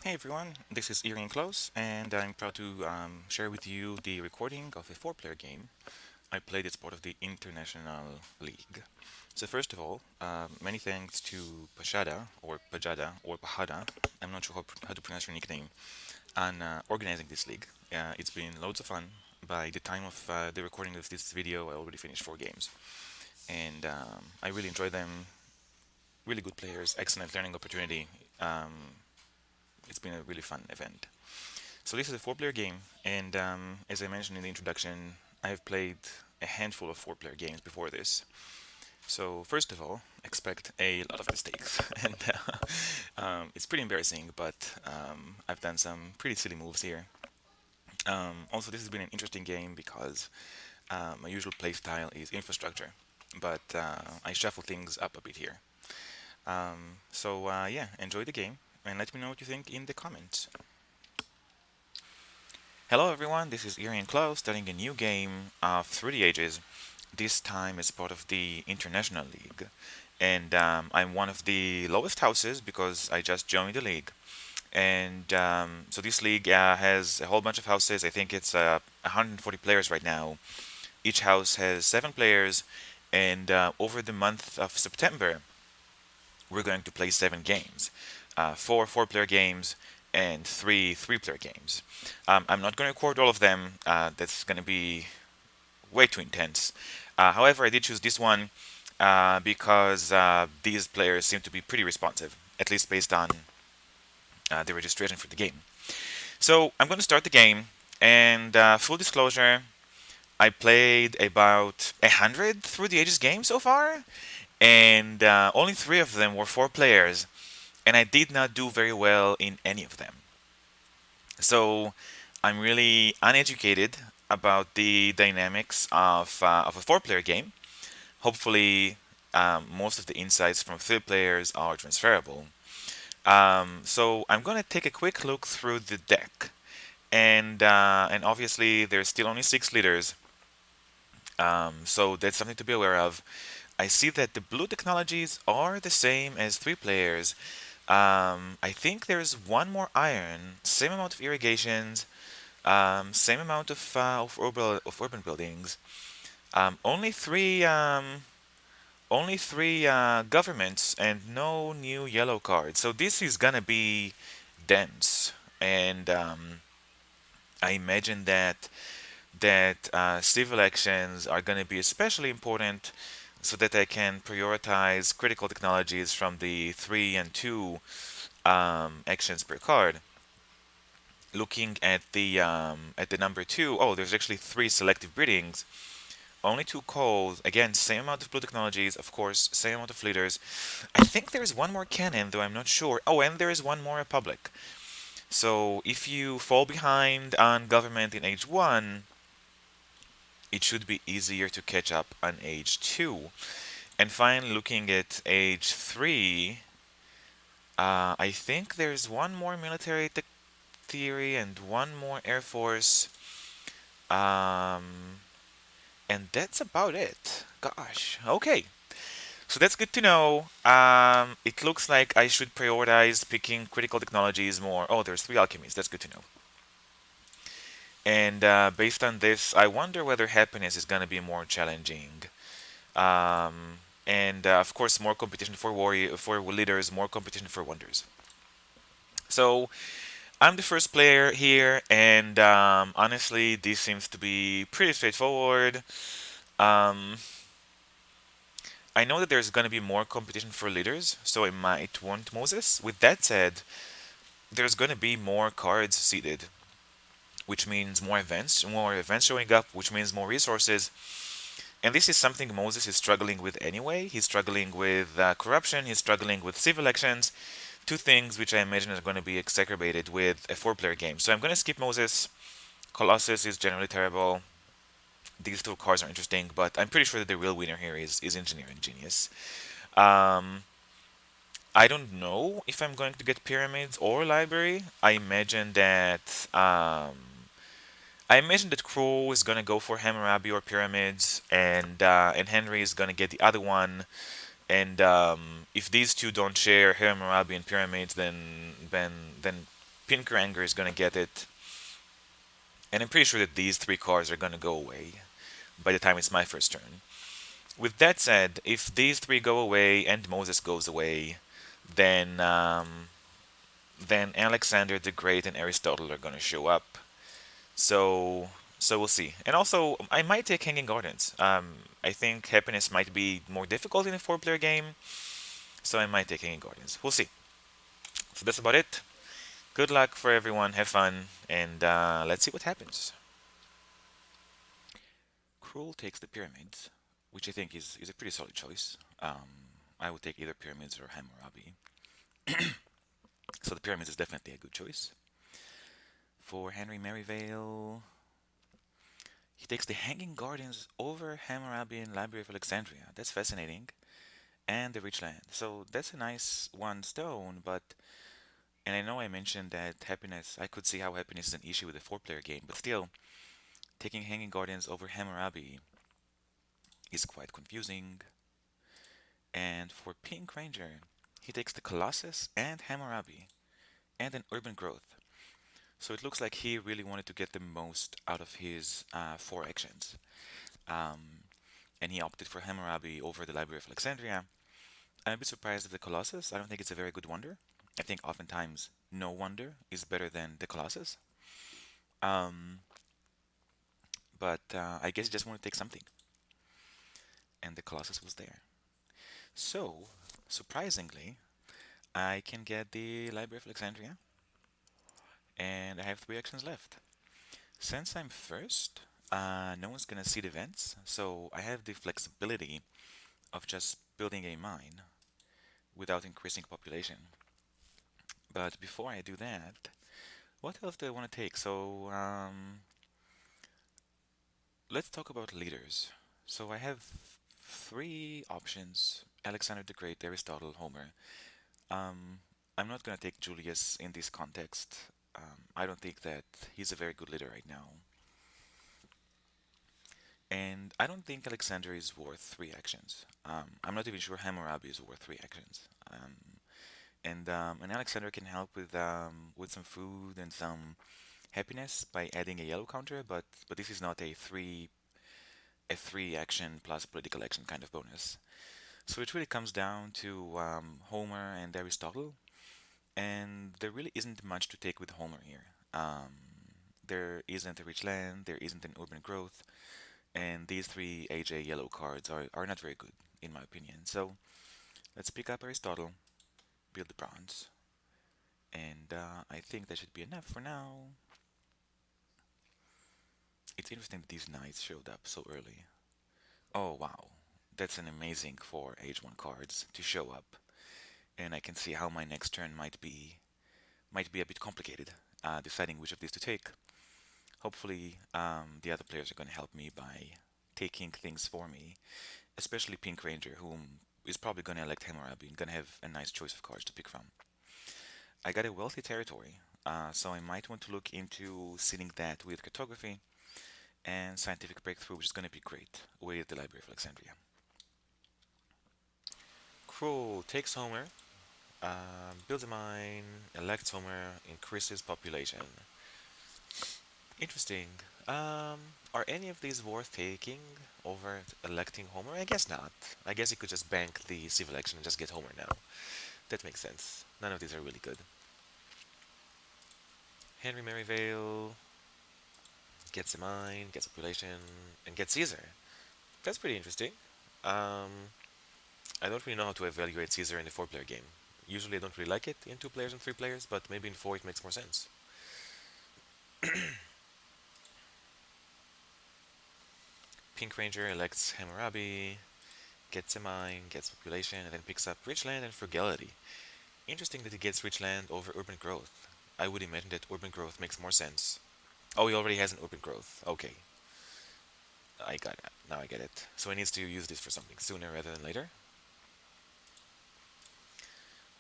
Hey everyone, this is Ian Klaus, and I'm proud to share with you the recording of a four-player game I played as part of the International League. So first of all, many thanks to Pajada, or Pahada, I'm not sure how to pronounce your nickname, on organizing this league. It's been loads of fun. By the time of the recording of this video, I already finished four games, and I really enjoyed them. Really good players, excellent learning opportunity. It's been a really fun event. So this is a four-player game, and as I mentioned in the introduction, I have played a handful of four-player games before this. So first of all, expect a lot of mistakes, and it's pretty embarrassing, but I've done some pretty silly moves here. Also, this has been an interesting game because my usual play style is infrastructure, but I shuffle things up a bit here. Yeah, enjoy the game, and let me know what you think in the comments. Hello everyone, this is Irian Klaus starting a new game of Through the Ages, this time as part of the International League. And I'm one of the lowest houses because I just joined the league. And so this league has a whole bunch of houses. I think it's 140 players right now. Each house has 7 players, and over the month of September, we're going to play 7 games, four four-player games and three three-player games. I'm not going to record all of them. That's going to be way too intense. However, I did choose this one because these players seem to be pretty responsive, at least based on the registration for the game. So I'm going to start the game, and full disclosure, I played about 100 Through the Ages games so far, and only 3 of them were 4 players, and I did not do very well in any of them. So I'm really uneducated about the dynamics of a four-player game. Hopefully, most of the insights from 3 players are transferable. So I'm going to take a quick look through the deck, and obviously there's still only 6 leaders, so that's something to be aware of. I see that the blue technologies are the same as 3 players. I think there's one more iron, same amount of irrigations, same amount of urban buildings. Only three governments and no new yellow cards. So this is gonna be dense, and I imagine that civil actions are gonna be especially important, so that I can prioritize critical technologies from the 3 and 2 actions per card. Looking at the number 2, oh, there's actually 3 selective breedings. Only 2 calls. Again, same amount of blue technologies, of course, same amount of leaders. I think there's one more cannon, though I'm not sure. Oh, and there is one more republic. So if you fall behind on government in age 1, it should be easier to catch up on age 2. And finally, looking at age 3, I think there's one more military theory and one more air force. Um, and that's about it. Gosh. Okay. So that's good to know. It looks like I should prioritize picking critical technologies more. Oh, there's 3 alchemies. That's good to know. And based on this, I wonder whether happiness is going to be more challenging. And of course, more competition for leaders, more competition for wonders. So I'm the first player here, and honestly, this seems to be pretty straightforward. Um, I know that there's going to be more competition for leaders, so I might want Moses. With that said, there's going to be more cards seeded, which means more events showing up, which means more resources. And this is something Moses is struggling with anyway. He's struggling with corruption, he's struggling with civil elections, 2 things which I imagine are going to be exacerbated with a 4-player game. So I'm going to skip Moses. Colossus is generally terrible. These 2 cards are interesting, but I'm pretty sure that the real winner here is Engineering Genius. Um, I don't know if I'm going to get Pyramids or Library. I imagine that Crow is gonna go for Hammurabi or Pyramids, and Henry is gonna get the other one. And if these 2 don't share Hammurabi and Pyramids, then Pinkranger is gonna get it, and I'm pretty sure that these three cards are gonna go away by the time it's my first turn. With that said, if these three go away and Moses goes away, then then Alexander the Great and Aristotle are gonna show up. So so we'll see. And also, I might take Hanging Gardens. I think Happiness might be more difficult in a four-player game, so I might take Hanging Gardens. We'll see. So that's about it. Good luck for everyone. Have fun, and let's see what happens. Cruel takes the Pyramids, which I think is a pretty solid choice. I would take either Pyramids or Hammurabi. So the Pyramids is definitely a good choice. For Henry Merivale, he takes the Hanging Gardens over Hammurabi and Library of Alexandria. That's fascinating. And the Rich Land. So that's a nice one stone, but and I know I mentioned that happiness, I could see how happiness is an issue with a four-player game, but still, taking Hanging Gardens over Hammurabi is quite confusing. And for Pink Ranger, he takes the Colossus and Hammurabi and an Urban Growth. So it looks like he really wanted to get the most out of his four actions. Um, and he opted for Hammurabi over the Library of Alexandria. I'm a bit surprised at the Colossus. I don't think it's a very good wonder. I think oftentimes no wonder is better than the Colossus. Um, but I guess he just wanted to take something, and the Colossus was there. So, surprisingly, I can get the Library of Alexandria, and I have three actions left. Since I'm first, no one's gonna see the events, so I have the flexibility of just building a mine without increasing population. But before I do that, what else do I want to take? So, let's talk about leaders. So I have three options: Alexander the Great, Aristotle, Homer. Um, I'm not gonna take Julius in this context. I don't think that he's a very good leader right now, and I don't think Alexander is worth three actions. I'm not even sure Hammurabi is worth three actions. And Alexander can help with some food and some happiness by adding a yellow counter, but this is not a three action plus political action kind of bonus. So it really comes down to Homer and Aristotle, and there really isn't much to take with Homer here. There isn't a rich land, there isn't an urban growth, and these three AJ yellow cards are not very good, in my opinion. So let's pick up Aristotle, build the bronze, and I think that should be enough for now. It's interesting that these knights showed up so early. Oh wow, that's an amazing four H1 cards to show up, and I can see how my next turn might be a bit complicated, deciding which of these to take. Hopefully, the other players are going to help me by taking things for me, especially Pink Ranger, whom is probably going to elect Hammurabi and going to have a nice choice of cards to pick from. I got a wealthy territory, so I might want to look into sealing that with cartography and scientific breakthrough, which is going to be great with the Library of Alexandria. Cruel takes Homer, builds a mine, elects Homer, increases population. Interesting. Um, are any of these worth taking over electing Homer? I guess not. I guess you could just bank the civil election and just get Homer now. That makes sense. None of these are really good. Henry Merivale gets a mine, gets population, and gets Caesar. That's pretty interesting. Um, I don't really know how to evaluate Caesar in a four-player game. Usually I don't really like it in two players and three players, but maybe in four it makes more sense. Pink Ranger elects Hammurabi, gets a mine, gets population, and then picks up rich land and frugality. Interesting that he gets rich land over urban growth. I would imagine that urban growth makes more sense. Oh, he already has an urban growth. Okay, I got it. Now I get it. So he needs to use this for something sooner rather than later.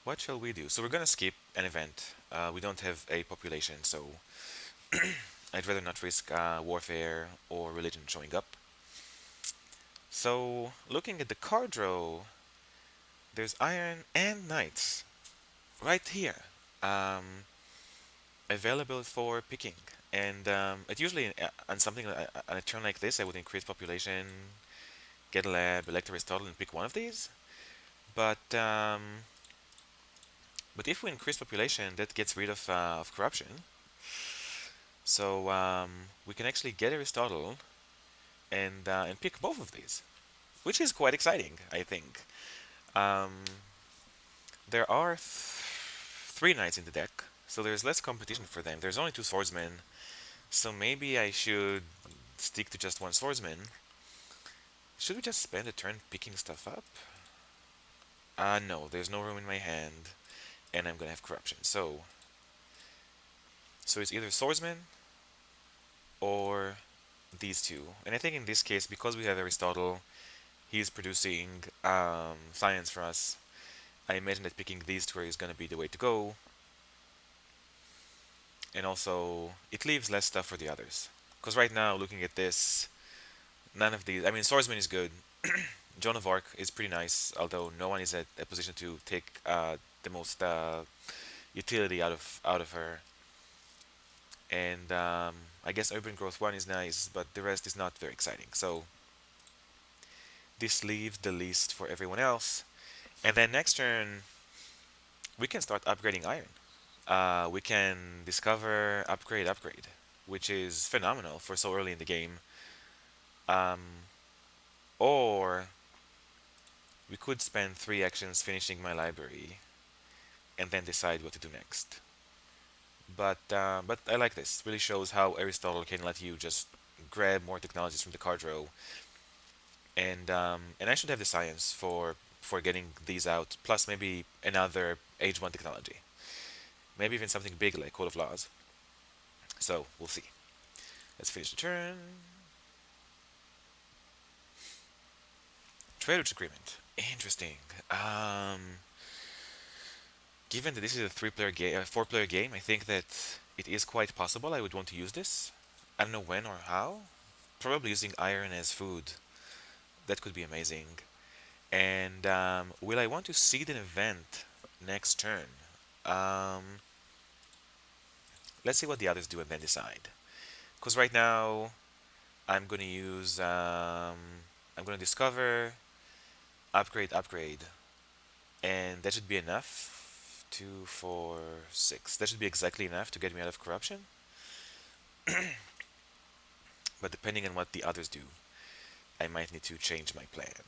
What shall we do? So we're gonna skip an event. We don't have a population, so I'd rather not risk warfare or religion showing up. So looking at the card row, there's iron and knights right here. Um, available for picking. And it usually on something on a turn like this, I would increase population, get a lab, elect Aristotle, and pick one of these. But but if we increase population, that gets rid of corruption. So we can actually get Aristotle and pick both of these, which is quite exciting, I think. Um, there are three knights in the deck, so there's less competition for them. There's only two swordsmen, so maybe I should stick to just one swordsman. Should we just spend a turn picking stuff up? No, there's no room in my hand, and I'm gonna have corruption. So it's either swordsman or these two. And I think in this case, because we have Aristotle, he's producing science for us. I imagine that picking these two is gonna be the way to go, and also it leaves less stuff for the others. Because right now, looking at this, none of these. I mean, swordsman is good. Joan of Arc is pretty nice, although no one is at a position to take the most utility out of her. And I guess Urban Growth 1 is nice, but the rest is not very exciting. So this leaves the least for everyone else. And then next turn, we can start upgrading iron. We can discover upgrade, which is phenomenal for so early in the game. Um, or we could spend 3 actions finishing my library and then decide what to do next. But I like this. Really shows how Aristotle can let you just grab more technologies from the card row, and I should have the science for getting these out. Plus maybe another Age 1 technology, maybe even something big like Code of Laws. So we'll see. Let's finish the turn. Trade agreement. Interesting. Given that this is a three-player game, a four-player game, I think that it is quite possible I would want to use this. I don't know when or how. Probably using iron as food. That could be amazing. And will I want to seed an event next turn? Um, let's see what the others do and then decide. Because right now, I'm going to use. I'm going to discover, upgrade, and that should be enough. 2, 4, 6. That should be exactly enough to get me out of corruption. But depending on what the others do, I might need to change my plan.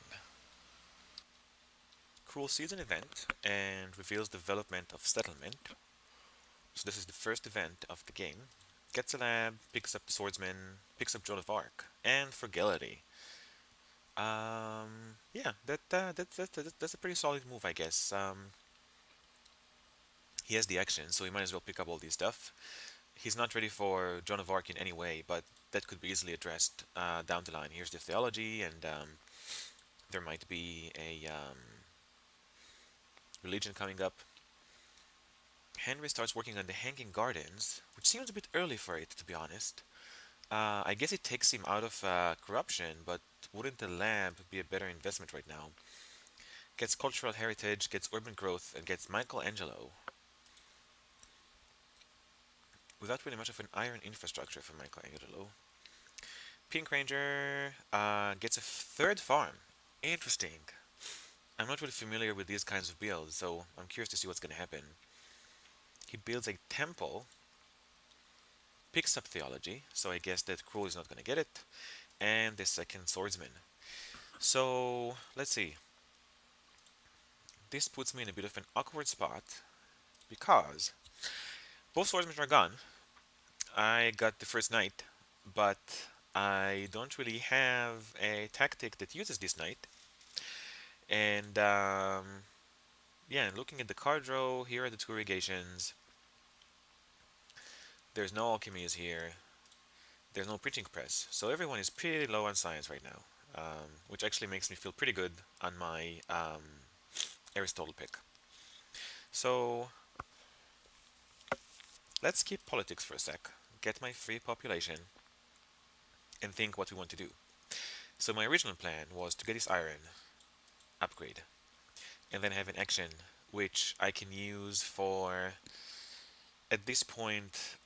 Cruel sees an event and reveals development of settlement. So this is the first event of the game. Gets a lab, picks up the swordsman, picks up Joan of Arc, and Frugality. Yeah, that's a pretty solid move, I guess. He has the action, so he might as well pick up all these stuff. He's not ready for Joan of Arc in any way, but that could be easily addressed down the line. Here's the theology, and there might be a religion coming up. Henry starts working on the Hanging Gardens, which seems a bit early for it, to be honest. I guess it takes him out of corruption, but wouldn't the lab be a better investment right now? Gets cultural heritage, gets urban growth, and gets Michelangelo. Without really much of an iron infrastructure for Michelangelo. Pink Ranger gets a third farm. Interesting. I'm not really familiar with these kinds of builds, so I'm curious to see what's going to happen. He builds a temple, picks up theology, so I guess that Cruel is not going to get it, and the second swordsman. So let's see. This puts me in a bit of an awkward spot because both swordsmen are gone. I got the first knight, but I don't really have a tactic that uses this knight. And yeah, looking at the card row, here are the two irrigations. There's no alchemies here. There's no preaching press. So everyone is pretty low on science right now, which actually makes me feel pretty good on my Aristotle pick. So let's keep politics for a sec, get my free population, and think what we want to do. So my original plan was to get this iron, upgrade, and then have an action which I can use for at this point,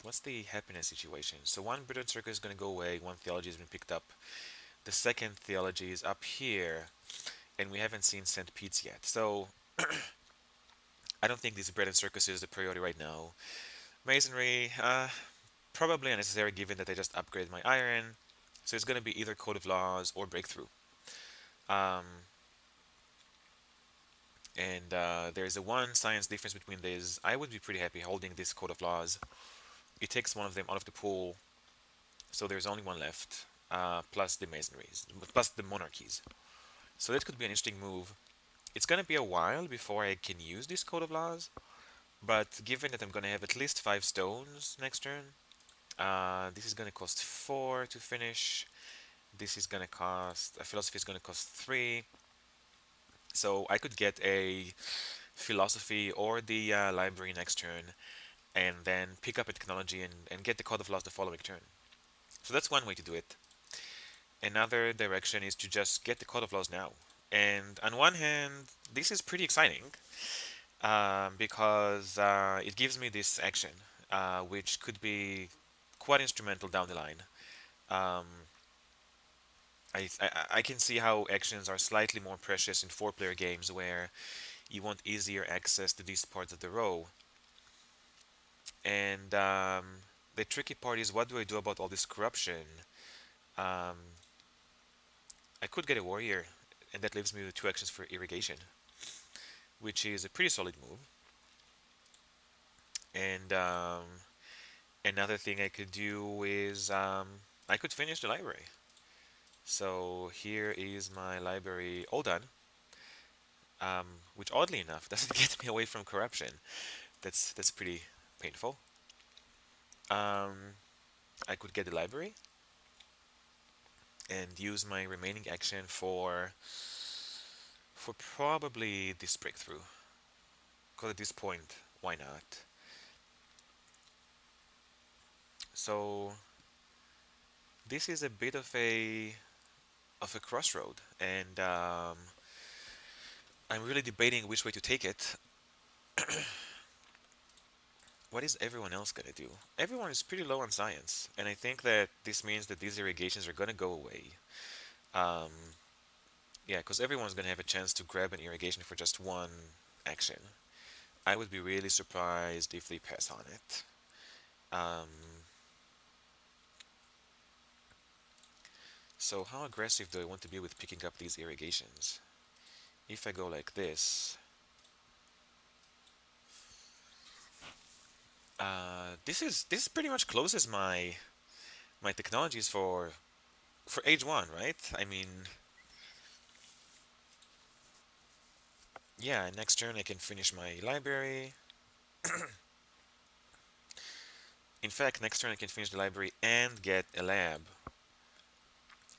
what's the happiness situation? So one Britain circle is going to go away, one theology has been picked up. The second theology is up here, and we haven't seen St. Pete's yet. So I don't think this bread and circus is the priority right now. Masonry, probably unnecessary given that I just upgraded my iron. So it's going to be either Code of Laws or Breakthrough. Um, and there's a one science difference between these. I would be pretty happy holding this Code of Laws. It takes one of them out of the pool, so there's only one left, plus the Masonries, plus the Monarchies. So that could be an interesting move. It's going to be a while before I can use this Code of Laws, but given that I'm going to have at least 5 stones next turn, this is going to cost 4 to finish. This is going to cost, a philosophy is going to cost 3. So I could get a philosophy or the library next turn, and then pick up a technology and get the Code of Laws the following turn. So that's one way to do it. Another direction is to just get the Code of Laws now. And on one hand, this is pretty exciting because it gives me this action, which could be quite instrumental down the line. Um, I can see how actions are slightly more precious in 4-player games where you want easier access to these parts of the row. And the tricky part is, what do I do about all this corruption? Um, I could get a warrior, and that leaves me with 2 actions for irrigation, which is a pretty solid move. And another thing I could do is I could finish the library. So here is my library all done, which oddly enough doesn't get me away from corruption. That's pretty painful. Um, I could get the library and use my remaining action for probably this breakthrough. Because at this point, why not? So this is a bit of a crossroad, and I'm really debating which way to take it. What is everyone else gonna do? Everyone is pretty low on science, and I think that this means that these irrigations are gonna go away. Um, yeah, because everyone's gonna have a chance to grab an irrigation for just one action. I would be really surprised if they pass on it. Um, so how aggressive do I want to be with picking up these irrigations? If I go like this pretty much closes my technologies for age one, right? I mean, yeah. Next turn I can finish my library. In fact, next turn I can finish the library and get a lab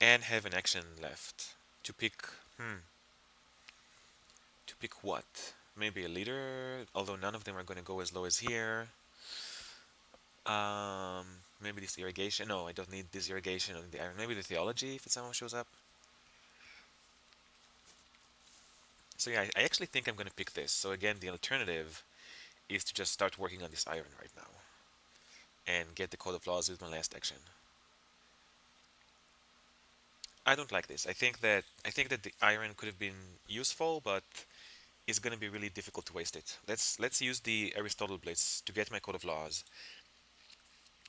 and have an action left to pick. To pick what? Maybe a leader, although none of them are going to go as low as here. Maybe this irrigation. No, I don't need this irrigation on the iron. Maybe the theology if someone shows up. So yeah, I actually think I'm going to pick this. So again, the alternative is to just start working on this iron right now and get the Code of Laws with my last action. I don't like this. I think that the iron could have been useful, but it's going to be really difficult to waste it. Let's use the Aristotle Blitz to get my Code of Laws.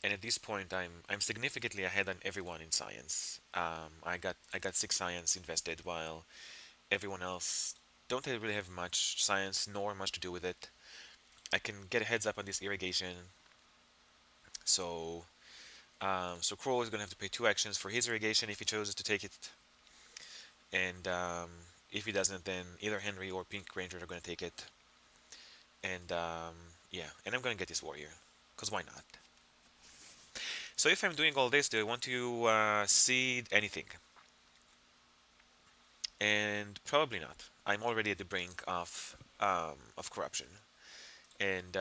And at this point, I'm significantly ahead on everyone in science. I got 6 science invested, while everyone else don't really have much science nor much to do with it. I can get a heads up on this irrigation. So Kroll is gonna have to pay 2 actions for his irrigation if he chooses to take it, and if he doesn't, then either Henry or Pink Ranger are gonna take it. And yeah, and I'm gonna get this warrior, cause why not? So if I'm doing all this, do I want to seed anything? And probably not. I'm already at the brink of corruption, and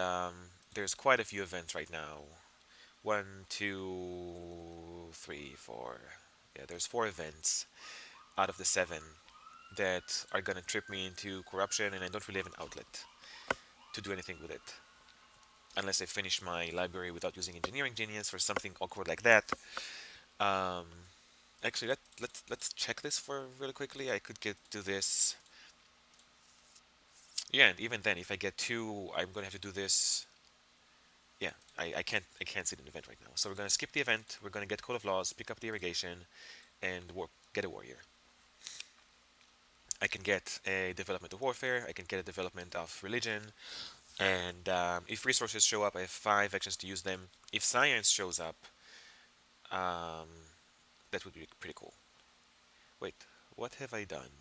there's quite a few events right now. One, two, three, four. Yeah, there's 4 events out of the 7 that are gonna trip me into corruption, and I don't really have an outlet to do anything with it. unless I finish my library without using Engineering Genius or something awkward like that. Um, Actually, let's check this for really quickly. I could get to this. Yeah, and even then, if I get two, I'm gonna have to do this. Yeah, I can't see the event right now. So we're gonna skip the event. We're gonna get Code of Laws, pick up the irrigation, and get a warrior. I can get a development of warfare. I can get a development of religion. And if resources show up, I have 5 actions to use them. If science shows up, um, that would be pretty cool. Wait, what have I done?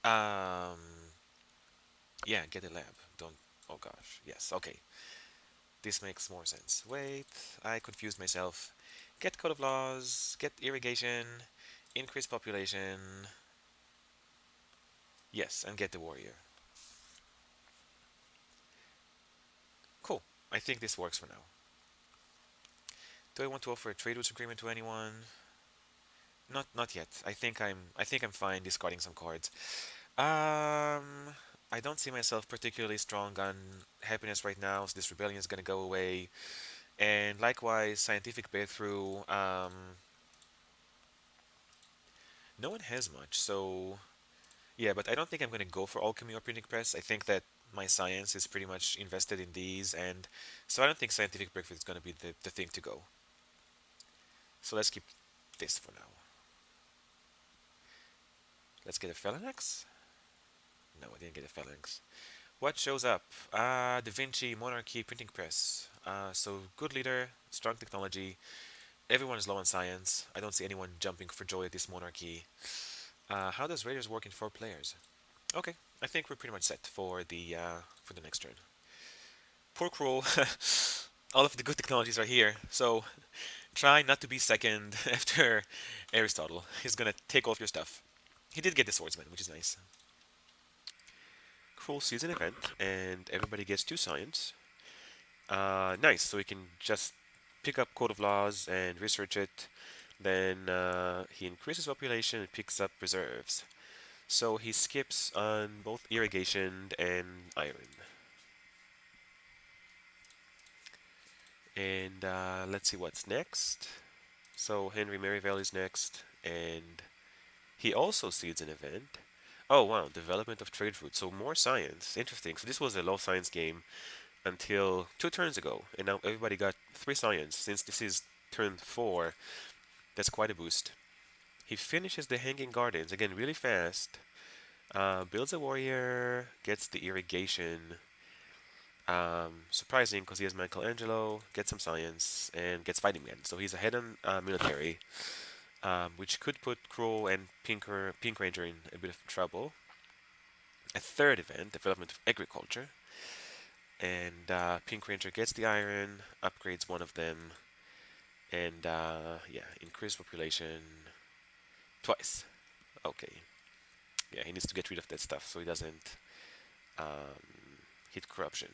Um, yeah, get a lab. Don't. Oh gosh. Yes. Okay. This makes more sense. Wait, I confused myself. Get code of laws. Get irrigation. Increase population. Yes, and get the warrior. Cool. I think this works for now. Do I want to offer a trade routes agreement to anyone? Not yet. I think I'm fine discarding some cards. I don't see myself particularly strong on happiness right now, so this rebellion is gonna go away. And likewise, scientific breakthrough. No one has much, so yeah. But I don't think I'm gonna go for alchemy or printing press. I think that my science is pretty much invested in these, and so I don't think scientific breakthrough is gonna be the thing to go. So let's keep this for now. Let's get a phalanx. No, I didn't get a phalanx. What shows up? Da Vinci, monarchy, printing press. So good leader, strong technology. Everyone is low on science. I don't see anyone jumping for joy at this monarchy. How does Raiders work in 4 players? Okay, I think we're pretty much set for the next turn. Poor Cruel. All of the good technologies are here, so try not to be second after Aristotle. He's gonna take all of your stuff. He did get the swordsman, which is nice. Cruel sees an event, and everybody gets 2 science. Nice. So we can just pick up Code of Laws and research it. Then he increases population and picks up reserves. So he skips on both irrigation and iron. And let's see what's next. So Henry Merivale is next, and he also seeds an event. Oh wow, development of trade routes. So more science. Interesting. So this was a low science game until 2 turns ago, and now everybody got 3 science. Since this is turn 4, that's quite a boost. He finishes the Hanging Gardens again really fast. Builds a warrior, gets the irrigation. Surprising because he has Michelangelo, gets some science, and gets Fighting Man. So he's ahead on military, which could put Crow and Pink Ranger in a bit of trouble. A third event, development of agriculture, and Pink Ranger gets the iron, upgrades one of them, and yeah, increase population twice. Okay, yeah, he needs to get rid of that stuff so he doesn't hit corruption.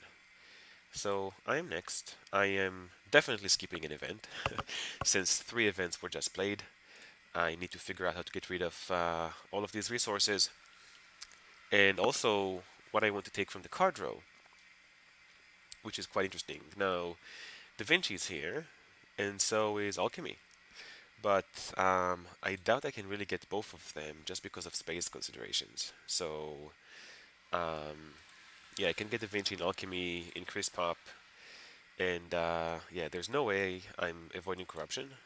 So I am next. I am definitely skipping an event since 3 events were just played. I need to figure out how to get rid of all of these resources and also what I want to take from the card row, which is quite interesting. Now, Da Vinci is here, and so is Alchemy. But I doubt I can really get both of them just because of space considerations. So, yeah, I can get Da Vinci and Alchemy, increase pop, and yeah, there's no way I'm avoiding corruption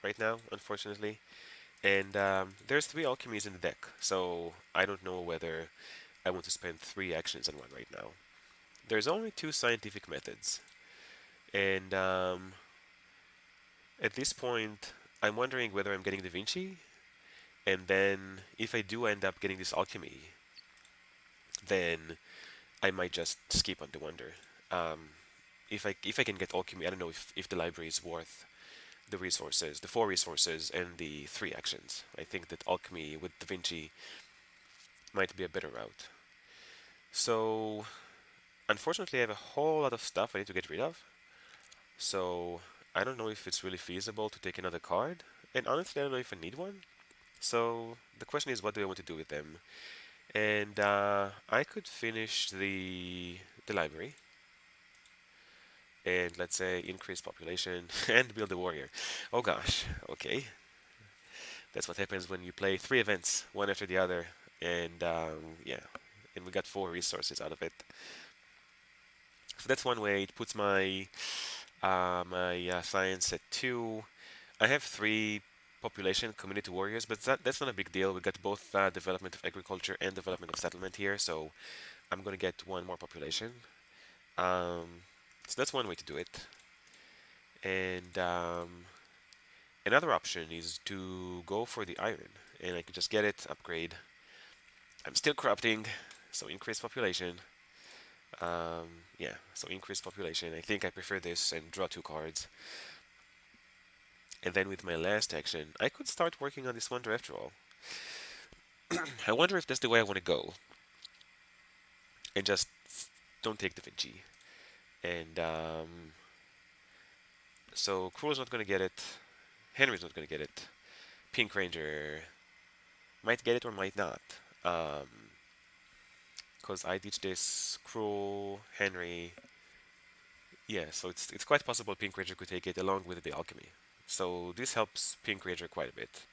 right now, unfortunately. And there's 3 alchemies in the deck, so I don't know whether I want to spend 3 actions on one right now. There's only 2 scientific methods, and at this point, I'm wondering whether I'm getting Da Vinci, and then if I do end up getting this alchemy, then I might just skip on the wonder. Um, if I can get alchemy, I don't know if the library is worth the resources, the 4 resources, and the 3 actions. I think that alchemy with Da Vinci might be a better route. So, unfortunately, I have a whole lot of stuff I need to get rid of. So, I don't know if it's really feasible to take another card. And honestly, I don't know if I need one. So, the question is, what do I want to do with them? And I could finish the library, and let's say increase population and build a warrior. Oh gosh, okay. That's what happens when you play three events, one after the other, and yeah, and we got four resources out of it. So that's one way. It puts my science at two. I have three population community warriors, but that's not a big deal. We got both development of agriculture and development of settlement here, so I'm gonna get one more population. Um, so that's one way to do it. And another option is to go for the iron, and I could just get it, upgrade. I'm still corrupting, so increase population. Yeah, so increase population. I think I prefer this and draw two cards. And then with my last action, I could start working on this wonder after all. I wonder if that's the way I want to go, and just don't take Da Vinci. And so Cruel's not gonna get it. Henry's not gonna get it. Pink Ranger might get it or might not. Um, because I teach this Cruel, Henry. Yeah, so it's quite possible Pink Ranger could take it along with the alchemy. So this helps Pink Ranger quite a bit.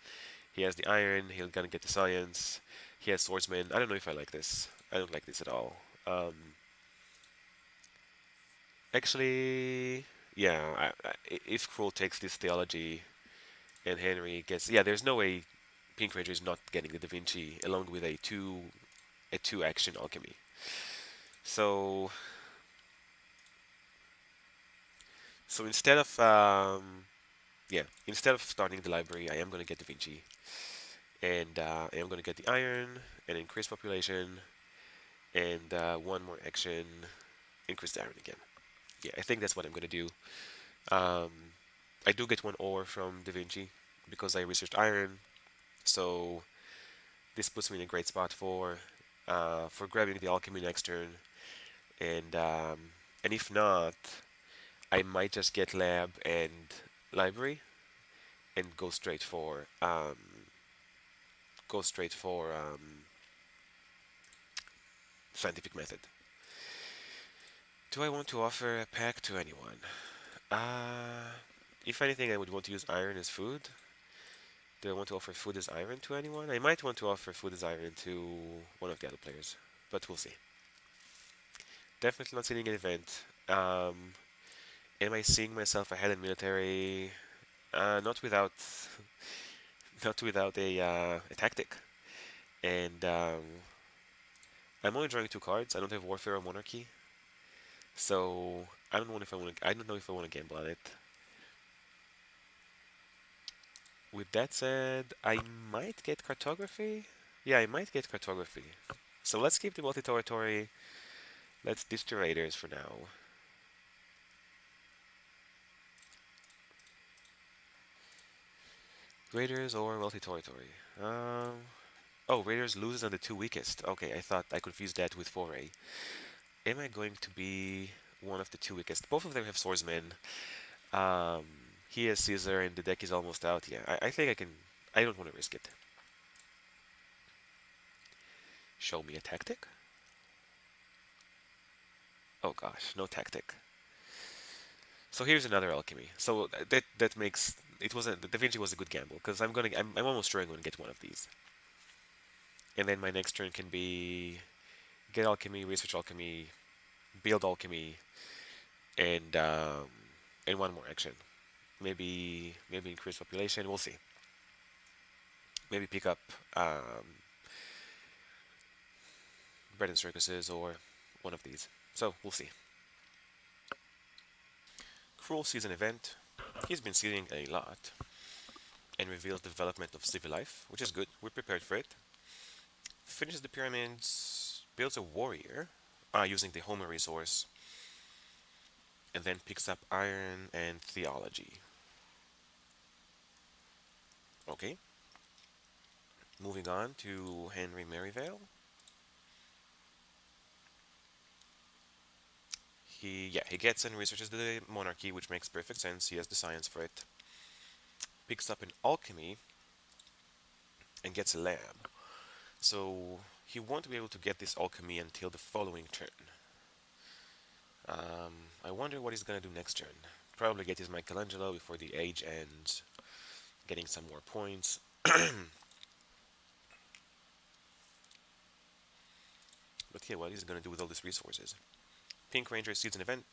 He has the iron, he's gonna get the science. He has swordsman. I don't know if I like this. I don't like this at all. Um, actually, yeah, if Cruel takes this theology and Henry gets, yeah, there's no way Pink Ranger is not getting the Da Vinci along with a two action alchemy. So so instead of starting the library, I am gonna get Da Vinci, and I am gonna get the iron and increase population, and one more action, increase the iron again. Yeah, I think that's what I'm gonna do. Um, I do get one ore from Da Vinci because I researched iron, so this puts me in a great spot for grabbing the alchemy next turn, and um, and if not, I might just get lab and library and go straight for scientific method. Do I want to offer a pack to anyone? Uh, if anything, I would want to use iron as food. Do I want to offer food as iron to anyone? I might want to offer food as iron to one of the other players, but we'll see. Definitely not seeing an event. Am I seeing myself ahead in military? Not without, not without a tactic. And I'm only drawing two cards. I don't have warfare or monarchy, so I don't know if I want to. I don't know if I want to gamble on it. With that said, I might get cartography. Yeah, I might get cartography. So let's keep the multi-territory. Let's ditch the raiders for now. Raiders or multi-territory? Oh, raiders loses on the two weakest. Okay, I thought I confused that with foray. Am I going to be one of the two weakest? Both of them have swordsmen. Um, he has Caesar, and the deck is almost out. Yeah, I think I can. I don't want to risk it. Show me a tactic. Oh gosh, no tactic. So here's another alchemy. So that makes it wasn't Da Vinci was a good gamble because I'm almost sure I'm gonna get one of these. And then my next turn can be get alchemy, research alchemy, build alchemy, and um, and one more action. Maybe increase population. We'll see. Maybe pick up bread and circuses or one of these. So we'll see. Cruel sees an event. He's been seeing a lot and reveals the development of civil life, which is good. We're prepared for it. Finishes the pyramids, builds a warrior using the Homer resource, and then picks up iron and theology. Okay, moving on to Henry Merivale. He gets and researches the monarchy, which makes perfect sense. He has the science for it. Picks up an alchemy and gets a lab. So he won't be able to get this alchemy until the following turn. I wonder what he's gonna do next turn. Probably get his Michelangelo before the age ends, getting some more points. But yeah, what he's gonna do with all these resources? Pink Ranger seeds an event.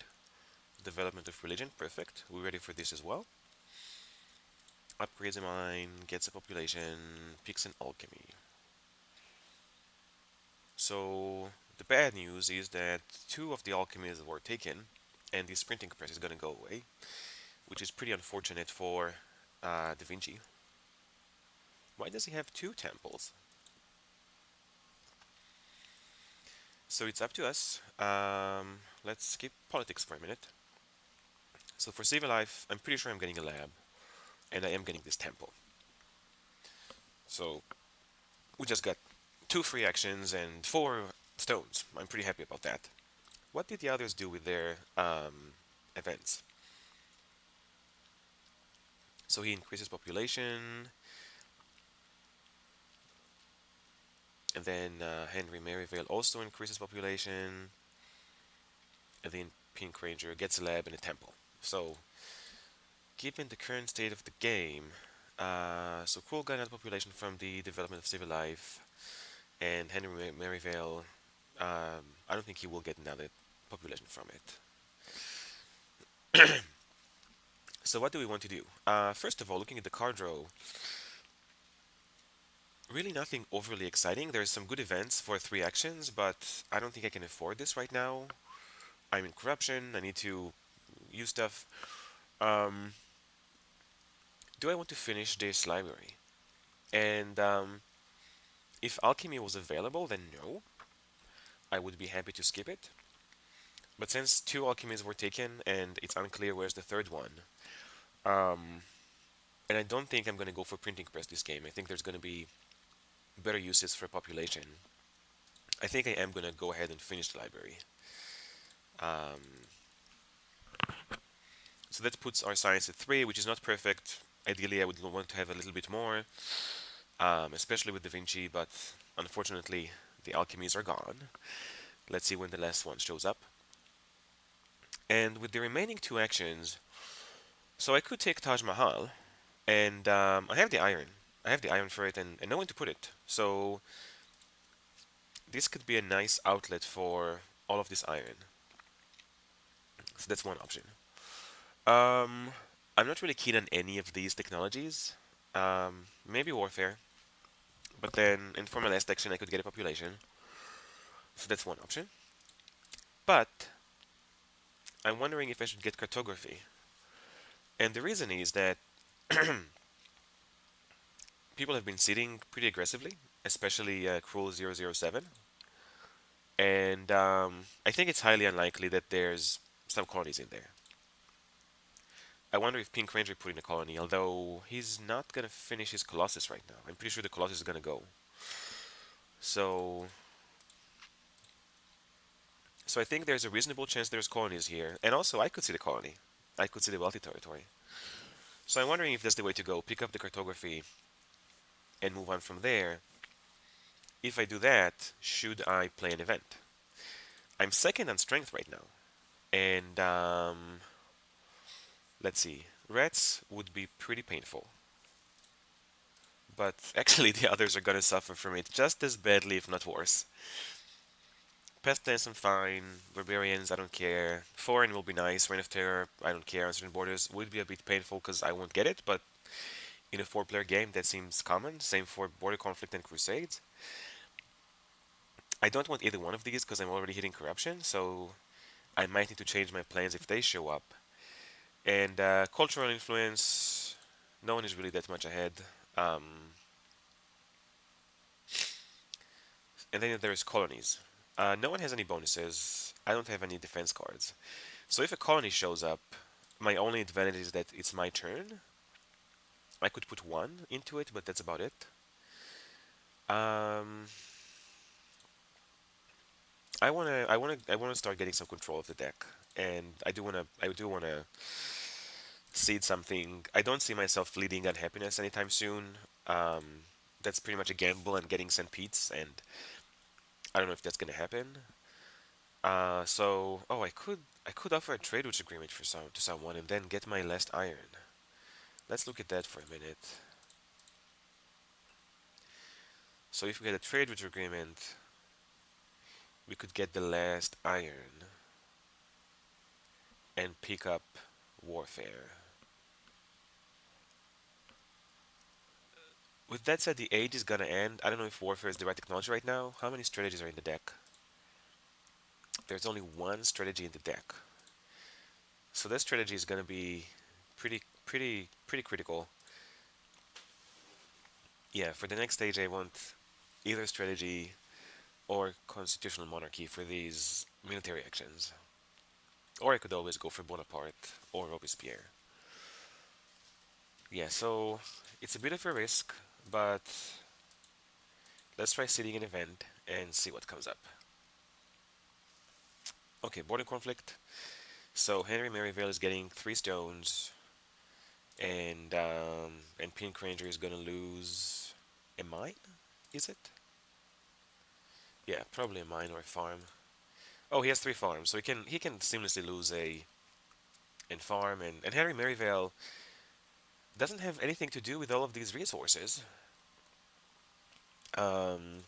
Development of religion, perfect. We're ready for this as well. Upgrades a mine, gets a population, picks an alchemy. So the bad news is that two of the alchemies were taken, and this printing press is gonna go away, which is pretty unfortunate for Da Vinci. Why does he have two temples? So it's up to us. Let's skip politics for a minute. So for civil life, I'm pretty sure I'm getting a lab, and I am getting this temple. So we just got two free actions and four stones. I'm pretty happy about that. What did the others do with their events? So he increases population, and then Henry Merivale also increases population, and then Pink Ranger gets a lab and a temple. So, given the current state of the game, so Cruel got another population from the development of civil life, and Henry Merivale, I don't think he will get another population from it. So what do we want to do? First of all, looking at the card row, really nothing overly exciting. There's some good events for three actions, but I don't think I can afford this right now. I'm in corruption. I need to use stuff. Um, do I want to finish this library? And if alchemy was available, then no. I would be happy to skip it. But since two alchemies were taken and it's unclear where's the third one, um, and I don't think I'm going to go for printing press this game. I think there's going to be better uses for population. I think I am going to go ahead and finish the library. Um, so that puts our science at 3, which is not perfect. Ideally, I would want to have a little bit more, especially with Da Vinci, but unfortunately, the alchemies are gone. Let's see when the last one shows up. And with the remaining two actions, so I could take Taj Mahal, and I have the iron. I have the iron for it, and know when to put it. So this could be a nice outlet for all of this iron. So that's one option. Um, I'm not really keen on any of these technologies. Maybe warfare, but then, and for my last action, I could get a population. So that's one option. But I'm wondering if I should get cartography. And the reason is that people have been seeding pretty aggressively, especially Cruel 007. And I think it's highly unlikely that there's some colonies in there. I wonder if Pink Ranger put in a colony, although he's not gonna finish his Colossus right now. I'm pretty sure the Colossus is gonna go. So, so I think there's a reasonable chance there's colonies here, and also I could see the colony. I could see the wealthy territory. So I'm wondering if that's the way to go. Pick up the cartography and move on from there. If I do that, should I play an event? I'm second on strength right now, and let's see. Rats would be pretty painful, but actually the others are gonna suffer from it just as badly, if not worse. Pestilence, I'm fine. Barbarians, I don't care. Foreign will be nice. Reign of Terror, I don't care. Uncertain Borders would be a bit painful because I won't get it, but in a four-player game, that seems common. Same for Border Conflict and Crusades. I don't want either one of these because I'm already hitting Corruption, so I might need to change my plans if they show up. And Cultural Influence, no one is really that much ahead. Um, and then there's Colonies. No one has any bonuses. I don't have any defense cards. So if a colony shows up, my only advantage is that it's my turn. I could put one into it, but that's about it. Um, I wanna start getting some control of the deck, and I do wanna seed something. I don't see myself leading Unhappiness anytime soon. Um, that's pretty much a gamble and getting St. Pete's, and I don't know if that's gonna happen. So I could offer a trade route agreement for someone and then get my last iron. Let's look at that for a minute. So if we get a trade route agreement, we could get the last iron and pick up warfare. With that said, the age is gonna end. I don't know if warfare is the right technology right now. How many strategies are in the deck? There's only one strategy in the deck. So that strategy is gonna be pretty critical. Yeah, for the next stage I want either strategy or constitutional monarchy for these military actions. Or I could always go for Bonaparte or Robespierre. Yeah, so it's a bit of a risk, but let's try sitting an event and see what comes up. Okay, border conflict. So Henry Merivale is getting 3 stones, and Pink Ranger is gonna lose a mine. Is it? Yeah, probably a mine or a farm. Oh, he has 3 farms, so he can seamlessly lose a and farm, and Henry Merivale doesn't have anything to do with all of these resources. Um,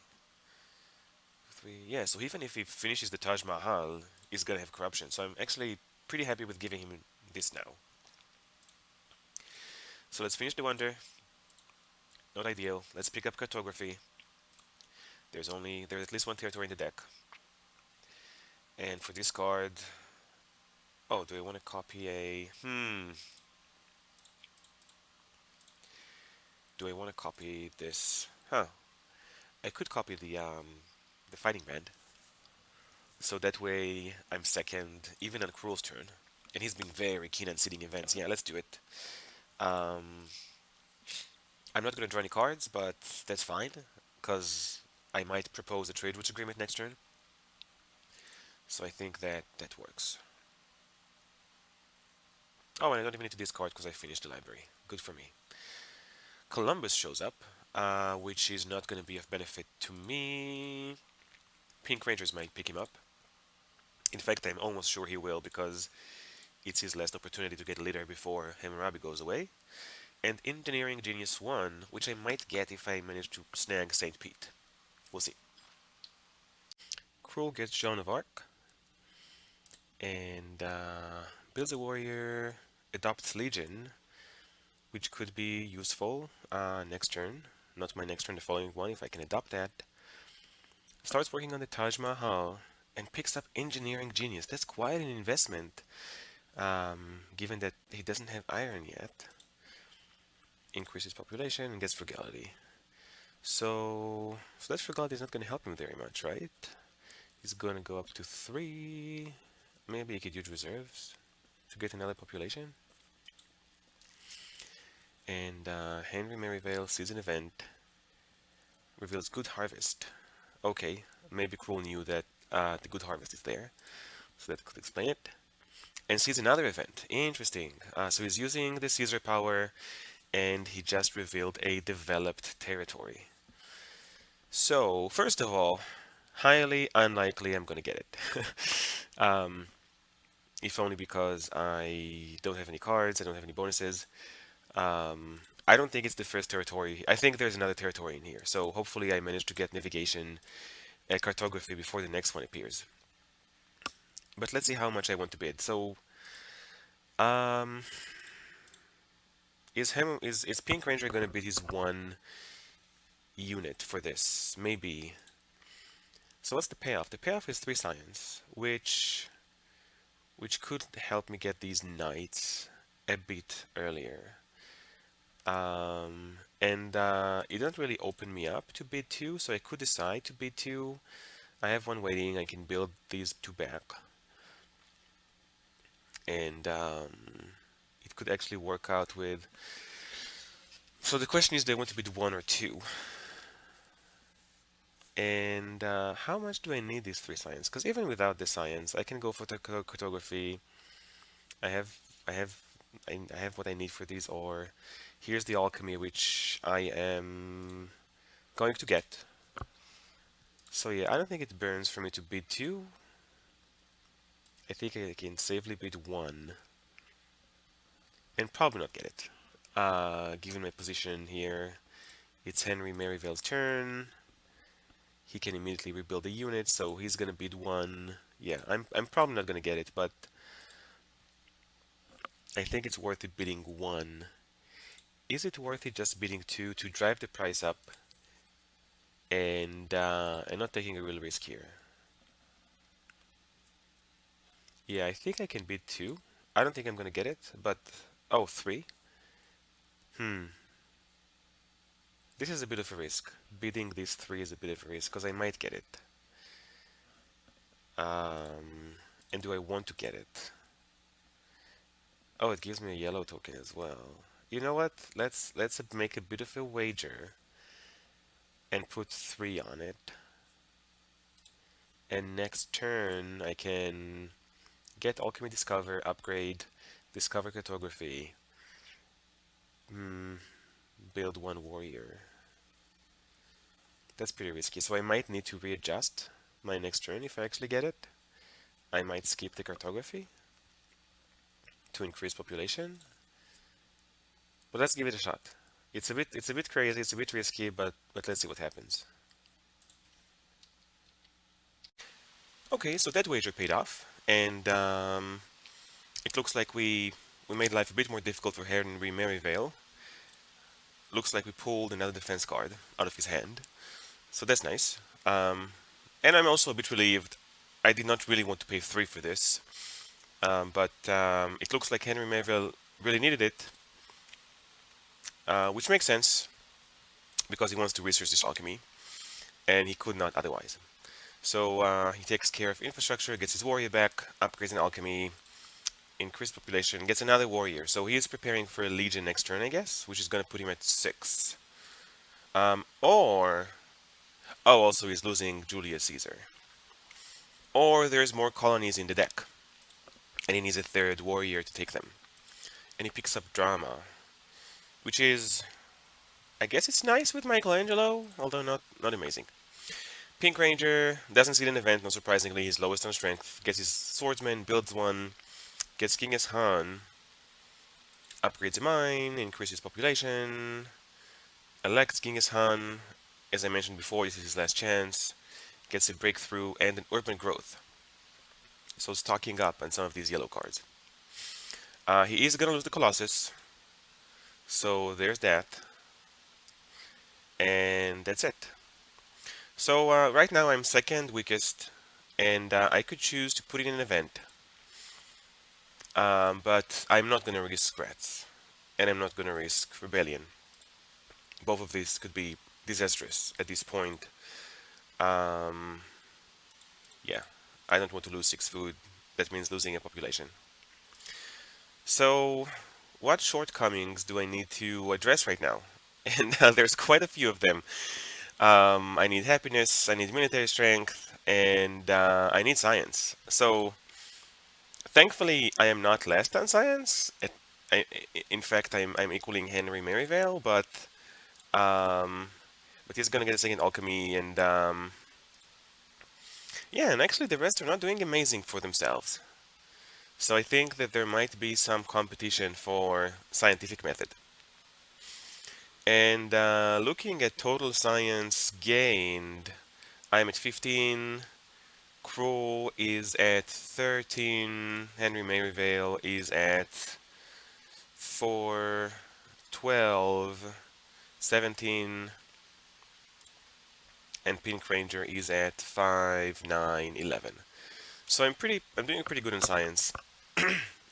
yeah, so even if he finishes the Taj Mahal, he's gonna have corruption. So I'm actually pretty happy with giving him this now. So let's finish the wonder. Not ideal. Let's pick up cartography. There's at least one territory in the deck. And for this card, oh, do I want to copy a? Do I want to copy this? Huh. I could copy the fighting band. So that way I'm second, even on Cruel's turn. And he's been very keen on seeding events. Yeah, let's do it. Um, I'm not going to draw any cards, but that's fine, because I might propose a trade routes agreement next turn. So I think that that works. Oh, and I don't even need to discard because I finished the library. Good for me. Columbus shows up, which is not going to be of benefit to me. Pink Rangers might pick him up. In fact, I'm almost sure he will because it's his last opportunity to get a leader before Hammurabi goes away. And Engineering Genius 1, which I might get if I manage to snag St. Pete. We'll see. Cruel gets Joan of Arc, and builds a warrior, adopts Legion, which could be useful next turn. Not my next turn, the following one, if I can adopt that. Starts working on the Taj Mahal, and picks up Engineering Genius. That's quite an investment, given that he doesn't have iron yet. Increases population and gets frugality. So that frugality is not going to help him very much, right? He's going to go up to 3. Maybe he could use reserves to get another population. And Henry Merivale sees an event, reveals Good Harvest. Okay, maybe Cruel knew that the Good Harvest is there, so that could explain it. And sees another event. Interesting. So he's using the Caesar power, and he just revealed a developed territory. So, first of all, highly unlikely I'm gonna get it. um, if only because I don't have any cards, I don't have any bonuses. I don't think it's the first territory. I think there's another territory in here. So hopefully I manage to get navigation and cartography before the next one appears. But let's see how much I want to bid. So, um, is Pink Ranger gonna bid his 1 unit for this? Maybe. So what's the payoff? The payoff is 3 science, which could help me get these knights a bit earlier. And it doesn't really open me up to bid 2, so I could decide to bid 2. I have 1 waiting, I can build these 2 back. And it could actually work out with... So the question is, do I want to bid 1 or 2? And how much do I need these 3 science? Because even without the science, I can go for cartography. I have, I have, I have what I need for these, or here's the alchemy, which I am going to get. So yeah, I don't think it burns for me to bid 2. I think I can safely bid one and probably not get it. Given my position here, it's Henry Merivale's turn. He can immediately rebuild the unit, so he's gonna bid one. Yeah, I'm probably not gonna get it, but I think it's worth it bidding one. Is it worth it just bidding two to drive the price up and not taking a real risk here? Yeah, I think I can bid two. I don't think I'm gonna get it, but oh, three. Hmm. This is a bit of a risk. Bidding these three is a bit of a risk because I might get it. And do I want to get it? Oh, it gives me a yellow token as well. You know what? Let's make a bit of a wager and put three on it. And next turn I can get Alchemy Discover, upgrade, Discover Cartography, build one warrior. That's pretty risky, so I might need to readjust my next turn if I actually get it. I might skip the cartography to increase population, but let's give it a shot. It's a bit crazy, it's a bit risky, but let's see what happens. Okay, so that wager paid off, and it looks like we made life a bit more difficult for Henry Merivale. Looks like we pulled another defense card out of his hand, so that's nice. And I'm also a bit relieved. I did not really want to pay three for this, but it looks like Henry Merivale really needed it, which makes sense because he wants to research this alchemy, and he could not otherwise. So he takes care of infrastructure, gets his warrior back, upgrades an alchemy, increased population, gets another warrior. So he is preparing for a legion next turn, I guess, which is going to put him at 6. Or, oh, also he's losing Julius Caesar. Or there's more colonies in the deck, and he needs a third warrior to take them. And he picks up Drama, which is, I guess it's nice with Michelangelo, although not amazing. Pink Ranger doesn't see an event, not surprisingly, he's lowest on strength, gets his swordsman, builds one, gets Genghis Khan, upgrades a mine, increases population, elects Genghis Khan, as I mentioned before, this is his last chance, gets a breakthrough and an urban growth. So stocking up on some of these yellow cards. He is gonna lose the Colossus, so there's that, and that's it. So right now I'm second weakest, and I could choose to put it in an event, but I'm not gonna risk Rats, and I'm not gonna risk Rebellion. Both of these could be disastrous at this point. Um, yeah, I don't want to lose 6 food. That means losing a population. So, what shortcomings do I need to address right now? And there's quite a few of them. I need happiness, I need military strength, and I need science. So, thankfully, I am not less than science. In fact, I'm equaling Henry Merivale, um, but he's gonna get a second alchemy, and yeah, and actually the rest are not doing amazing for themselves. So I think that there might be some competition for scientific method. And looking at total science gained, I'm at 15, Crow is at 13, Henry Merivale is at 4, 12, 17, and Pink Ranger is at 5, 9, 11. So I'm doing pretty good in science.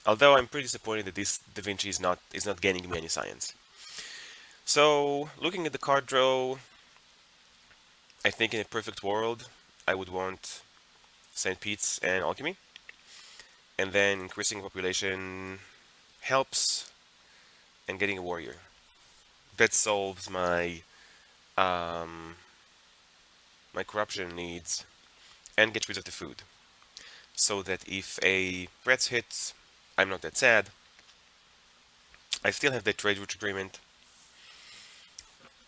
Although I'm pretty disappointed that this Da Vinci is not gaining me any science. So looking at the card draw, I think in a perfect world, I would want St. Pete's and Alchemy, and then increasing population helps, and getting a warrior. That solves um, my corruption needs, and get rid of the food, so that if a Reds hits, I'm not that sad. I still have that trade route agreement,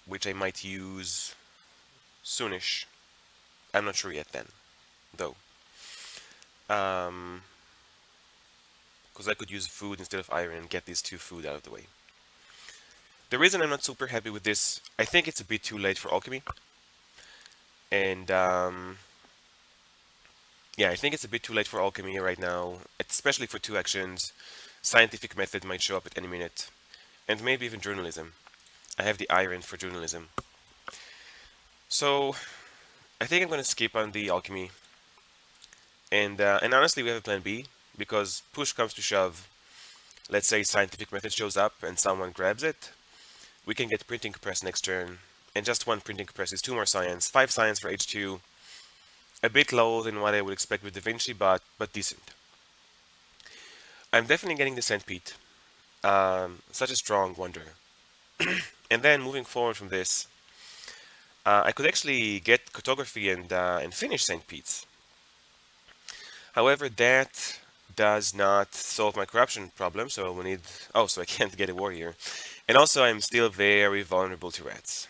which I might use soonish. I'm not sure yet then, though. Um, because I could use food instead of iron and get these two food out of the way. The reason I'm not super happy with this, I think it's a bit too late for alchemy, and yeah, I think it's a bit too late for alchemy right now, especially for two actions. Scientific method might show up at any minute, and maybe even journalism. I have the iron for journalism. So I think I'm going to skip on the alchemy, and honestly, we have a plan B because push comes to shove. Let's say scientific method shows up and someone grabs it, we can get printing press next turn, and just one printing press is two more science, five science for H2. A bit low than what I would expect with Da Vinci, but decent. I'm definitely getting the Centipede. Such a strong wonder. And then moving forward from this, I could actually get cartography and finish St. Pete's. However, that does not solve my corruption problem, so we need... Oh, so I can't get a warrior. And also, I'm still very vulnerable to rats.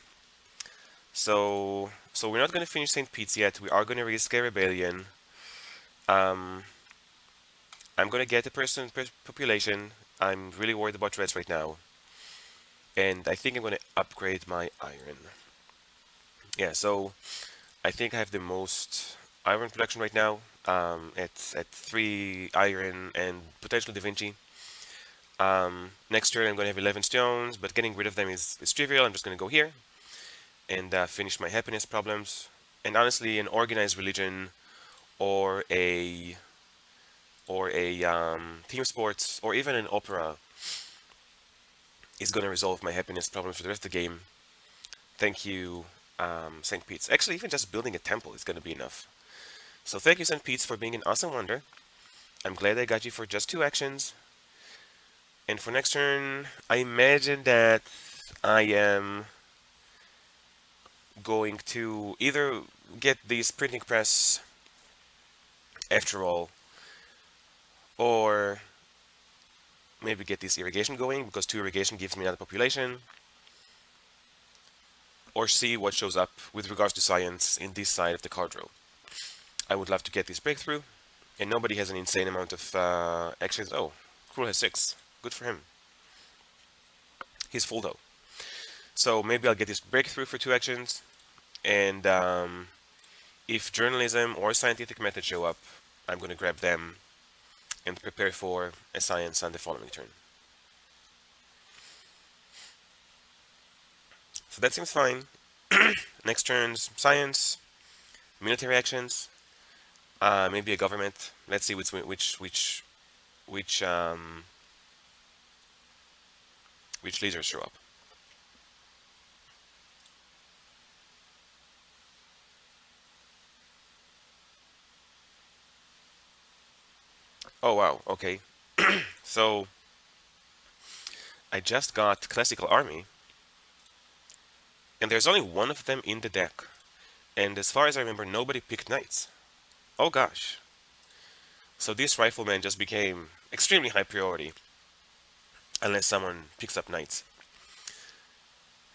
So we're not going to finish St. Pete's yet. We are going to risk a rebellion. Um, I'm going to get a person population. I'm really worried about rats right now. And I think I'm going to upgrade my iron. Yeah, so I think I have the most iron production right now. At 3 iron and potential Da Vinci. Next turn I'm going to have 11 stones, but getting rid of them is trivial. I'm just going to go here and finish my happiness problems. And honestly, an organized religion or a team sports or even an opera is going to resolve my happiness problems for the rest of the game. Thank you, St. Pete's. Actually, even just building a temple is going to be enough. So thank you, St. Pete's, for being an awesome wonder. I'm glad I got you for just 2 actions. And for next turn, I imagine that I am going to either get this printing press after all, or maybe get this irrigation going, because 2 irrigation gives me another population, or see what shows up with regards to science in this side of the card row. I would love to get this breakthrough, and nobody has an insane amount of actions. Oh, Cruel has 6. Good for him. He's full though. So maybe I'll get this breakthrough for 2 actions, and if journalism or scientific method show up, I'm going to grab them and prepare for a science on the following turn. So that seems fine. Next turn's science, military actions, maybe a government. Let's see which leaders show up. Oh wow, okay. So I just got classical army, and there's only one of them in the deck. And as far as I remember, nobody picked knights. Oh gosh. So this rifleman just became extremely high priority, unless someone picks up knights.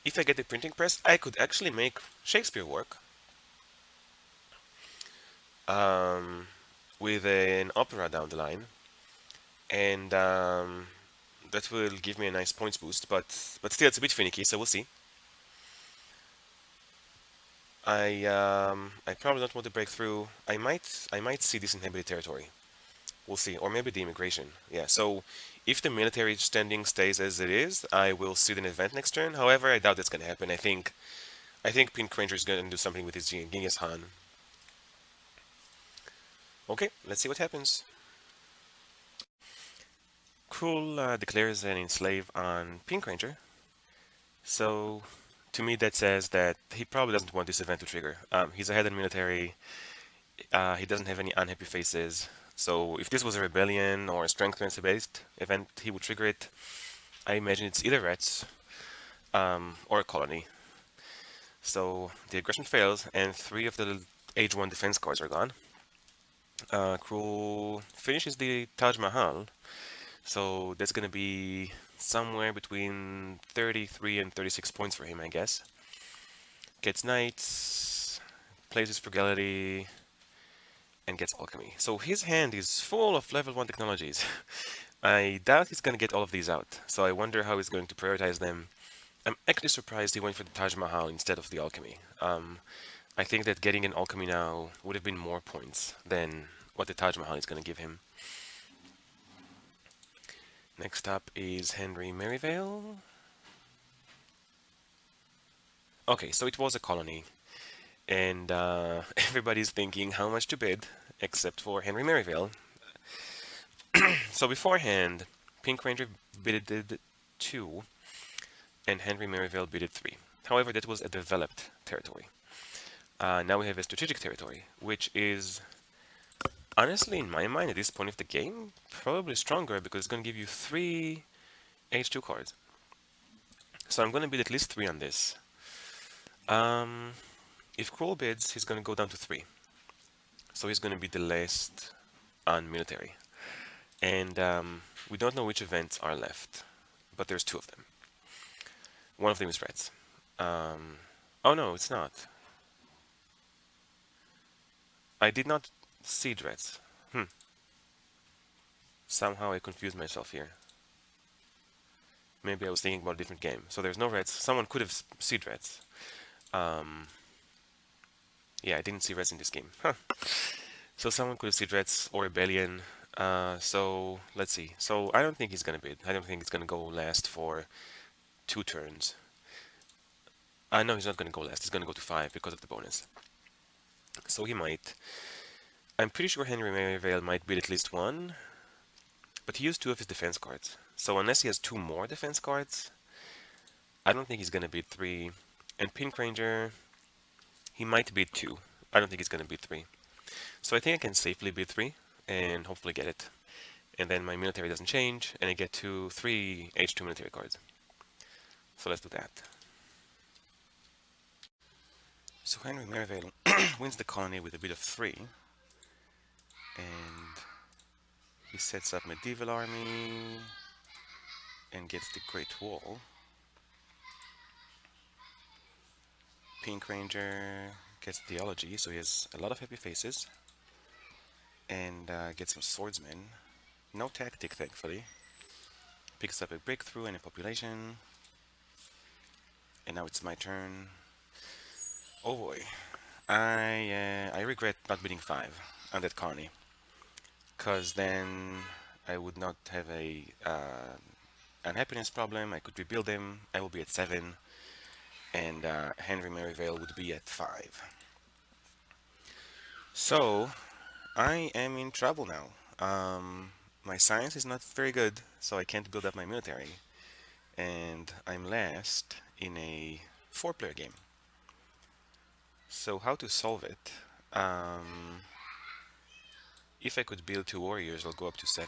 If I get the printing press, I could actually make Shakespeare work. With an opera down the line, and that will give me a nice points boost, but still it's a bit finicky, so we'll see. I probably don't want to break through. I might see this inhabited territory. We'll see, or maybe the immigration. Yeah. So if the military standing stays as it is, I will see an event next turn. However, I doubt that's gonna happen. I think Pink Ranger is gonna do something with his Genghis Khan. Okay, let's see what happens. Cruel declares an enslave on Pink Ranger. So to me that says that he probably doesn't want this event to trigger. He's ahead in military. He doesn't have any unhappy faces. So if this was a rebellion or a strength based event, he would trigger it. I imagine it's either rats or a colony. So the aggression fails, and 3 of the Age 1 defense cards are gone. Cruel finishes the Taj Mahal, so that's gonna be somewhere between 33 and 36 points for him, I guess. Gets knights, plays his frugality, and gets alchemy. So his hand is full of level 1 technologies. I doubt he's going to get all of these out, so I wonder how he's going to prioritize them. I'm actually surprised he went for the Taj Mahal instead of the alchemy. I think that getting an alchemy now would have been more points than what the Taj Mahal is going to give him. Next up is Henry Merivale. Okay, so it was a colony, and everybody's thinking how much to bid, except for Henry Merivale. So beforehand, Pink Ranger bidded 2, and Henry Merivale bidded 3. However, that was a developed territory. Now we have a strategic territory, which is honestly, in my mind, at this point of the game, probably stronger because it's going to give you 3 H2 cards. So I'm going to bid at least 3 on this. Um, if Cruel bids, he's going to go down to 3. So he's going to be the last on military. And we don't know which events are left, but there's 2 of them. One of them is Reds. Oh no, it's not. I did not see Reds. Somehow I confused myself here. Maybe I was thinking about a different game. So there's no Reds. Someone could have seen Reds. Um, yeah, I didn't see Reds in this game. Huh. So someone could have seen Reds or Rebellion. So let's see. So I don't think he's gonna bid. I don't think it's gonna go last for 2 turns. No, he's not gonna go last. He's gonna go to 5 because of the bonus. So he might. I'm pretty sure Henry Merivale might bid at least 1, but he used 2 of his defense cards. So unless he has 2 more defense cards, I don't think he's gonna bid 3. And Pink Ranger, he might bid 2. I don't think he's gonna bid 3. So I think I can safely bid 3 and hopefully get it. And then my military doesn't change, and I get 3 H2 military cards. So let's do that. So Henry Merivale wins the colony with a bid of 3, and he sets up Medieval Army and gets the Great Wall. Pink Ranger gets Theology, so he has a lot of happy faces, and gets some Swordsmen. No tactic, thankfully. Picks up a Breakthrough and a Population, and now it's my turn. Oh boy, I regret not bidding 5 on that colony, cause then I would not have a unhappiness problem. I could rebuild him. I will be at 7, and Henry Merivale would be at 5. So I am in trouble now. My science is not very good, so I can't build up my military, and I'm last in a 4-player game. So how to solve it? If I could build 2 warriors, I'll go up to 7,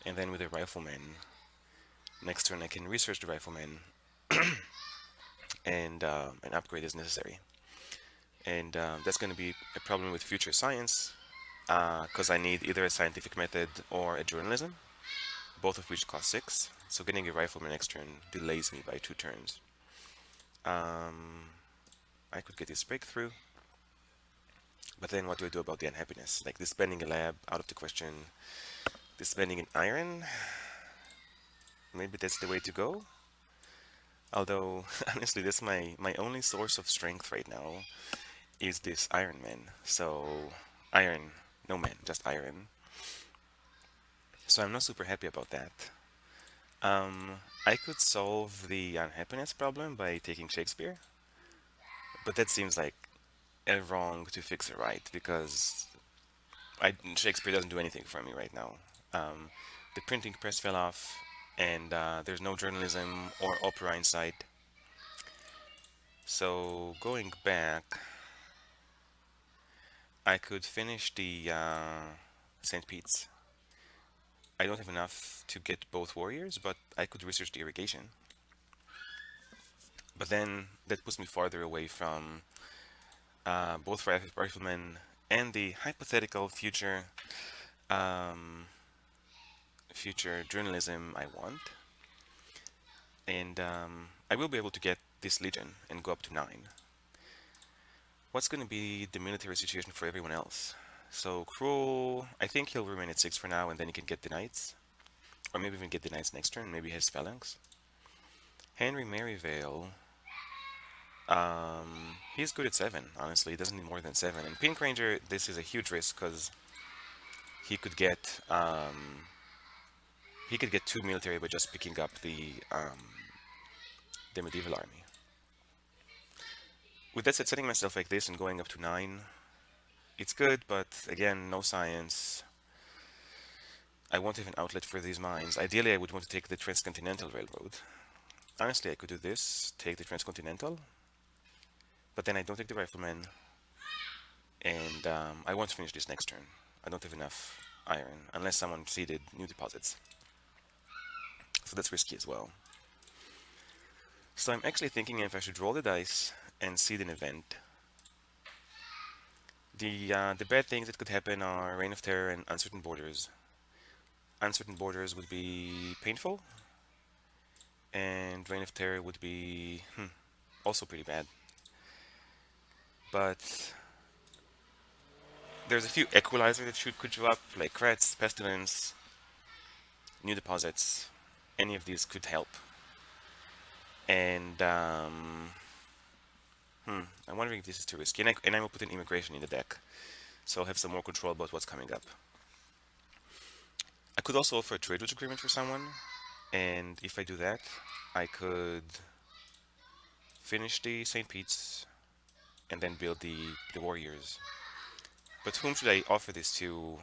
and then with a rifleman, next turn I can research the rifleman and an upgrade is necessary. And that's going to be a problem with future science, because I need either a scientific method or a journalism, both of which cost 6. So getting a rifleman next turn delays me by 2 turns. I could get this breakthrough, but then what do I do about the unhappiness? Like disbanding a lab, out of the question. Disbanding an iron, maybe that's the way to go. Although, honestly, that's my only source of strength right now is this Iron Man. So, iron, no man, just iron. So I'm not super happy about that. I could solve the unhappiness problem by taking Shakespeare, but that seems like a wrong to fix it right because Shakespeare doesn't do anything for me right now. The printing press fell off, and there's no journalism or opera in sight. So going back, I could finish the St. Pete's. I don't have enough to get both warriors, but I could research the irrigation. But then that puts me farther away from both riflemen and the hypothetical um, future journalism I want. And I will be able to get this legion and go up to 9. What's going to be the military situation for everyone else? So Cruel, I think he'll remain at 6 for now, and then he can get the knights. Or maybe even get the knights next turn. Maybe he has phalanx. Henry Merivale. He's good at 7, honestly. He doesn't need more than 7. And Pink Ranger, this is a huge risk because he could get he could get 2 military by just picking up the medieval army. With that said, setting myself like this and going up to 9, it's good, but again, no science. I won't have an outlet for these mines. Ideally, I would want to take the Transcontinental Railroad. Honestly, I could do this, take the Transcontinental, but then I don't take the Rifleman, and I won't finish this next turn. I don't have enough iron, unless someone seeded new deposits. So that's risky as well. So I'm actually thinking if I should roll the dice and seed an event. The bad things that could happen are Reign of Terror and Uncertain Borders. Uncertain Borders would be painful, and Reign of Terror would be also pretty bad. But there's a few equalizer that could show up, like Kretz, Pestilence, New Deposits. Any of these could help. And I'm wondering if this is too risky. And I will put an Immigration in the deck, so I'll have some more control about what's coming up. I could also offer a trade route agreement for someone, and if I do that, I could finish the St. Pete's and then build the Warriors. But whom should I offer this to?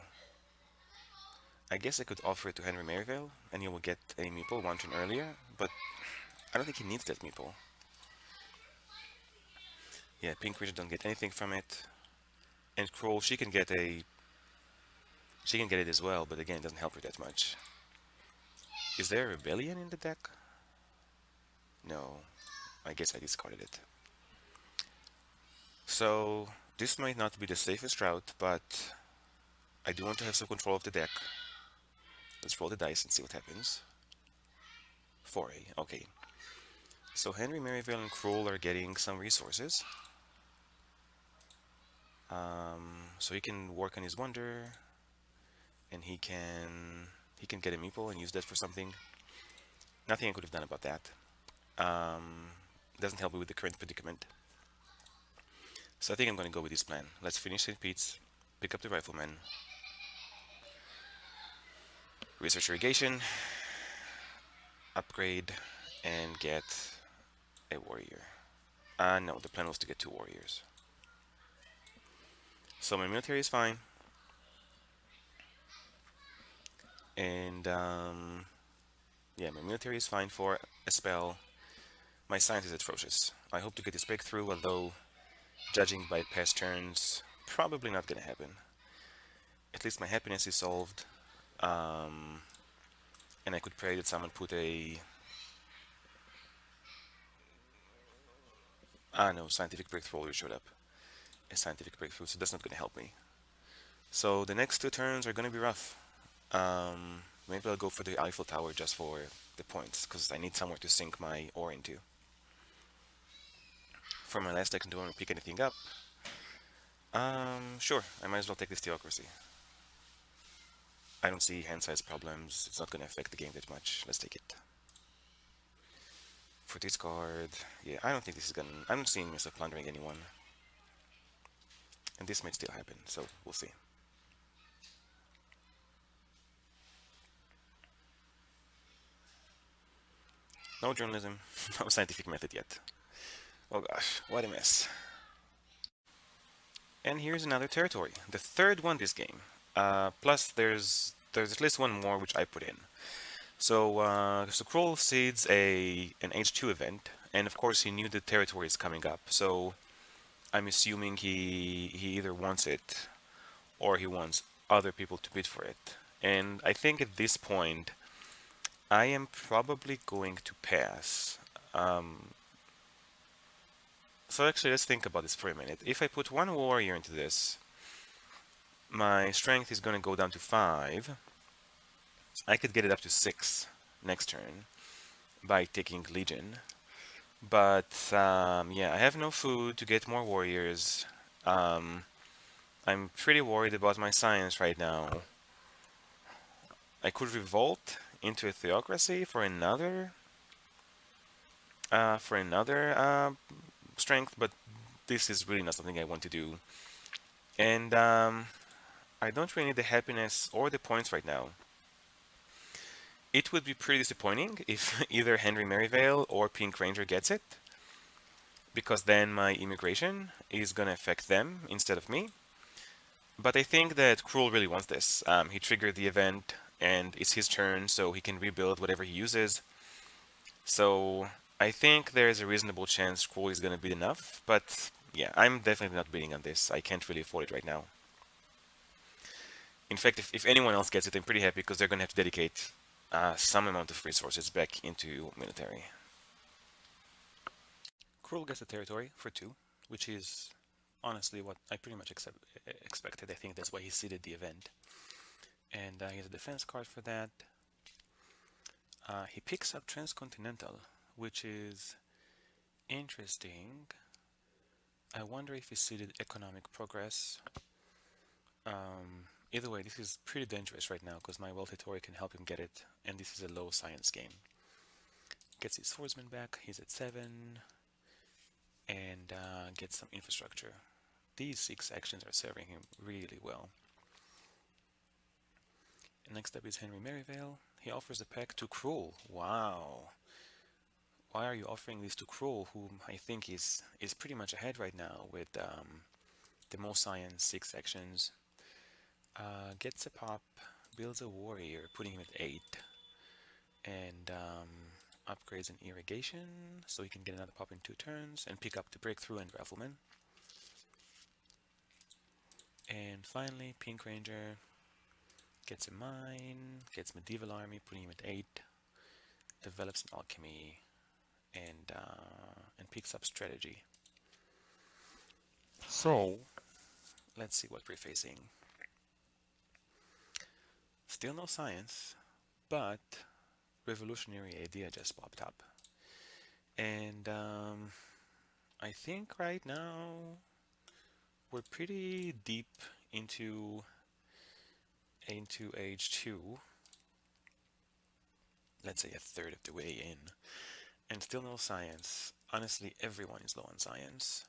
I guess I could offer it to Henry Merivale, and he will get a meeple 1 turn earlier, but I don't think he needs that meeple. Yeah, Pink Ranger don't get anything from it. And Kroll, she can get it as well, but again, it doesn't help her that much. Is there a Rebellion in the deck? No. I guess I discarded it. So, this might not be the safest route, but I do want to have some control of the deck. Let's roll the dice and see what happens. 4A, okay. So Henry Merivale and Kroll are getting some resources. So he can work on his wonder, and he can get a meeple and use that for something. Nothing I could have done about that. Doesn't help me with the current predicament. So I think I'm going to go with this plan. Let's finish St. Pete's, pick up the Rifleman, research irrigation, upgrade, and get a warrior. No, the plan was to get 2 warriors. So my military is fine. And yeah, my military is fine for a spell. My science is atrocious. I hope to get this breakthrough, although judging by past turns, probably not gonna happen. At least my happiness is solved. And I could pray that someone put a... no, scientific breakthrough already showed up. A scientific breakthrough, so that's not gonna help me. So the next 2 turns are gonna be rough. Maybe I'll go for the Eiffel Tower just for the points, because I need somewhere to sink my ore into. For my last deck, do I want to pick anything up? Sure, I might as well take this Theocracy. I don't see hand size problems, it's not gonna affect the game that much. Let's take it. For this card, yeah, I don't think this is gonna... I'm not seeing myself plundering anyone. And this might still happen, so we'll see. No journalism, no scientific method yet. Oh gosh, what a mess. And here's another territory, the third one this game. Plus there's at least one more which I put in. So Kroll seeds an H2 event, and of course he knew the territory is coming up. So I'm assuming he either wants it or he wants other people to bid for it. And I think at this point I am probably going to pass. So actually, let's think about this for a minute. If I put 1 warrior into this, my strength is going to go down to 5. I could get it up to 6 next turn by taking Legion. But yeah, I have no food to get more warriors. I'm pretty worried about my science right now. I could revolt into a theocracy for another strength, but this is really not something I want to do. And I don't really need the happiness or the points right now. It would be pretty disappointing if either Henry Merivale or Pink Ranger gets it, because then my immigration is gonna affect them instead of me. But I think that Cruel really wants this. He triggered the event, and it's his turn, so he can rebuild whatever he uses. So I think there's a reasonable chance Cruel is gonna beat enough, but yeah, I'm definitely not bidding on this. I can't really afford it right now. In fact, if anyone else gets it, I'm pretty happy because they're gonna have to dedicate some amount of resources back into military. Cruel gets the territory for 2, which is honestly what I pretty much expected. I think that's why he seeded the event. And he has a defense card for that. He picks up Transcontinental, which is interesting. I wonder if he seeded Economic Progress. Either way, this is pretty dangerous right now because my Wealthy Tory can help him get it, and this is a low science game. Gets his swordsman back, he's at 7, and gets some infrastructure. These 6 actions are serving him really well. Next up is Henry Merivale. He offers the pack to Cruel. Wow. Why are you offering this to Cruel, whom I think is pretty much ahead right now with the most science 6 actions? Gets a pop, builds a warrior, putting him at 8, and upgrades an irrigation so he can get another pop in 2 turns and pick up the breakthrough and Raffleman. And finally, Pink Ranger gets a mine, gets medieval army, putting him at 8, develops an alchemy, and picks up strategy. So let's see what we're facing. Still no science, but revolutionary idea just popped up. And I think right now we're pretty deep into age 2. Let's say a third of the way in. And still no science. Honestly, everyone is low on science.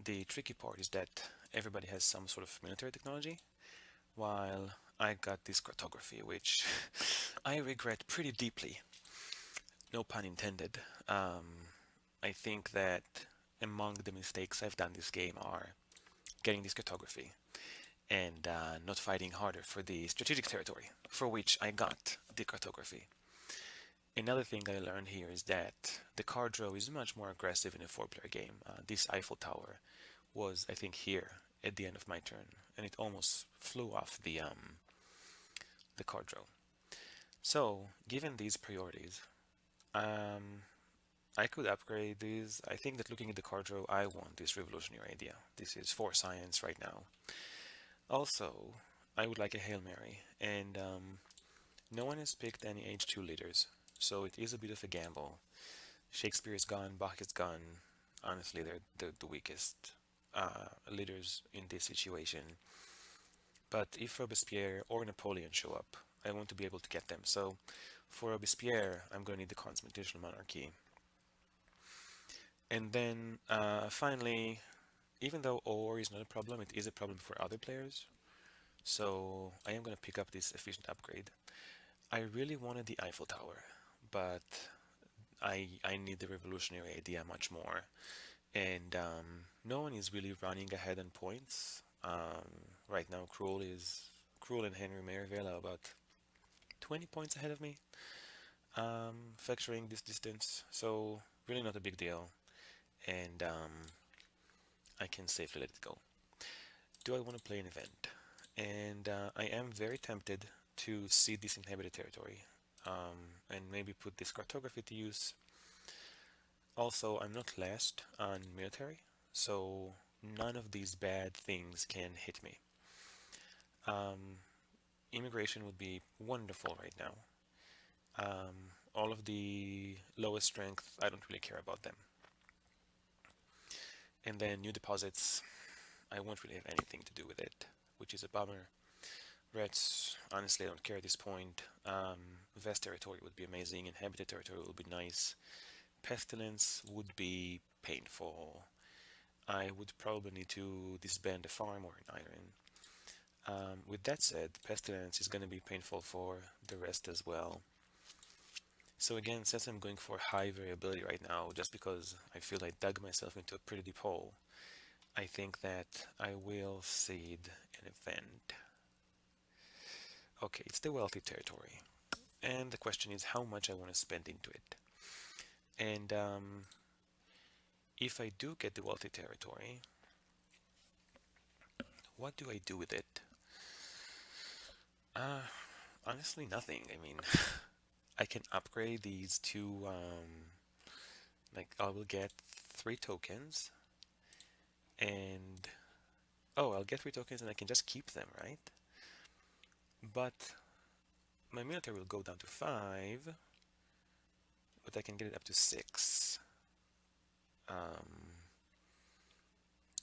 The tricky part is that everybody has some sort of military technology, while I got this cartography, which I regret pretty deeply. No pun intended. I think that among the mistakes I've done this game are getting this cartography and not fighting harder for the strategic territory, for which I got the cartography. Another thing I learned here is that the card draw is much more aggressive in a 4-player game. This Eiffel Tower was, I think, here at the end of my turn, and it almost flew off the card draw. So, given these priorities, I could upgrade these. I think that looking at the card draw, I want this revolutionary idea. This is 4 science right now. Also, I would like a Hail Mary, and no one has picked any H2 leaders, so it is a bit of a gamble. Shakespeare is gone, Bach is gone. Honestly, they're the weakest leaders in this situation. But if Robespierre or Napoleon show up, I want to be able to get them. So for Robespierre, I'm going to need the Constitutional Monarchy. And then finally, even though ore is not a problem, it is a problem for other players. So I am going to pick up this efficient upgrade. I really wanted the Eiffel Tower, but I need the revolutionary idea much more. And no one is really running ahead on points. Right now, Cruel and Henry Merivale are about 20 points ahead of me, factoring this distance. So really not a big deal, and I can safely let it go. Do I want to play an event? And I am very tempted to cede this inhabited territory, and maybe put this cartography to use. Also, I'm not last on military, so none of these bad things can hit me. Um, Immigration would be wonderful right now. All of the lowest strength, I don't really care about them. And then new deposits, I won't really have anything to do with it, which is a bummer. Reds, honestly, I don't care at this point. Vast territory would be amazing. Inhabited territory would be nice. Pestilence would be painful. I would probably need to disband a farm or an iron. With that said, pestilence is going to be painful for the rest as well. So again, since I'm going for high variability right now, just because I feel I dug myself into a pretty deep hole, I think that I will seed an event. Okay, it's the wealthy territory. And the question is how much I want to spend into it. And if I do get the wealthy territory, what do I do with it? Uh, Honestly, nothing. I mean, I can upgrade these two, like I will get 3 tokens, and oh, I'll get 3 tokens and I can just keep them, right? But my military will go down to 5, but I can get it up to 6, um,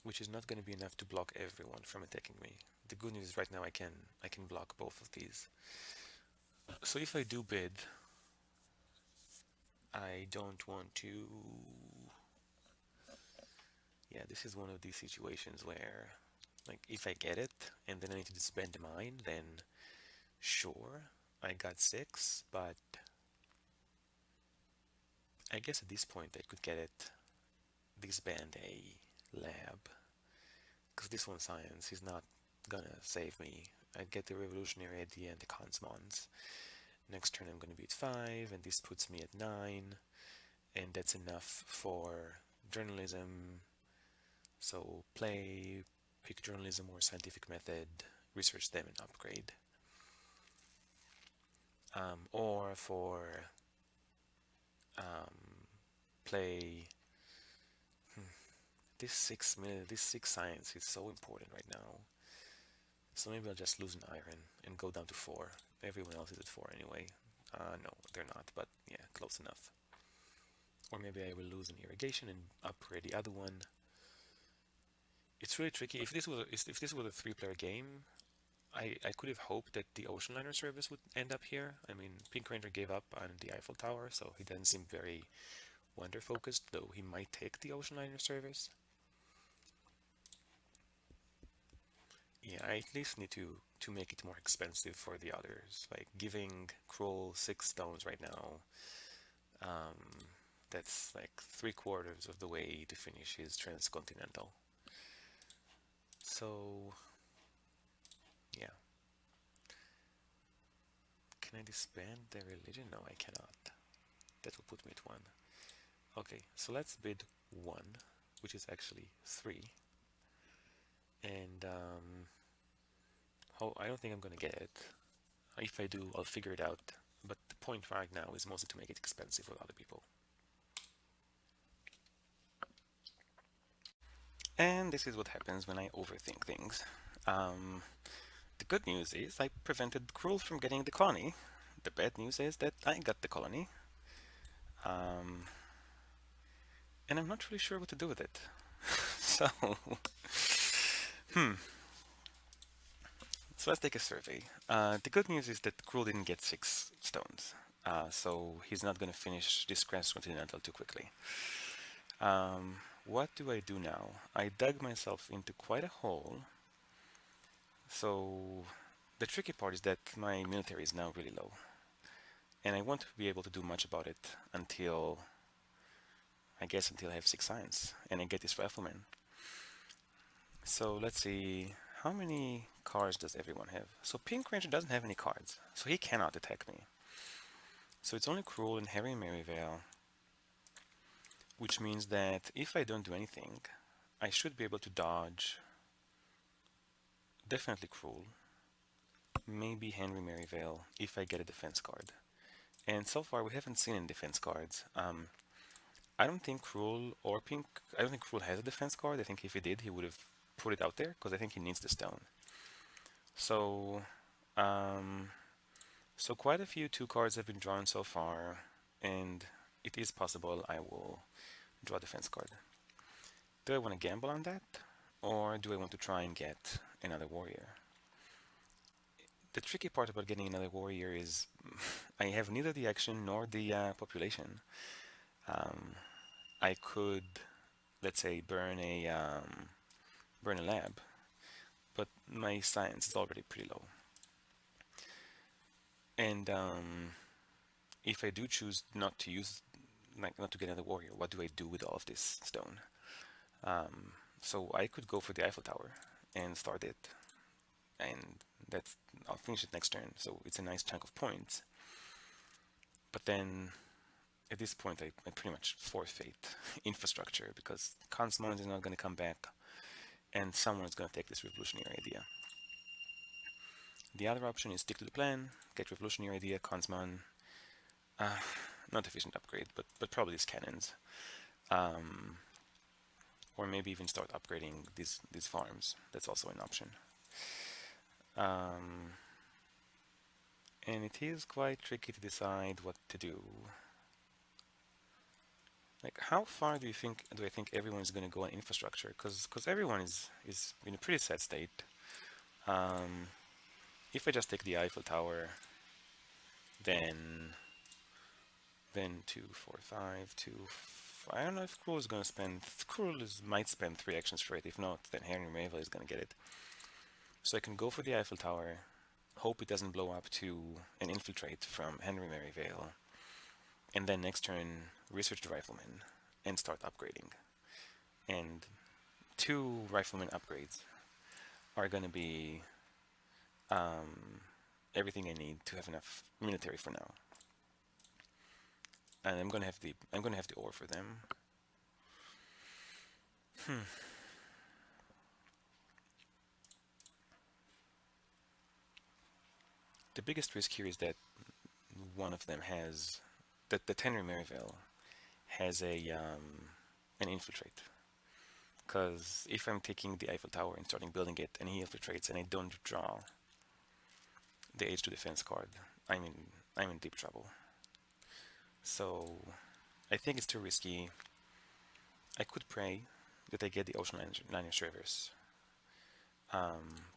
which is not going to be enough to block everyone from attacking me. The good news is right now I can block both of these. So if I do bid, I don't want to. Yeah, this is one of these situations where, like, if I get it and then I need to disband mine, then sure, I got 6, but I guess at this point I could get it, disband a lab, because this one science is not gonna save me. I get the revolutionary idea and the Consmons. Next turn I'm gonna be at 5, and this puts me at 9, and that's enough for journalism. So play, pick journalism or scientific method, research them and upgrade. Or for play this 6 science is so important right now. So maybe I'll just lose an iron and go down to 4. Everyone else is at 4 anyway. No, they're not, but yeah, close enough. Or maybe I will lose an irrigation and upgrade the other one. It's really tricky. If this was a 3-player game, I could have hoped that the Ocean Liner service would end up here. I mean, Pink Ranger gave up on the Eiffel Tower, so he doesn't seem very wonder focused, though he might take the Ocean Liner service. Yeah, I at least need to make it more expensive for the others. Like giving Krull 6 stones right now. That's like 3/4 of the way to finish his transcontinental. So yeah, can I disband the religion? No, I cannot. That will put me at 1. Okay, so let's bid 1, which is actually 3. And I don't think I'm gonna get it. If I do, I'll figure it out. But the point right now is mostly to make it expensive for other people. And this is what happens when I overthink things. The good news is I prevented Krull from getting the colony. The bad news is that I got the colony. And I'm not really sure what to do with it. So, so let's take a survey. The good news is that Krull didn't get 6 stones. So he's not going to finish this transcontinental too quickly. What do I do now? I dug myself into quite a hole. So the tricky part is that my military is now really low. And I won't be able to do much about it until, I guess, until I have 6 science and I get this rifleman. So let's see, how many cards does everyone have? So Pink Ranger doesn't have any cards, so he cannot attack me. So it's only Krull and Harry Merryvale, which means that if I don't do anything, I should be able to dodge definitely Krull, maybe Henry Merryvale if I get a defense card. And so far we haven't seen any defense cards. I don't think Krull or Pink, I don't think Krull has a defense card. I think if he did, he would have put it out there because I think he needs the stone. So, so quite a few 2 cards have been drawn so far, and it is possible I will draw a defense card. Do I want to gamble on that, or do I want to try and get another warrior? The tricky part about getting another warrior is I have neither the action nor the population. Um, I could, let's say, burn a lab, but my science is already pretty low. And if I do choose not to use, like, not to get another warrior, what do I do with all of this stone? Um, so I could go for the Eiffel Tower and start it, and that's I'll finish it next turn. So it's a nice chunk of points. But then at this point, I pretty much forfeit infrastructure because Consmons is not going to come back, and someone is going to take this revolutionary idea. The other option is stick to the plan, get revolutionary idea, Consmon, uh, not efficient upgrade, but probably these cannons, um, or maybe even start upgrading these farms. That's also an option. Um, and it is quite tricky to decide what to do. Like, how far do I think everyone is going to go on infrastructure? Because everyone is in a pretty sad state. Um, if I just take the Eiffel Tower, then 2, 4, 5, 2. I don't know if Krul is going to spend. Might spend 3 actions for it. If not, then Henry Merivale is going to get it. So I can go for the Eiffel Tower, hope it doesn't blow up to an infiltrate from Henry Merivale, and then next turn research the rifleman and start upgrading. And 2 rifleman upgrades are going to be everything I need to have enough military for now. And I'm going to have the ore for them. The biggest risk here is that one of them has that Henry Merivale has an infiltrate. Because if I'm taking the Eiffel Tower and starting building it, and he infiltrates, and I don't draw the H2 defense card, I'm in deep trouble. So I think it's too risky. I could pray that I get the Ocean Liners Reverse.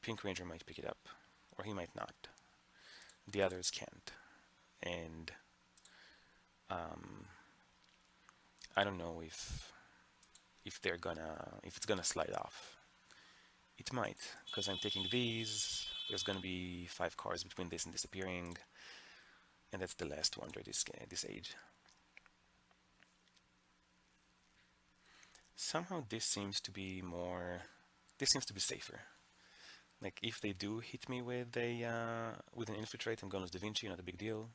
Pink Ranger might pick it up, or he might not. The others can't, and I don't know if it's gonna slide off. It might, because I'm taking these. There's gonna be 5 cards between this and disappearing, and that's the last wonder this age. Somehow this seems to be safer. Like, if they do hit me with an infiltrate, I'm gonna lose Da Vinci, not a big deal.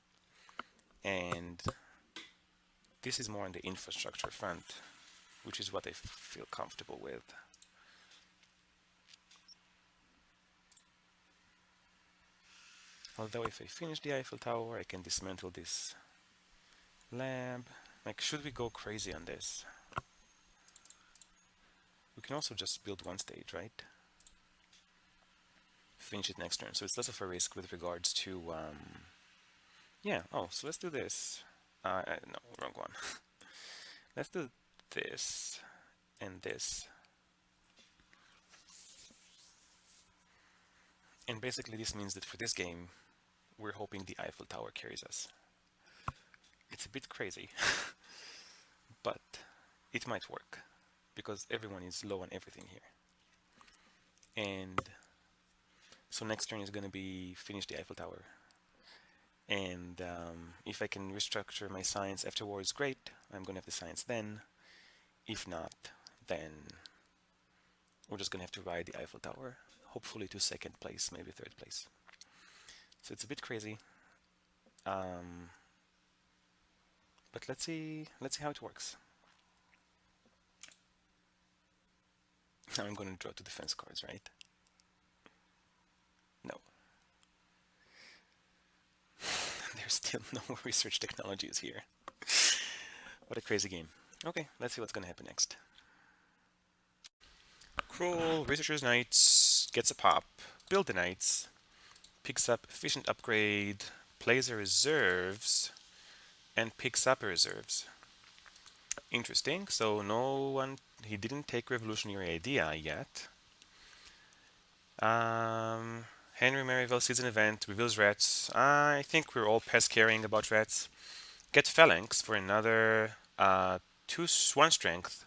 And this is more on the infrastructure front, which is what I feel comfortable with. Although if I finish the Eiffel Tower, I can dismantle this lab. Like, should we go crazy on this? We can also just build one stage, right? Finish it next turn, so it's less of a risk with regards to, yeah, oh, so let's do this. No, wrong one. Let's do this and this. And basically this means that for this game, we're hoping the Eiffel Tower carries us. It's a bit crazy, but it might work, because everyone is low on everything here. And so next turn is going to be finish the Eiffel Tower. And if I can restructure my science afterwards, great. I'm going to have the science then. If not, then we're just going to have to ride the Eiffel Tower, hopefully to 2nd place, maybe 3rd place. So it's a bit crazy. But let's see how it works. Now I'm going to draw 2 defense cards, right? No. There's still no research technologies here. What a crazy game. Okay, let's see what's going to happen next. Krul, Researcher's Knights, gets a pop, build the Knights, picks up Efficient Upgrade, plays a Reserves, and picks up a Reserves. Interesting, so he didn't take Revolutionary Idea yet. Henry Merrivale sees an event, reveals rats. I think we're all past caring about rats. Get Phalanx for another one strength.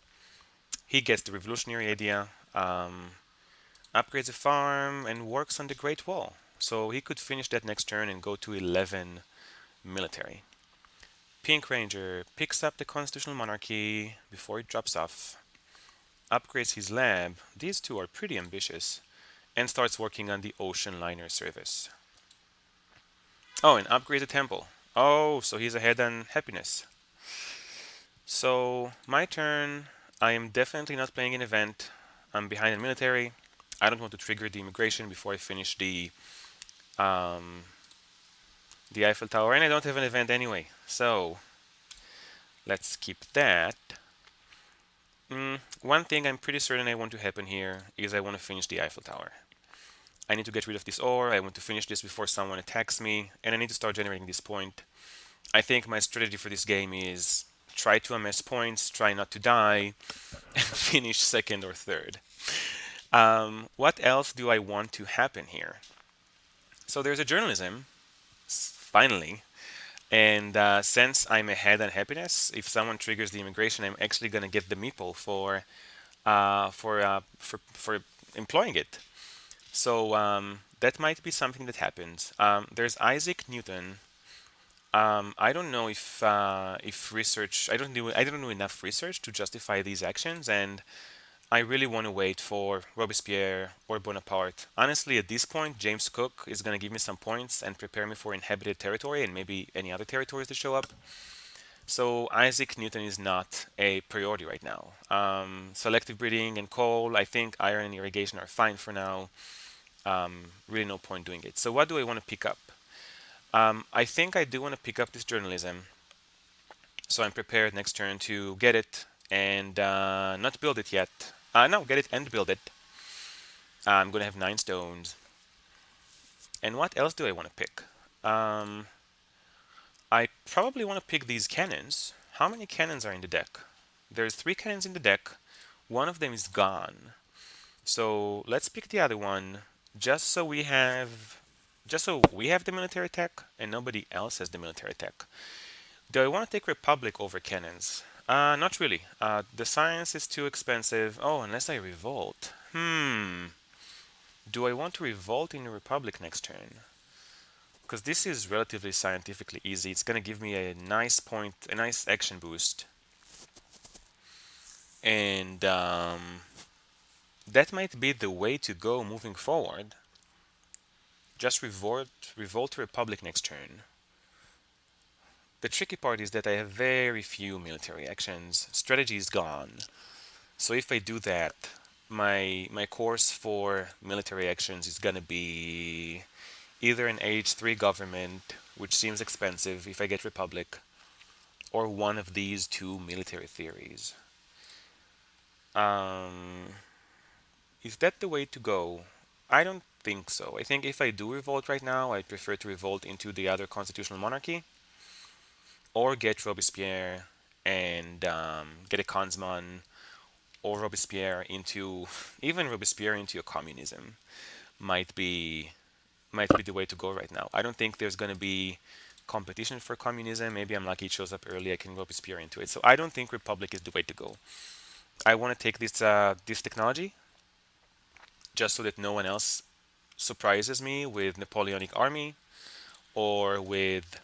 He gets the revolutionary idea, upgrades a farm, and works on the Great Wall. So he could finish that next turn and go to 11 military. Pink Ranger picks up the Constitutional Monarchy before it drops off, upgrades his lab. These two are pretty ambitious, and starts working on the Ocean Liner service. Oh, and upgrades the temple. Oh, so he's ahead on happiness. So, my turn. I am definitely not playing an event. I'm behind in military. I don't want to trigger the immigration before I finish um, the Eiffel Tower, and I don't have an event anyway. So, let's keep that. One thing I'm pretty certain I want to happen here is I want to finish the Eiffel Tower. I need to get rid of this ore. I want to finish this before someone attacks me, and I need to start generating this point. I think my strategy for this game is try to amass points, try not to die, and finish second or third. What else do I want to happen here? So there's a journalism, finally. And since I'm ahead on happiness, if someone triggers the immigration, I'm actually gonna get the meeple for employing it. So that might be something that happens. There's Isaac Newton. I don't know if research. I don't know enough research to justify these actions, and I really want to wait for Robespierre or Bonaparte. Honestly, at this point, James Cook is going to give me some points and prepare me for inhabited territory and maybe any other territories that show up. So Isaac Newton is not a priority right now. Selective breeding and coal, I think iron and irrigation are fine for now. Really no point doing it. So what do I want to pick up? I think I do want to pick up this journalism. So I'm prepared next turn to get it and not build it yet. No, get it and build it. I'm gonna have 9 stones. And what else do I want to pick? Um, I probably want to pick these cannons. How many cannons are in the deck? There's 3 cannons in the deck. One of them is gone. So let's pick the other one, just so we have, just so we have the military tech and nobody else has the military tech. Do I want to take Republic over cannons? Not really. The science is too expensive. Oh, unless I revolt. Do I want to revolt in the Republic next turn? Because this is relatively scientifically easy. It's going to give me a nice point, a nice action boost. And that might be the way to go moving forward. Just revolt to Republic next turn. The tricky part is that I have very few military actions. Strategy is gone. So if I do that, my course for military actions is gonna be either an age 3 government, which seems expensive if I get Republic, or one of these two military theories. Um, is that the way to go? I don't think so. I think if I do revolt right now, I'd prefer to revolt into the other constitutional monarchy, or get Robespierre and get a Kanzman, or Robespierre into even Robespierre into a communism might be might be the way to go right now. I don't think there's going to be competition for communism. Maybe I'm lucky it shows up early. I can Robespierre into it. So I don't think Republic is the way to go. I want to take this technology just so that no one else surprises me with Napoleonic army or with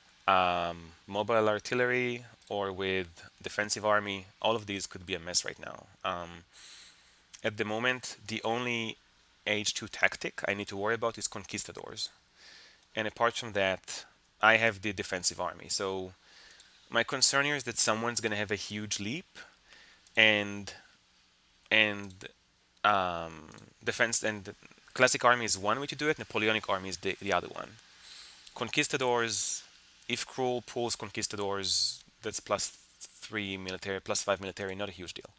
mobile artillery or with defensive army. All of these could be a mess right now. At the moment, the only Age 2 tactic I need to worry about is conquistadors. And apart from that, I have the defensive army. So my concern here is that someone's going to have a huge leap, and and defense and classic army is one way to do it. Napoleonic army is the other one. Conquistadors, if Cruel pulls conquistadors, that's +3 military, +5 military, not a huge deal.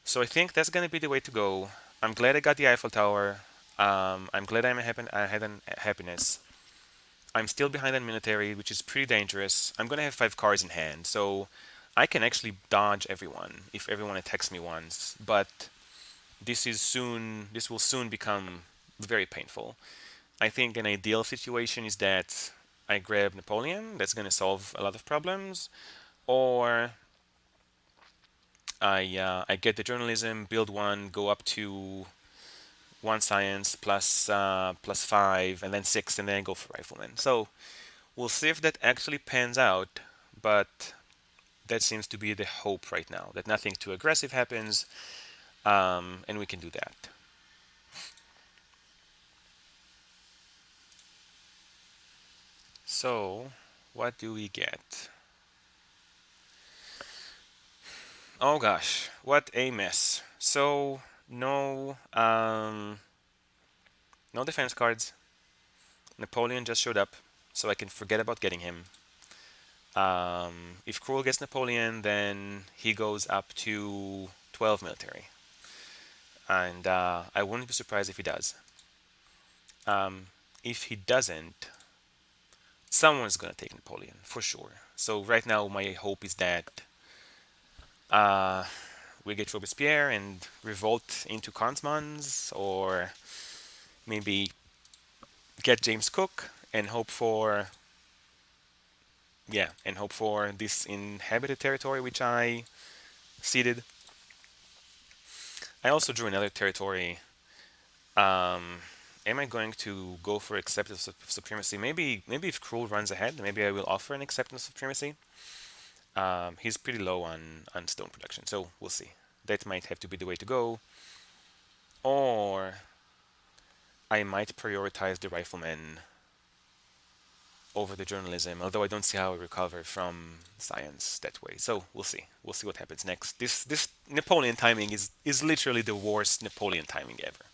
So I think that's gonna be the way to go. I'm glad I got the Eiffel Tower. I'm glad I had an happiness. I'm still behind on military, which is pretty dangerous. I'm gonna have 5 cards in hand, so I can actually dodge everyone if everyone attacks me once. But this will soon become very painful. I think an ideal situation is that I grab Napoleon. That's going to solve a lot of problems. Or I get the journalism, build one, go up to one science plus 5, and then 6, and then go for rifleman. So we'll see if that actually pans out. But that seems to be the hope right now, that nothing too aggressive happens, and we can do that. So, what do we get? Oh gosh, what a mess. So, no defense cards. Napoleon just showed up, so I can forget about getting him. If Cruel gets Napoleon, then he goes up to 12 military. And I wouldn't be surprised if he does. If he doesn't, someone's gonna take Napoleon for sure. So right now, my hope is that uh, we get Robespierre and revolt into Consmans, or maybe get James Cook and hope for this inhabited territory which I ceded. I also drew another territory. Um, am I going to go for acceptance of supremacy? Maybe if Cruel runs ahead, maybe I will offer an acceptance of supremacy. He's pretty low on stone production, so we'll see. That might have to be the way to go. Or I might prioritize the rifleman over the journalism, although I don't see how I recover from science that way. So we'll see. We'll see what happens next. This Napoleon timing is literally the worst Napoleon timing ever.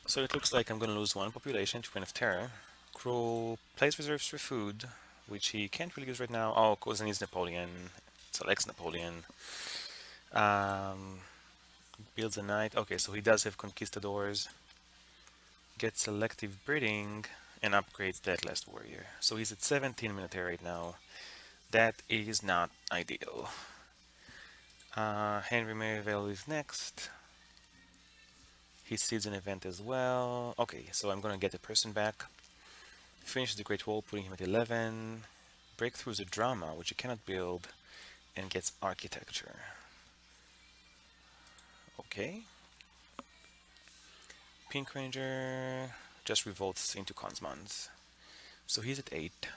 So it looks like I'm gonna lose one population to Reign of Terror. Cruel plays reserves for food, which he can't really use right now. Oh, because he needs Napoleon. Selects Napoleon. Um, builds a knight. Okay, so he does have conquistadors. Gets selective breeding and upgrades that last warrior. So he's at 17 military right now. That is not ideal. Henry Merivale is next. He seeds an event as well. Okay, so I'm gonna get a person back. Finish the Great Wall, putting him at 11. Breakthroughs a drama, which you cannot build, and gets architecture. Okay. Pink Ranger just revolts into Consmans. So he's at 8.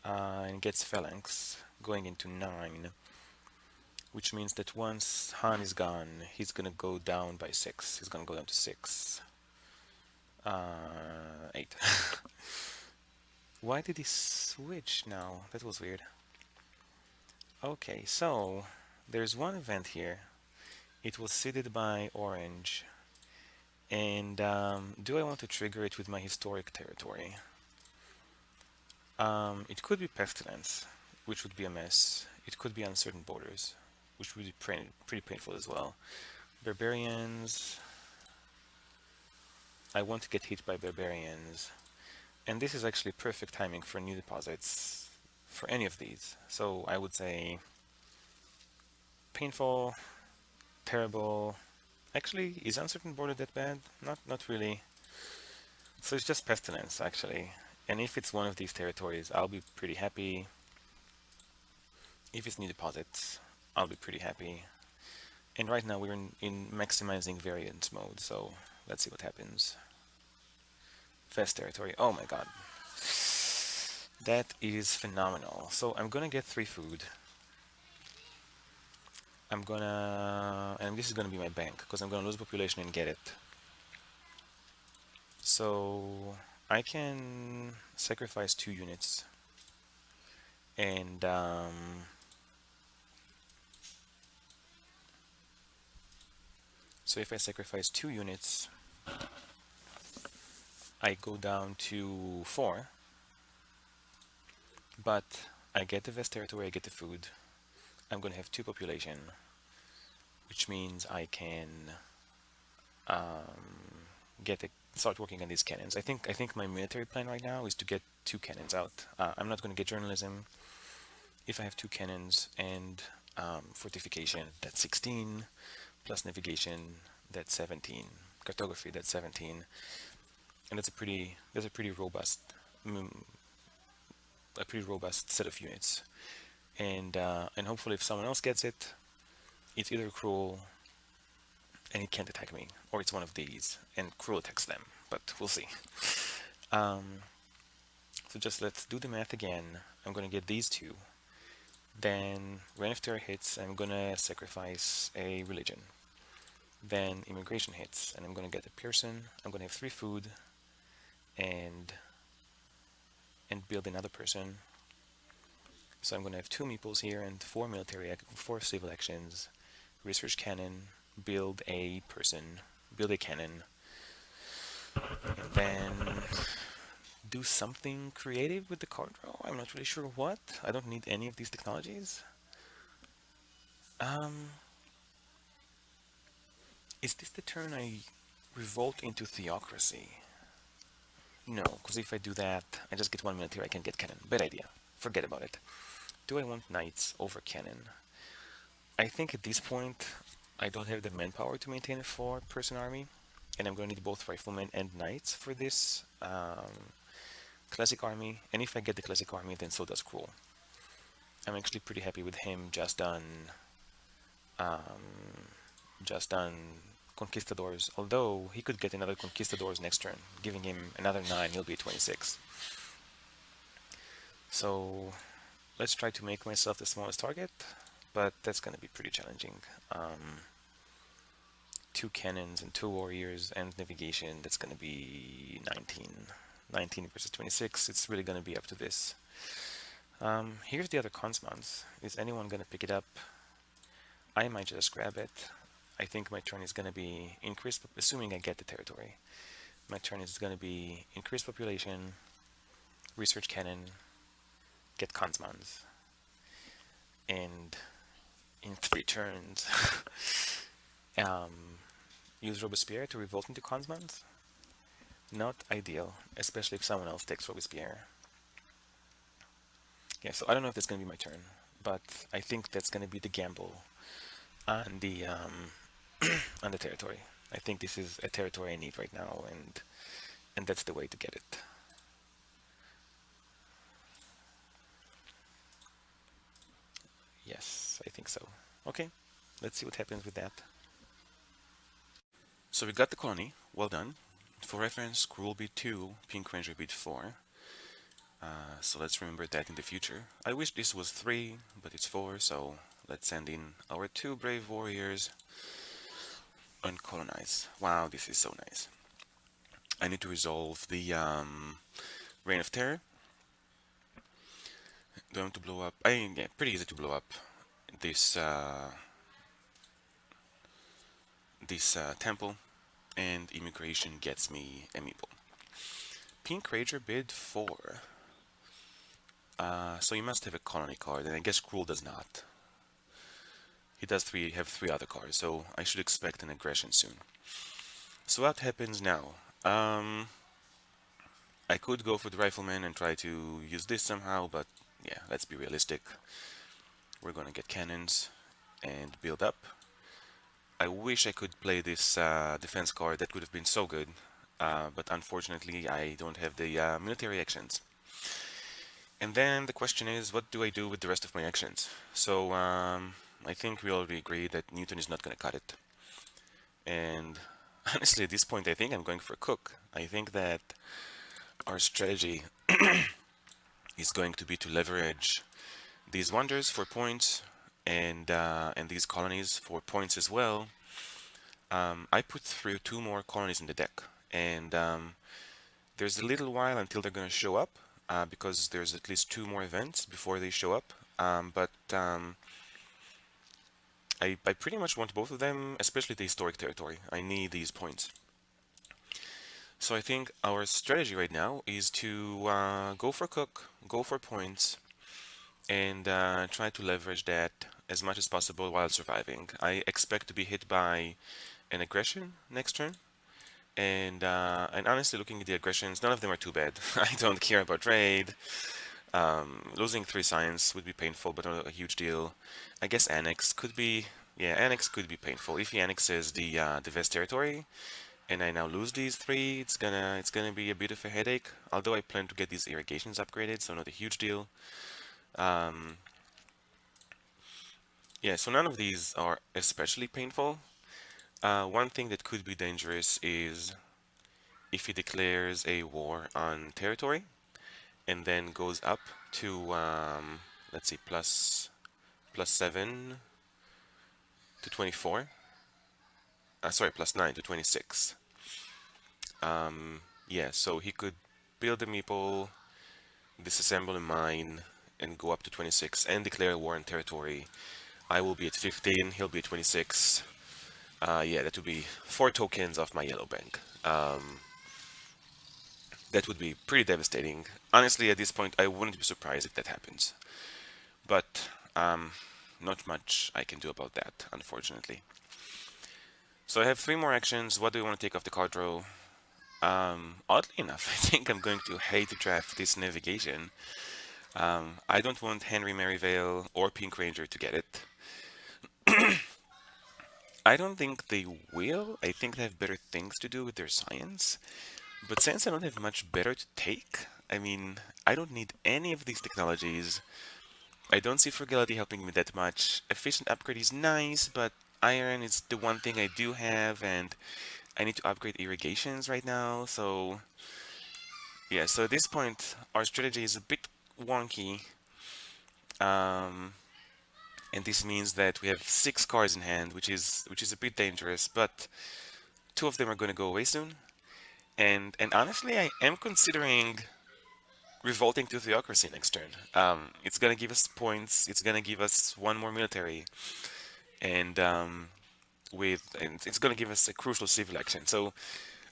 And gets Phalanx, going into 9. Which means that once Han is gone, he's gonna go down by 6. He's gonna go down to 6. 8. Why did he switch now? That was weird. Okay, so there's one event here. It was seeded by Orange. And do I want to trigger it with my historic territory? It could be Pestilence, which would be a mess. It could be Uncertain Borders, which would be pretty painful as well. Barbarians. I want to get hit by Barbarians. And this is actually perfect timing for new deposits for any of these. So I would say painful, terrible. Actually, is Uncertain Border that bad? Not really. So it's just Pestilence, actually. And if it's one of these territories, I'll be pretty happy. If it's new deposits, I'll be pretty happy. And right now we're in maximizing variance mode, so let's see what happens. Fast territory. Oh my god. That is phenomenal. So I'm gonna get 3 food. And this is gonna be my bank, because I'm gonna lose population and get it. So I can sacrifice 2 units. And so if I sacrifice 2 units, I go down to 4. But I get the vast territory, I get the food. I'm gonna have 2 population, which means I can start working on these cannons. I think my military plan right now is to get 2 cannons out. I'm not gonna get journalism. If I have 2 cannons and fortification, that's 16, plus navigation, that's 17, cartography, that's 17. and that's mm, a pretty robust set of units. And hopefully, if someone else gets it, it's either Cruel and it can't attack me, or it's one of these and Cruel attacks them. But we'll see. Um, so just let's do the math again. I'm gonna get these two. Then Reign of Terror hits, I'm gonna sacrifice a religion. Then Immigration hits, and I'm gonna get a Pearson. I'm gonna have 3 food, and build another person. So I'm gonna have 2 meeples here and 4 civil actions. Research cannon, build a person, build a cannon, and then do something creative with the card draw. I'm not really sure what. I don't need any of these technologies. Um, is this the turn I revolt into Theocracy? No, because if I do that, I just get 1 military, I can get cannon. Bad idea. Forget about it. Do I want knights over cannon? I think at this point, I don't have the manpower to maintain a 4-person army, and I'm going to need both riflemen and knights for this classic army. And if I get the classic army, then so does Cruel. I'm actually pretty happy with him just done Conquistadors, although he could get another Conquistadors next turn, giving him another 9, he'll be 26. So let's try to make myself the smallest target, but that's going to be pretty challenging. 2 cannons and 2 warriors and navigation, that's going to be 19. 19 versus 26, it's really going to be up to this. Here's the other Consmans. Is anyone going to pick it up? I might just grab it. I think my turn is going to be increased, assuming I get the territory. My turn is going to be increased population, research cannon, get Consmans. And in 3 turns, use Robespierre to revolt into Consmans. Not ideal, especially if someone else takes Robespierre. Yeah, so I don't know if that's going to be my turn, but I think that's going to be the gamble on the on the territory. I think this is a territory I need right now, and that's the way to get it. Yes, I think so. Okay, let's see what happens with that. So we got the colony. Well done. For reference, Cruel beat 2, Pink Ranger beat 4. So let's remember that in the future. I wish this was 3, but it's 4, so let's send in our 2 brave warriors and colonize. Wow, this is so nice. I need to resolve the Reign of Terror. Do I want to blow up? Yeah, pretty easy to blow up this temple, and Immigration gets me a meeple. Pink Ranger bid 4. So you must have a colony card, and I guess Cruel does not. He does have 3 other cards, so I should expect an aggression soon. So what happens now? I could go for the Rifleman and try to use this somehow, but yeah, let's be realistic. We're gonna get cannons and build up. I wish I could play this defense card, that would have been so good, but unfortunately I don't have the military actions. And then the question is, what do I do with the rest of my actions? So I think we already agreed that Newton is not going to cut it. And honestly, at this point, I think I'm going for a Cook. I think that our strategy is going to be to leverage these wonders for points and these colonies for points as well. I put through 2 more colonies in the deck, and there's a little while until they're going to show up, because there's at least 2 more events before they show up. But I pretty much want both of them, especially the historic territory. I need these points. So I think our strategy right now is to go for Cook, go for points, and try to leverage that as much as possible while surviving. I expect to be hit by an aggression next turn, and honestly, looking at the aggressions, none of them are too bad. I don't care about trade. Losing 3 science would be painful, but not a huge deal. I guess Annex could be, yeah, Annex could be painful. If he annexes the Vest territory, and I now lose these three, it's gonna be a bit of a headache. Although I plan to get these irrigations upgraded, so not a huge deal. Um, yeah, so none of these are especially painful. One thing that could be dangerous is if he declares a war on territory and then goes up to let's see, plus 7 to 24. Sorry, plus 9 to 26. Yeah, so he could build a meeple, disassemble a mine, and go up to 26 and declare war on territory. I will be at 15, he'll be at 26. Yeah, that would be 4 tokens off my yellow bank. That would be pretty devastating. Honestly, at this point, I wouldn't be surprised if that happens. But not much I can do about that, unfortunately. So I have 3 more actions. What do we want to take off the card row? Oddly enough, I think I'm going to hate to draft this navigation. I don't want Henry Merivale or Pink Ranger to get it. I don't think they will. I think they have better things to do with their science. But since I don't have much better to take, I mean, I don't need any of these technologies. I don't see Frugality helping me that much. Efficient upgrade is nice, but iron is the one thing I do have, and I need to upgrade irrigations right now, so yeah, so at this point, our strategy is a bit wonky, um, and this means that we have 6 cards in hand, which is a bit dangerous, but 2 of them are going to go away soon, and honestly, I am considering revolting to Theocracy next turn. It's going to give us points, it's going to give us 1 more military, and and it's going to give us a crucial civil action. So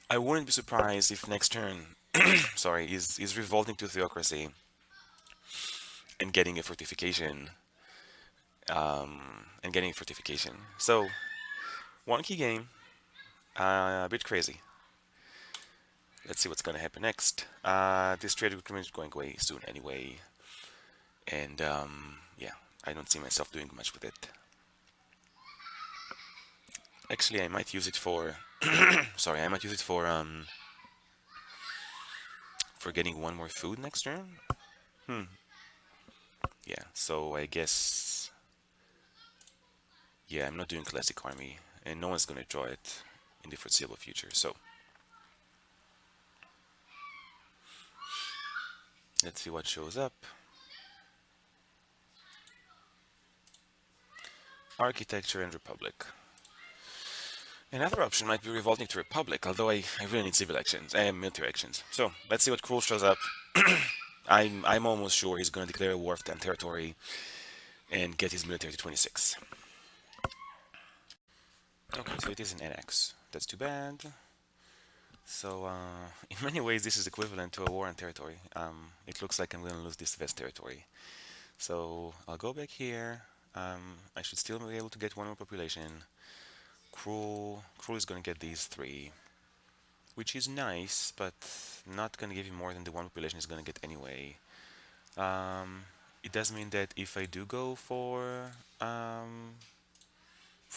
I wouldn't be surprised if next turn, sorry, is revolting to Theocracy and getting a fortification, So wonky game, a bit crazy. Let's see what's gonna happen next. This trade agreement is going away soon anyway, and yeah, I don't see myself doing much with it. Actually, I might use it for, sorry, I might use it for getting 1 more food next turn. Yeah, so I guess, yeah, I'm not doing classic army, and no one's gonna draw it in the foreseeable future. So let's see what shows up. Architecture and Republic. Another option might be revolting to Republic, although I really need civil actions and military actions. So let's see what Cruel shows up. I'm almost sure he's going to declare a war on territory and get his military to 26. Okay, so it is an annex. That's too bad. So in many ways, this is equivalent to a war on territory. It looks like I'm going to lose this vast territory. So I'll go back here. I should still be able to get 1 more population. Cruel is going to get these 3, which is nice, but not going to give you more than the 1 population is going to get anyway. It does mean that if I do go for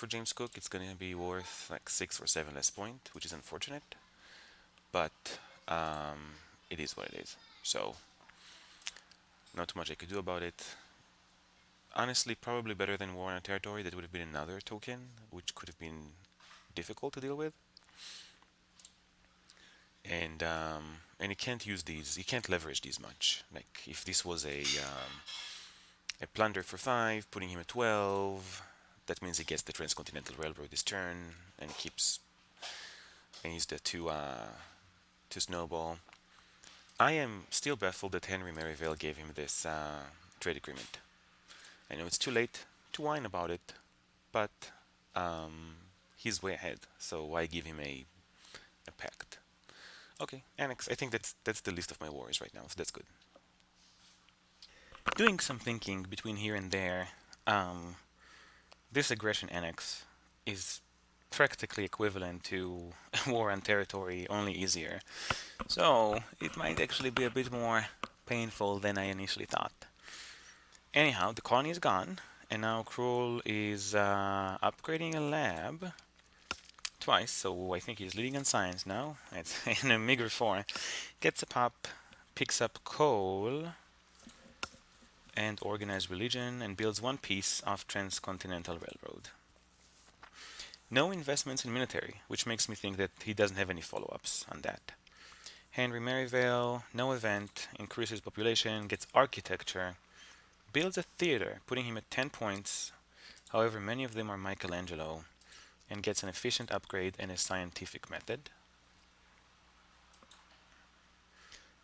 James Cook, it's going to be worth like 6 or 7 less point, which is unfortunate, but it is what it is. So not too much I could do about it. Honestly, probably better than War on Territory. That would have been another token, which could have been difficult to deal with. And you can't use these. You can't leverage these much. Like if this was a plunder for 5, putting him at 12, that means he gets the Transcontinental Railroad this turn and keeps and he's the to snowball. I am still baffled that Henry Merivale gave him this trade agreement. I know it's too late to whine about it, but he's way ahead, so why give him a pact? Okay, annex. I think that's the list of my worries right now, so that's good. Doing some thinking between here and there, this aggression annex is practically equivalent to war on territory, only easier. So it might actually be a bit more painful than I initially thought. Anyhow, the colony is gone, and now Cruel is upgrading a lab twice, so I think he's leading on science now. It's in a meager 4. Gets a pop, picks up coal and organized religion, and builds one piece of transcontinental railroad. No investments in military, which makes me think that he doesn't have any follow-ups on that. Henry Merivale, no event, increases population, gets architecture, builds a theater, putting him at 10 points. However, many of them are Michelangelo, and gets an efficient upgrade and a scientific method.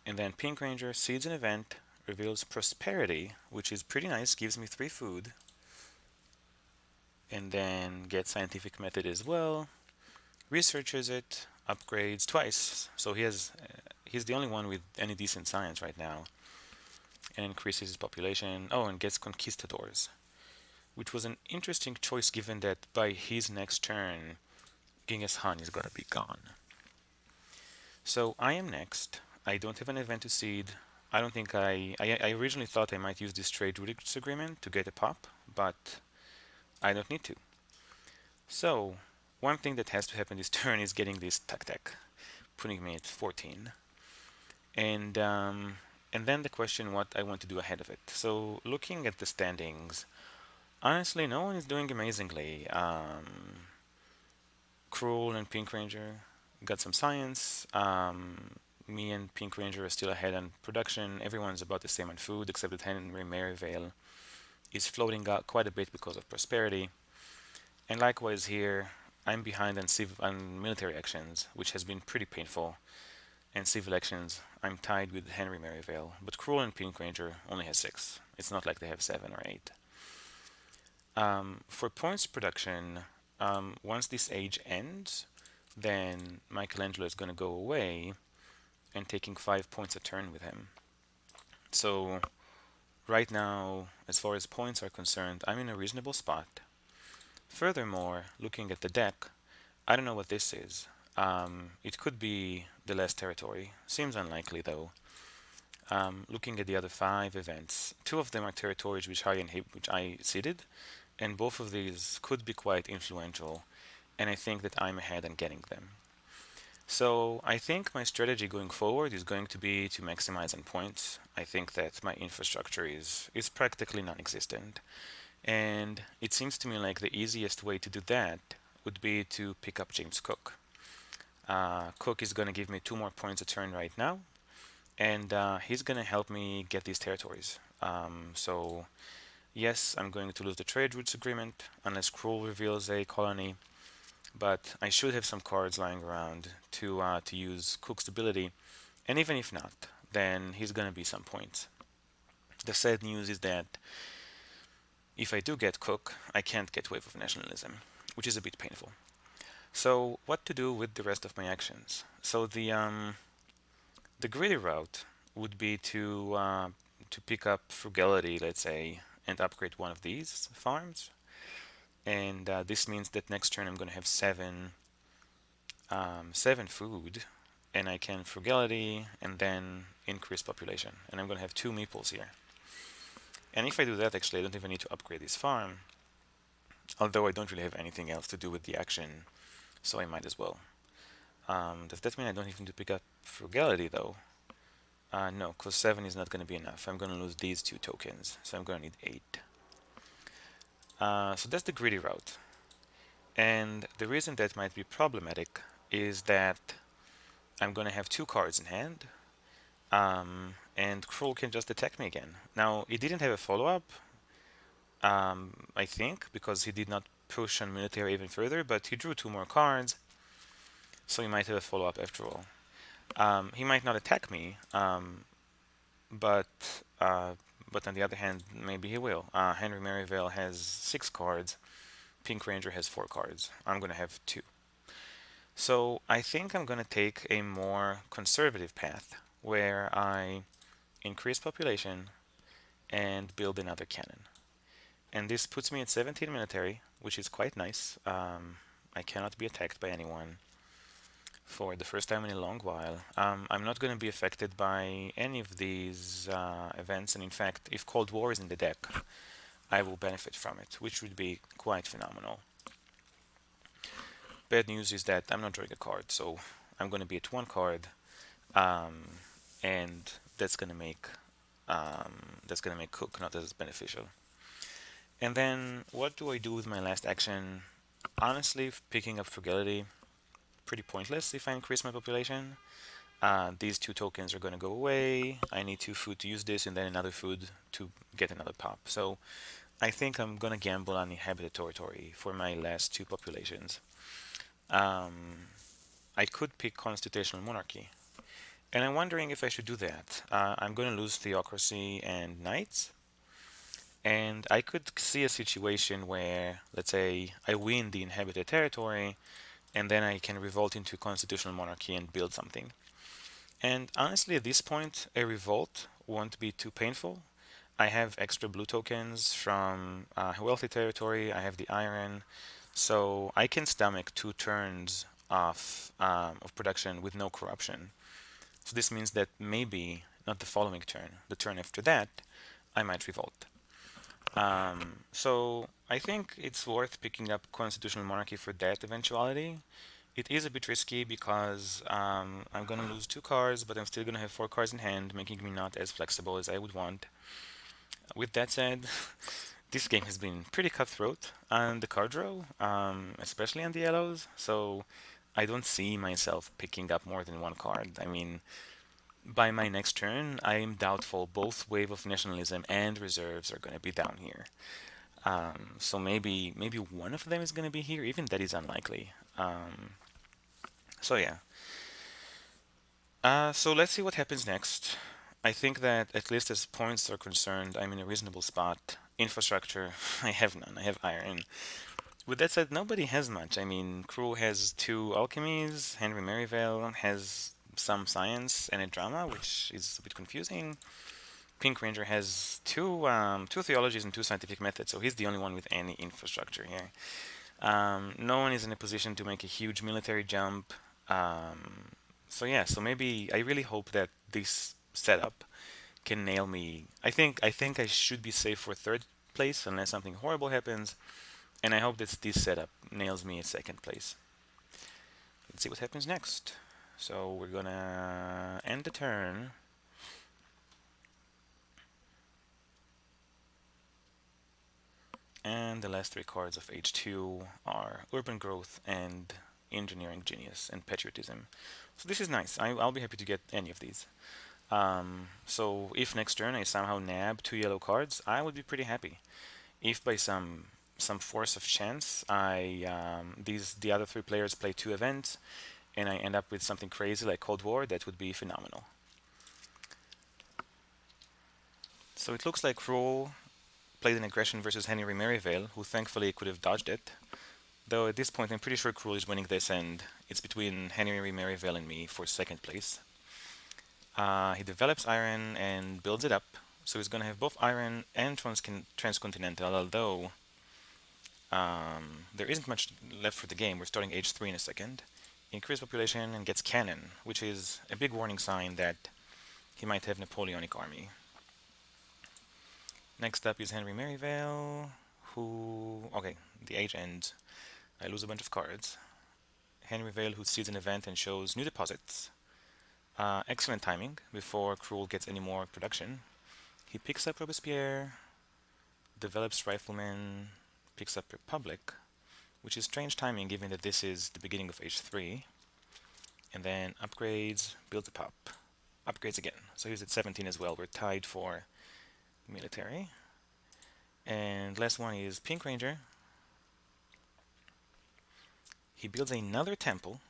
And then Pink Ranger seeds an event, reveals prosperity, which is pretty nice, gives me 3 food, and then gets scientific method as well. Researches it, upgrades twice, so he's the only one with any decent science right now, and increases his population. Oh, and gets conquistadors, which was an interesting choice given that by his next turn, Genghis Khan is gonna be gone. So I am next. I don't have an event to seed. I don't think I originally thought I might use this trade route agreement to get a pop, but I don't need to. So one thing that has to happen this turn is getting this tech, putting me at 14, and then the question what I want to do ahead of it. So looking at the standings, honestly, no one is doing amazingly. Cruel and Pink Ranger got some science. Me and Pink Ranger are still ahead on production. Everyone's about the same on food, except that Henry Merivale is floating out quite a bit because of prosperity. And likewise here, I'm behind on military actions, which has been pretty painful. And civil actions, I'm tied with Henry Merivale, but Cruel and Pink Ranger only has 6. It's not like they have 7 or 8. For points production, once this age ends, then Michelangelo is going to go away and taking 5 points a turn with him. So right now, as far as points are concerned, I'm in a reasonable spot. Furthermore, looking at the deck, I don't know what this is. It could be the last territory. Seems unlikely though. Looking at the other 5 events, 2 of them are territories which I seeded, and both of these could be quite influential, and I think that I'm ahead in getting them. So I think my strategy going forward is going to be to maximize on points. I think that my infrastructure is practically non-existent, and it seems to me like the easiest way to do that would be to pick up James Cook. Cook is going to give me 2 more points a turn right now, and he's going to help me get these territories. So yes, I'm going to lose the trade routes agreement unless Cruel reveals a colony, but I should have some cards lying around to use Cook's ability, and even if not, then he's gonna be some points. The sad news is that if I do get Cook, I can't get Wave of Nationalism, which is a bit painful. So what to do with the rest of my actions? So the greedy route would be to pick up Frugality, let's say, and upgrade one of these farms. And this means that next turn I'm going to have 7 food, and I can Frugality and then increase population. And I'm going to have 2 meeples here. And if I do that, actually, I don't even need to upgrade this farm, although I don't really have anything else to do with the action, so I might as well. Does that mean I don't even need to pick up Frugality, though? No, because 7 is not going to be enough. I'm going to lose these 2 tokens, so I'm going to need 8. So that's the greedy route. And the reason that might be problematic is that I'm going to have 2 cards in hand, and Cruel can just attack me again. Now, he didn't have a follow-up, I think, because he did not push on military even further, but he drew 2 more cards, so he might have a follow-up after all. He might not attack me, but on the other hand, maybe he will. Henry Merivale has 6 cards. Pink Ranger has 4 cards. I'm going to have 2. So I think I'm going to take a more conservative path where I increase population and build another cannon. And this puts me at 17 military, which is quite nice. I cannot be attacked by anyone for the first time in a long while. I'm not going to be affected by any of these events, and in fact, if Cold War is in the deck, I will benefit from it, which would be quite phenomenal. Bad news is that I'm not drawing a card, so I'm going to be at one card, um, and that's gonna make Cook not as beneficial. And then what do I do with my last action? Honestly, picking up Frugality, pretty pointless if I increase my population. These two tokens are going to go away. I need two food to use this, and then another food to get another pop. So I think I'm going to gamble on Inhabited Territory for my last two populations. Um, I could pick Constitutional Monarchy, and I'm wondering if I should do that. I'm going to lose Theocracy and Knights, and I could see a situation where, let's say, I win the Inhabited Territory, and then I can revolt into Constitutional Monarchy and build something. And honestly, at this point, a revolt won't be too painful. I have extra blue tokens from Wealthy Territory, I have the Iron, so I can stomach 2 turns of production with no corruption. So this means that maybe not the following turn, the turn after that, I might revolt. So I think it's worth picking up Constitutional Monarchy for that eventuality. It is a bit risky because I'm gonna lose 2 cards, but I'm still gonna have 4 cards in hand, making me not as flexible as I would want. With that said, this game has been pretty cutthroat on the card row, especially on the yellows, so I don't see myself picking up more than 1 card. I mean, by my next turn, I am doubtful both Wave of Nationalism and Reserves are gonna be down here. So maybe one of them is gonna be here. Even that is unlikely. So yeah. So let's see what happens next. I think that at least as points are concerned, I'm in a reasonable spot. Infrastructure, I have none. I have iron. With that said, nobody has much. I mean, Crew has 2 alchemies. Henry Merivale has some science and a drama, which is a bit confusing. Pink Ranger has two theologies and 2 scientific methods, so he's the only one with any infrastructure here. No one is in a position to make a huge military jump. So yeah, so maybe I really hope that this setup can nail me. I think I should be safe for third place unless something horrible happens, and I hope that this setup nails me at second place. Let's see what happens next. So we're gonna end the turn. And the last 3 cards of H2 are Urban Growth and Engineering Genius and Patriotism. So this is nice. I'll be happy to get any of these. So if next turn I somehow nab 2 yellow cards, I would be pretty happy. If by some force of chance the other 3 players play 2 events and I end up with something crazy like Cold War, that would be phenomenal. So it looks like Kroll played an aggression versus Henry Merivale, who thankfully could have dodged it. Though at this point, I'm pretty sure Krul is winning this, and it's between Henry Merivale and me for second place. He develops iron and builds it up, so he's gonna have both iron and transcontinental. Although there isn't much left for the game. We're starting H3 in a second. Increase population and gets cannon, which is a big warning sign that he might have Napoleonic army. Next up is Henry Merivale, who okay, the age ends. I lose a bunch of cards. Henry Vale, who sees an event and shows new deposits. Excellent timing before Cruel gets any more production. He picks up Robespierre, develops Rifleman, picks up Republic, which is strange timing given that this is the beginning of H3, and then upgrades, builds a pop, upgrades again. So he's at 17 as well. We're tied for military. And last one is Pink Ranger. He builds another temple,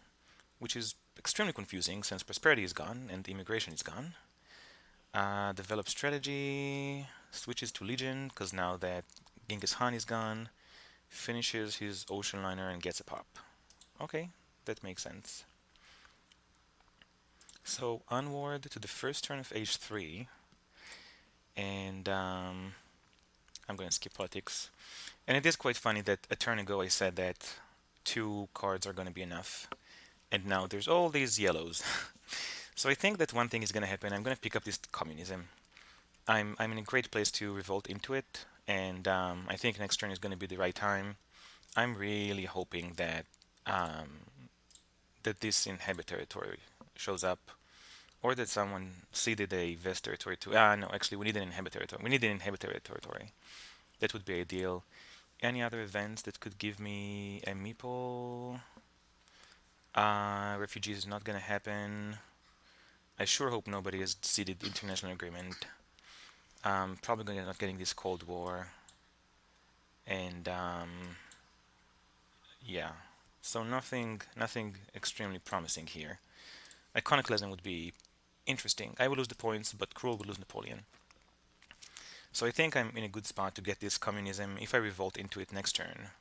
which is extremely confusing since prosperity is gone and immigration is gone. Develops strategy, switches to Legion because now that Genghis Khan is gone, finishes his ocean liner and gets a pop. Okay, that makes sense. So onward to the first turn of H3, and I'm going to skip politics. And it is quite funny that a turn ago I said that 2 cards are going to be enough, and now there's all these yellows. So I think that one thing is going to happen. I'm going to pick up this communism. I'm in a great place to revolt into it, and I think next turn is going to be the right time. I'm really hoping that um, that this inhabit territory shows up, or that someone ceded a vest territory to. No, actually, we need an inhabit territory. We need an inhabitable territory. That would be ideal. Any other events that could give me a meeple? Refugees is not gonna happen. I sure hope nobody has ceded international agreement. Probably gonna not getting this Cold War, and yeah. So nothing extremely promising here. Iconoclasm would be interesting. I would lose the points, but Cruel would lose Napoleon. So I think I'm in a good spot to get this communism. If I revolt into it next turn,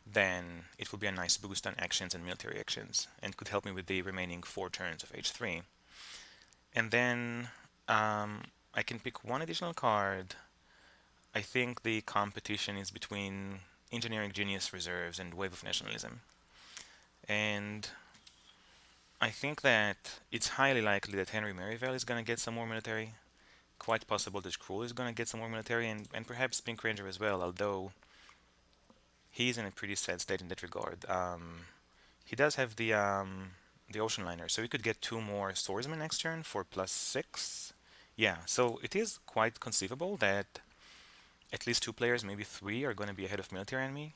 then it will be a nice boost on actions and military actions, and could help me with the remaining 4 turns of H3. And then I can pick one additional card. I think the competition is between Engineering Genius Reserves and Wave of Nationalism. And I think that it's highly likely that Henry Merivale is going to get some more military. Quite possible that Cruel is going to get some more military, and perhaps Pink Ranger as well, although he's in a pretty sad state in that regard. He does have the Ocean Liner, so he could get 2 more Swordsmen next turn for +6. Yeah, so it is quite conceivable that at least 2 players, maybe 3, are going to be ahead of military enemy.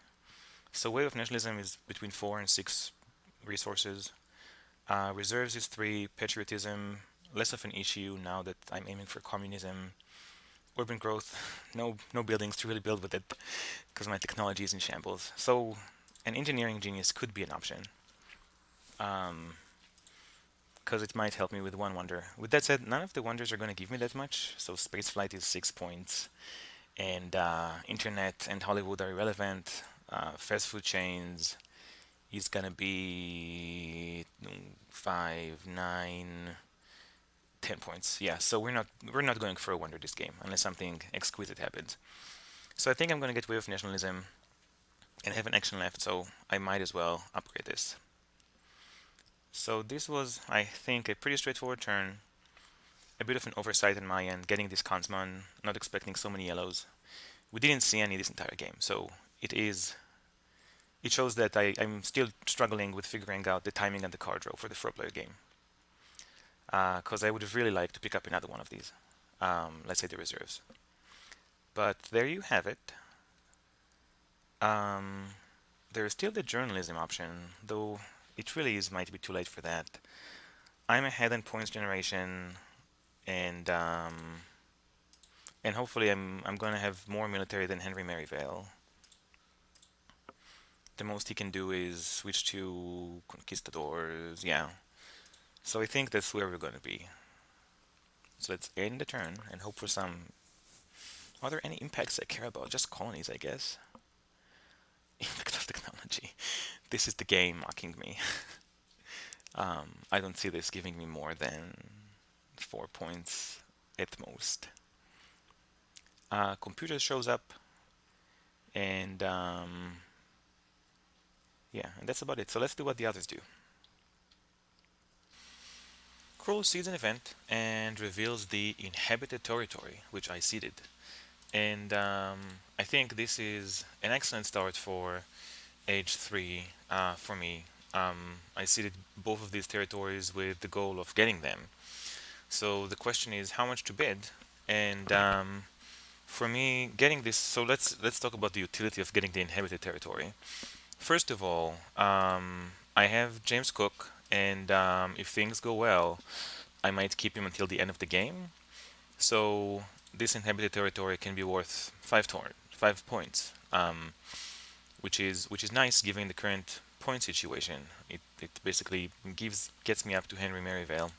So Wave of Nationalism is between 4 and 6 resources. Reserves is 3. Patriotism, less of an issue now that I'm aiming for communism. Urban growth, no buildings to really build with it because my technology is in shambles. So an engineering genius could be an option because it might help me with 1 wonder. With that said, none of the wonders are going to give me that much. So spaceflight is 6 points, and internet and Hollywood are irrelevant. Fast food chains is gonna be 5, 9, 10 points. Yeah, so we're not going for a wonder this game unless something exquisite happens. So I think I'm gonna get Wave of Nationalism and have an action left, so I might as well upgrade this. So this was, I think, a pretty straightforward turn. A bit of an oversight on my end, getting this Kanzman, not expecting so many yellows. We didn't see any this entire game, so it shows that I'm still struggling with figuring out the timing and the card draw for the 4-player game. Because I would have really liked to pick up another one of these. Let's say the reserves. But there you have it. Um, there is still the journalism option, though it really might be too late for that. I'm ahead in points generation, and hopefully I'm gonna have more military than Henry Merivale. The most he can do is switch to conquistadors. Yeah. So I think that's where we're gonna be. So let's end the turn and hope for some. Are there any impacts I care about? Just colonies, I guess. Impact of technology. This is the game mocking me. I don't see this giving me more than 4 points at most. Computer shows up, and yeah, and that's about it. So let's do what the others do. Cruel sees an event and reveals the inhabited territory, which I seeded. And I think this is an excellent start for Age 3 for me. I seeded both of these territories with the goal of getting them. So the question is how much to bid, and for me, getting this. So let's talk about the utility of getting the inhabited territory. First of all, I have James Cook, and if things go well, I might keep him until the end of the game. So this inhabited territory can be worth 5 points, which is nice given the current point situation. It basically gets me up to Henry Merivale.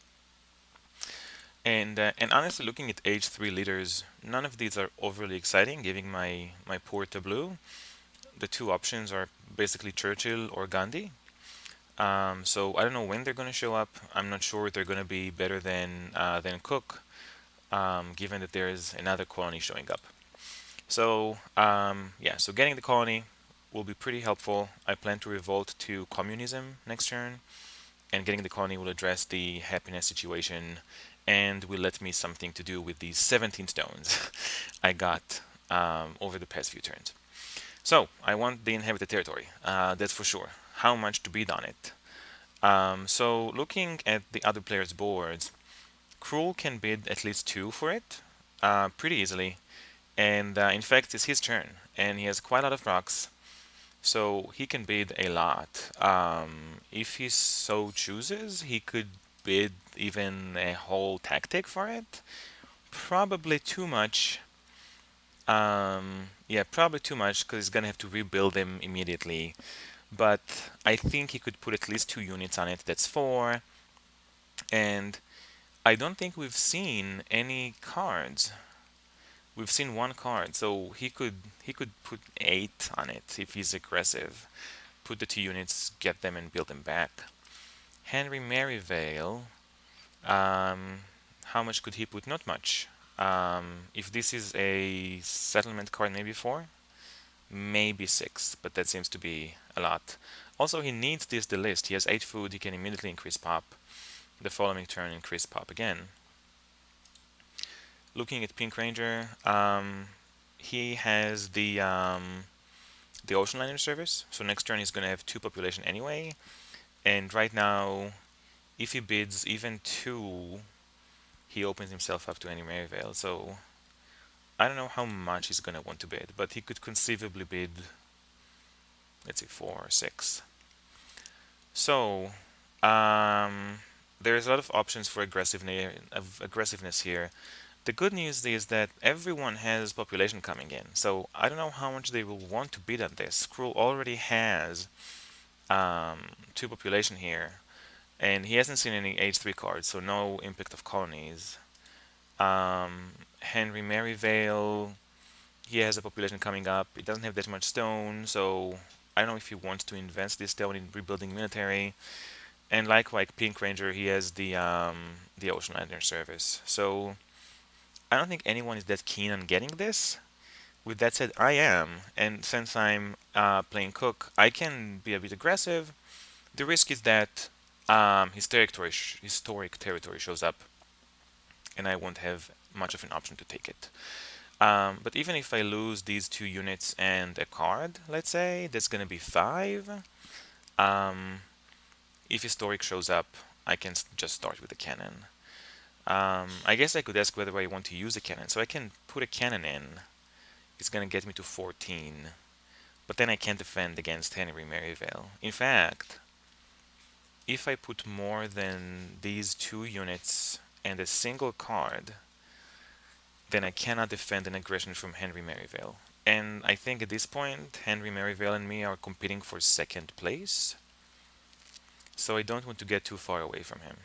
And honestly, looking at Age 3 leaders, none of these are overly exciting. Giving my poor tableau, the 2 options are basically Churchill or Gandhi. So I don't know when they're going to show up. I'm not sure they're going to be better than Cook, given that there's another colony showing up. So yeah, so getting the colony will be pretty helpful. I plan to revolt to communism next turn, and getting the colony will address the happiness situation and will let me something to do with these 17 stones I got over the past few turns. So I want the inhabited territory, that's for sure. how much to bid on it. So looking at the other players' boards, Cruel can bid at least two for it, pretty easily. And in fact, it's his turn, and he has quite a lot of rocks, so he can bid a lot. If he so chooses, he could bid even a whole tactic for it. Probably too much. Yeah, probably too much because he's gonna have to rebuild them immediately. But I think he could put at least two units on it. That's four. And I don't think we've seen any cards. We've seen one card, so he could put eight on it if he's aggressive. Put the two units, get them, and build them back. Henry Merivale. Um, how much could he put? Not much. If this is a settlement card, maybe four, maybe six, but that seems to be a lot. Also, he needs this the list. He has 8 food. He can immediately increase pop. The following turn, increase pop again. Looking at Pink Ranger, he has the Ocean Liner service. So next turn he's gonna have two population anyway. And right now, if he bids even two, he opens himself up to any Maryvale. So I don't know how much he's gonna want to bid, but he could conceivably bid, let's say, four or six. So there's a lot of options for aggressiveness here. The good news is that everyone has population coming in, so I don't know how much they will want to bid on this. Skrull already has two population here, and he hasn't seen any H3 cards, so no impact of colonies. Henry Merivale, he has a population coming up. It doesn't have that much stone, so I don't know if he wants to invest this stone in rebuilding military. And likewise, Pink Ranger, he has the Ocean Lantern service. So I don't think anyone is that keen on getting this. With that said, I am, and since I'm playing Cook, I can be a bit aggressive. The risk is that historic territory shows up, and I won't have much of an option to take it. But even if I lose these two units and a card, let's say, that's gonna be five. Um, if historic shows up, I can just start with the cannon. I guess I could ask whether I want to use a cannon. So I can put a cannon in. It's gonna get me to 14. But then I can't defend against Henry Merivale. In fact, if I put more than these two units and a single card, then I cannot defend an aggression from Henry Merivale. And I think at this point, Henry Merivale and me are competing for second place. So I don't want to get too far away from him.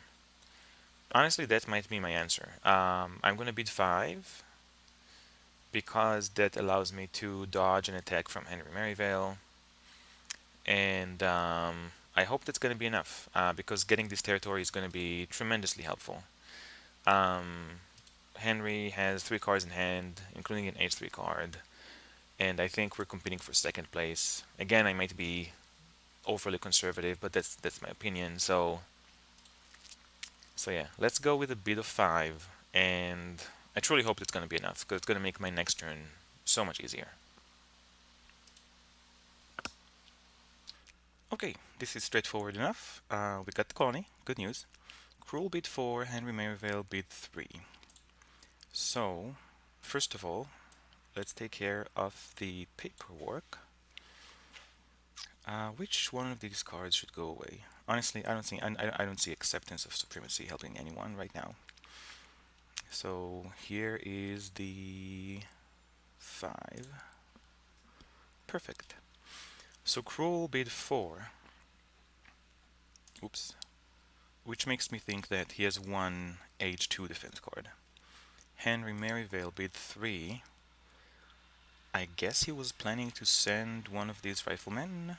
Honestly, that might be my answer. I'm gonna bid 5 because that allows me to dodge an attack from Henry Merivale. And I hope that's going to be enough because getting this territory is going to be tremendously helpful. Um, Henry has 3 cards in hand, including an H3 card, and I think we're competing for second place. Again, I might be overly conservative, but that's my opinion. So yeah, let's go with a bid of 5, and I truly hope it's going to be enough because it's going to make my next turn so much easier. Okay, this is straightforward enough. We got the colony, good news. Cruel bid 4, Henry Merivale bid 3. So, first of all, let's take care of the paperwork. Which one of these cards should go away? Honestly, I don't see acceptance of supremacy helping anyone right now. So here is the 5. Perfect. So Cruel bid 4. Oops. Which makes me think that he has one H2 defense card. Henry Merivale bid 3. I guess he was planning to send one of these riflemen,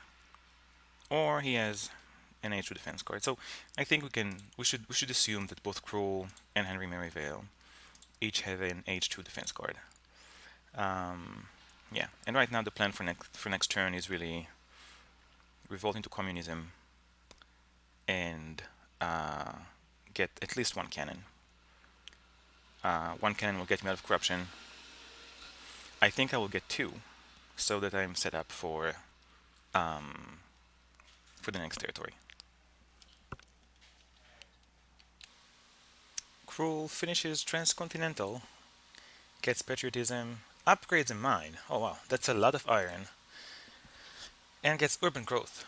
or he has an H2 defense card. So I think we should assume that both Cruel and Henry Merivale each have an H2 defense card. Yeah, and right now the plan for next turn is really revolt into communism and get at least one cannon. One cannon will get me out of corruption. I think I will get 2, so that I'm set up for for the next territory. Cruel finishes Transcontinental, gets patriotism, upgrades a mine. Oh wow, that's a lot of iron. And gets urban growth.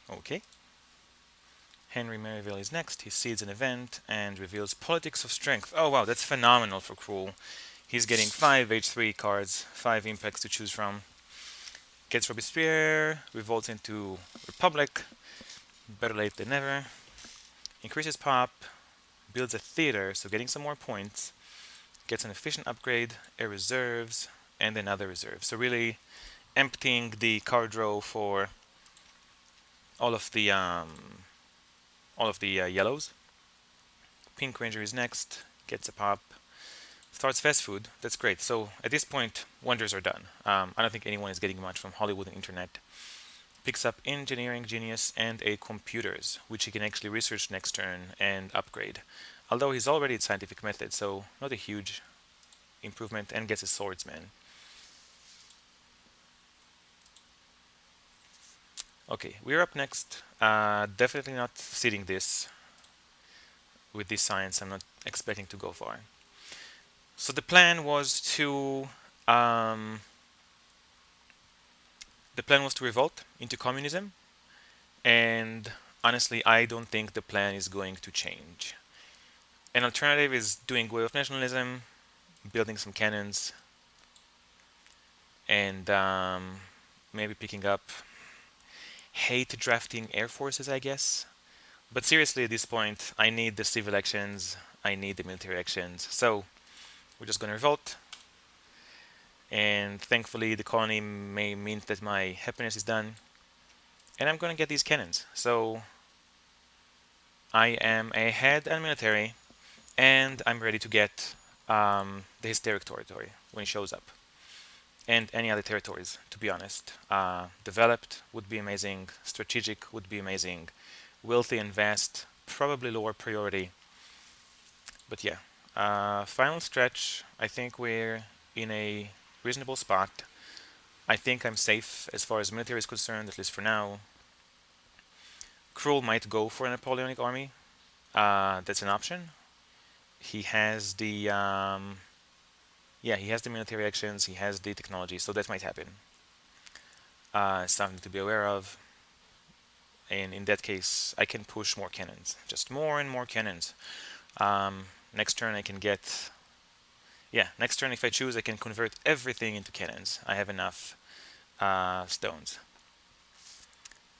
Okay. Henry Merivale is next. He seeds an event and reveals Politics of Strength. Oh wow, that's phenomenal for Cruel. He's getting 5 H3 cards, 5 impacts to choose from. Gets Robespierre, revolts into Republic, better late than never. Increases pop, builds a theater, so getting some more points. Gets an efficient upgrade, a reserves, and another reserve. So really emptying the card row for all of the yellows. Pink Ranger is next, gets a pop, starts fast food. That's great. So at this point, wonders are done. I don't think anyone is getting much from Hollywood and internet. Picks up engineering genius and a computers, which he can actually research next turn and upgrade. Although he's already at scientific method, so not a huge improvement, and gets a swordsman. Okay, we're up next. Definitely not seeding this. With this science, I'm not expecting to go far. So the plan was to um, revolt into communism, and honestly, I don't think the plan is going to change. An alternative is doing Way of Nationalism, building some cannons, and maybe picking up hate drafting air forces, I guess. But seriously, at this point, I need the civil actions, I need the military actions. So we're just gonna revolt, and thankfully, the colony may mean that my happiness is done, and I'm gonna get these cannons. So I am a head and military, and I'm ready to get the Hysteric territory when it shows up, and any other territories, to be honest. Developed would be amazing, strategic would be amazing, wealthy and vast, probably lower priority. But yeah, final stretch, I think we're in a reasonable spot. I think I'm safe as far as military is concerned, at least for now. Cruel might go for a Napoleonic army. That's an option. He has the he has the military actions, he has the technology, so that might happen. Something to be aware of. And in that case, I can push more cannons, just more and more cannons. Next turn, I can get. Yeah, next turn, if I choose, I can convert everything into cannons. I have enough stones.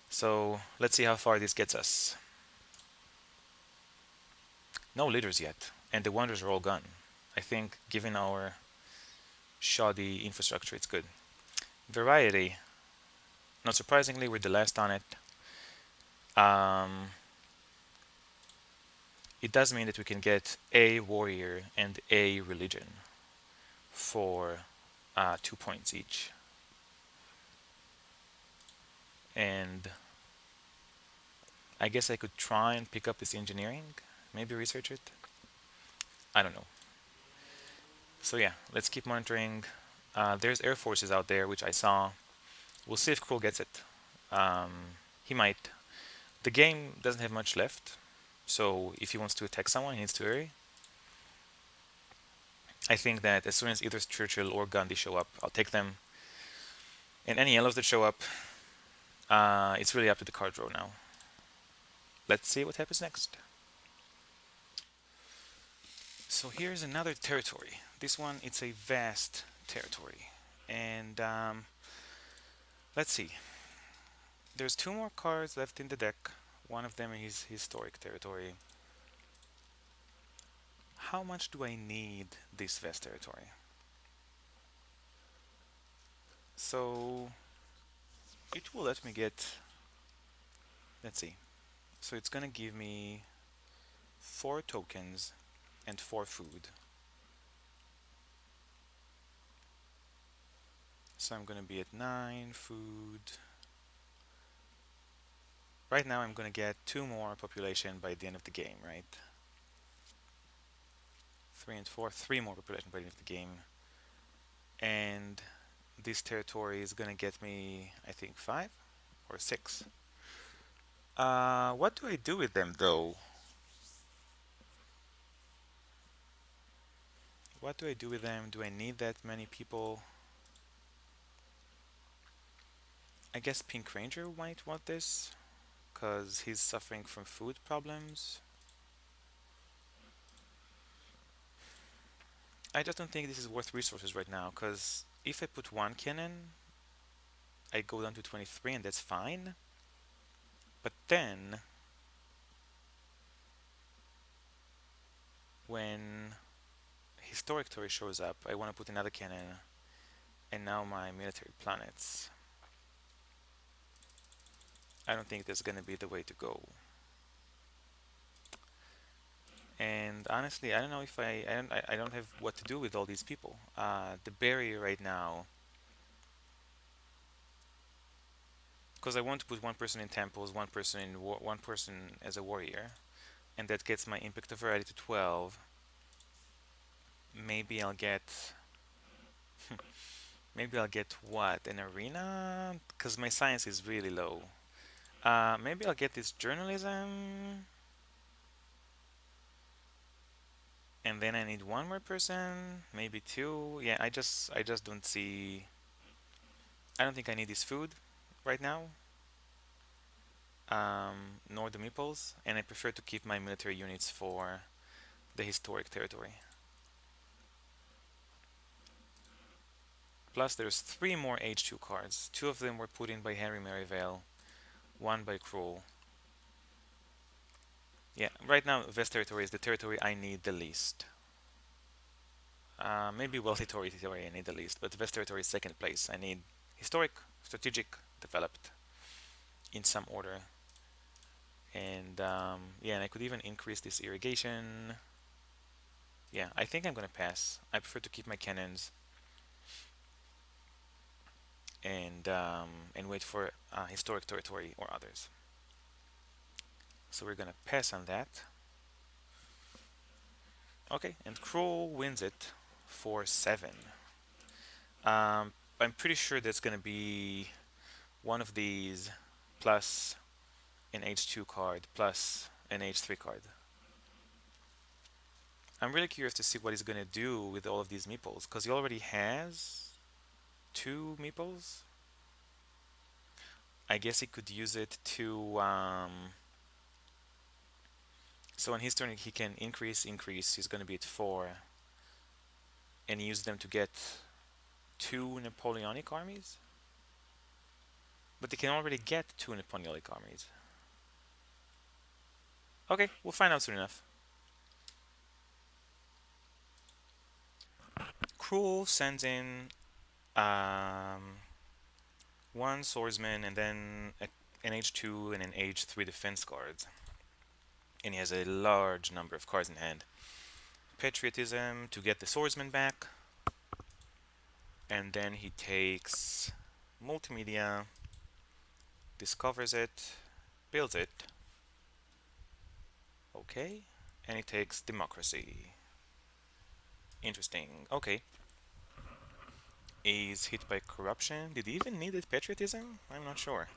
So let's see how far this gets us. No leaders yet, and the wonders are all gone. I think, given our shoddy infrastructure, it's good. Variety, not surprisingly, we're the last on it. Um, it does mean that we can get a warrior and a religion for 2 points each. And I guess I could try and pick up this engineering, maybe research it. I don't know. So yeah, let's keep monitoring. There's air forces out there, which I saw. We'll see if Kroll gets it. Um, he might. The game doesn't have much left, so if he wants to attack someone, he needs to hurry. I think that as soon as either Churchill or Gandhi show up, I'll take them. And any yellows that show up, it's really up to the card draw now. Let's see what happens next. So here's another territory. This one, it's a vast territory. And let's see. There's 2 more cards left in the deck. One of them is historic territory. How much do I need this vast territory? So it will let me get, let's see. So it's gonna give me 4 tokens and 4 food. So I'm gonna be at 9 food. Right now I'm gonna get 2 more population by the end of the game, right? 3 and 4, 3 more population by the end of the game. And This territory is gonna get me, I think, 5 or 6. What do I do with them though? What do I do with them? Do I need that many people? I guess Pink Ranger might want this, because he's suffering from food problems. I just don't think this is worth resources right now, because if I put one cannon, I go down to 23 and that's fine. But then, when Historic Tory shows up, I want to put another cannon, and now my military planets. I don't think that's gonna be the way to go. And honestly, I don't know if I don't have what to do with all these people. The barrier right now, because I want to put one person in temples, one person in one person as a warrior, and that gets my impact of variety to 12. Maybe I'll get, maybe I'll get what, an arena? Because my science is really low. Maybe I'll get this journalism, and then I need one more person, maybe two. Yeah, I just don't see. I don't think I need this food right now, nor the meeples, and I prefer to keep my military units for the historic territory. Plus, there's 3 more H2 cards. 2 of them were put in by Henry Merivale, 1 by Cruel. Yeah, right now, West Territory is the territory I need the least. Maybe Wealthy Territory I need the least, but West Territory is second place. I need Historic, Strategic, Developed in some order. And yeah, and I could even increase this irrigation. Yeah, I think I'm gonna pass. I prefer to keep my cannons and wait for historic territory or others. So we're gonna pass on that. Okay, and Cruel wins it for 7. I'm pretty sure that's gonna be one of these plus an H2 card plus an H3 card. I'm really curious to see what he's gonna do with all of these meeples, because he already has 2 meeples. I guess he could use it to so on his turn he can increase. He's gonna be at 4, and use them to get 2 Napoleonic armies. But they can already get 2 Napoleonic armies. Okay, we'll find out soon enough. Cruel sends in um, 1 swordsman and then an H2 and an H3 defense cards. And he has a large number of cards in hand. Patriotism to get the swordsman back. And then he takes multimedia, discovers it, builds it. Okay. And he takes democracy. Interesting. Okay. Is hit by corruption. Did he even need it patriotism? I'm not sure.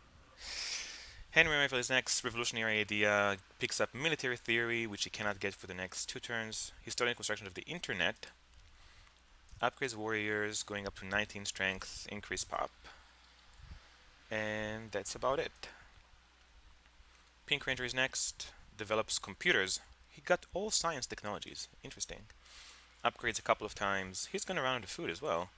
Henry Merivale's next revolutionary idea picks up military theory, which he cannot get for the next 2 turns. He's starting construction of the internet. Upgrades warriors, going up to 19 strength, increase pop. And that's about it. Pink Ranger is next. Develops computers. He got all science technologies. Interesting. Upgrades a couple of times. He's gonna run out of food as well.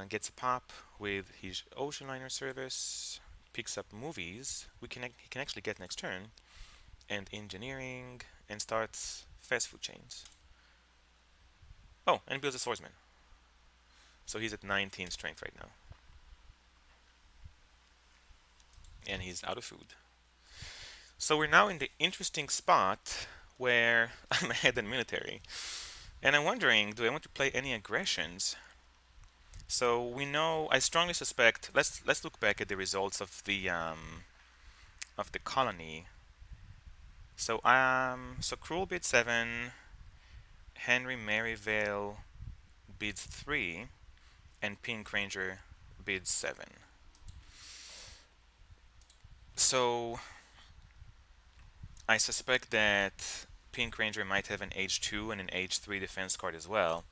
Gets a pop with his ocean liner service. Picks up movies. He can actually get next turn. And engineering. And starts fast food chains. Oh, and builds a swordsman. So he's at 19 strength right now. And he's out of food. So we're now in the interesting spot where I'm ahead in military. And I'm wondering, do I want to play any aggressions? So we know, I strongly suspect. Let's look back at the results of the colony. So Cruel bid 7, Henry Merivale bids 3, and Pink Ranger bids 7. So I suspect that Pink Ranger might have an H2 and an H3 defense card as well.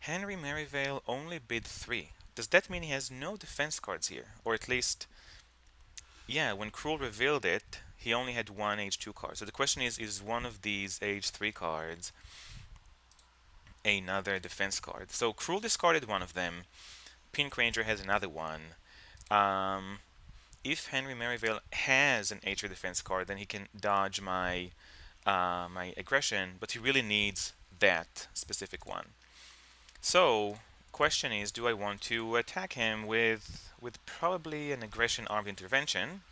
Henry Merivale only bid 3. Does that mean he has no defense cards here? Or at least, yeah, when Cruel revealed it, he only had one H2 card. So the question is one of these H3 cards another defense card? So Cruel discarded one of them. Pink Ranger has another one. Um, if Henry Merivale has an H3 defense card, then he can dodge my aggression, but he really needs that specific one. So, question is, do I want to attack him with probably an aggression armed intervention,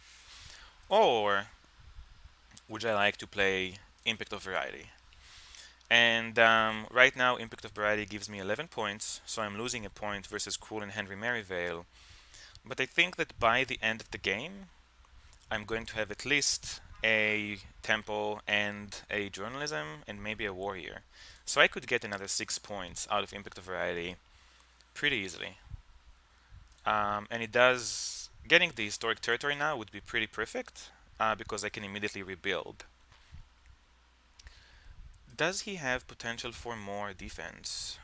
or would I like to play Impact of Variety? And right now, Impact of Variety gives me 11 points, so I'm losing a point versus Cruel and Henry Merivale. But I think that by the end of the game, I'm going to have at least a tempo and a journalism and maybe a warrior. So I could get another 6 points out of Impact of Variety pretty easily. And it does. Getting the historic territory now would be pretty perfect because I can immediately rebuild. Does he have potential for more defense?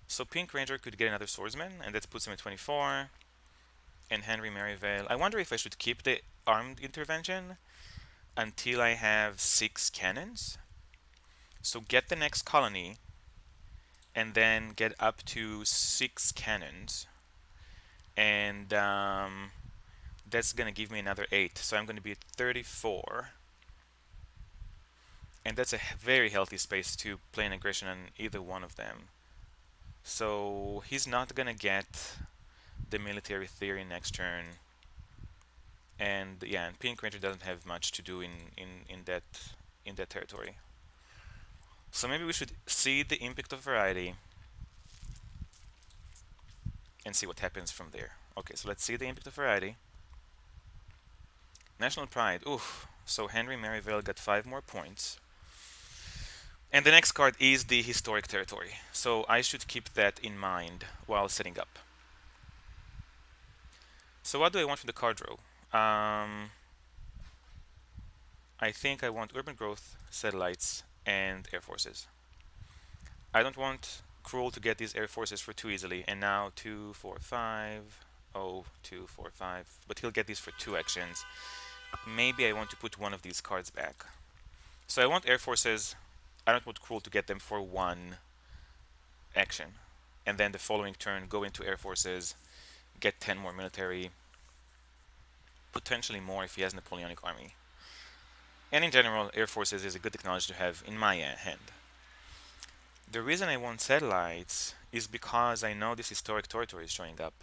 So Pink Ranger could get another swordsman, and that puts him at 24. And Henry Merivale. I wonder if I should keep the armed intervention until I have 6 cannons. So get the next colony, and then get up to 6 cannons. And that's gonna give me another 8. So I'm gonna be at 34. And that's a very healthy space to play an aggression on either one of them. So he's not gonna get the military theory next turn. And yeah, and Pink Ranger doesn't have much to do in that territory. So maybe we should see the Impact of Variety and see what happens from there. Okay, so let's see the Impact of Variety. National Pride. Oof. So Henry Merivale got 5 more points. And the next card is the Historic Territory. So I should keep that in mind while setting up. So what do I want from the card row? I think I want Urban Growth, Satellites, and Air Forces. I don't want Cruel to get these Air Forces for too easily. And now 2, 4, 5. Oh, 2, 4, 5. But he'll get these for 2 actions. Maybe I want to put one of these cards back. So I want Air Forces. I don't want Cruel to get them for 1 action. And then the following turn, go into Air Forces, get 10 more military, potentially more if he has Napoleonic Army. And in general, Air Forces is a good technology to have in my hand. The reason I want satellites is because I know this historic territory is showing up.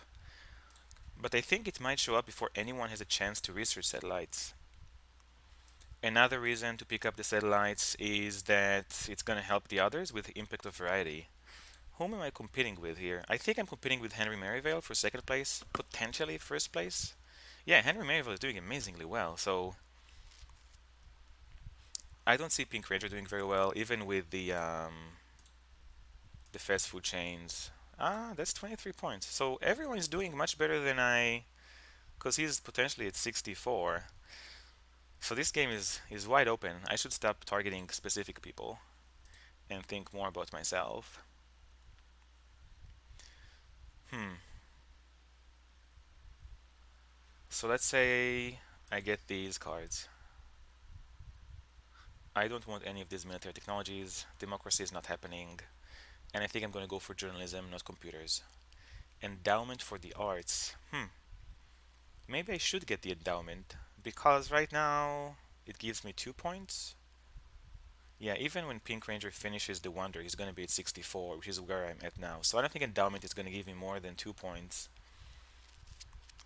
But I think it might show up before anyone has a chance to research satellites. Another reason to pick up the satellites is that it's going to help the others with the Impact of Variety. Whom am I competing with here? I think I'm competing with Henry Merivale for 2nd place, potentially 1st place. Yeah, Henry Merivale is doing amazingly well, so I don't see Pink Ranger doing very well, even with the fast food chains. That's 23 points. So everyone is doing much better than because he's potentially at 64. So this game is wide open. I should stop targeting specific people and think more about myself. So let's say I get these cards. I don't want any of these military technologies. Democracy is not happening. And I think I'm going to go for journalism, not computers. Endowment for the arts. Maybe I should get the endowment because right now it gives me 2 points. Yeah, even when Pink Ranger finishes the Wonder, he's going to be at 64, which is where I'm at now. So I don't think endowment is going to give me more than 2 points.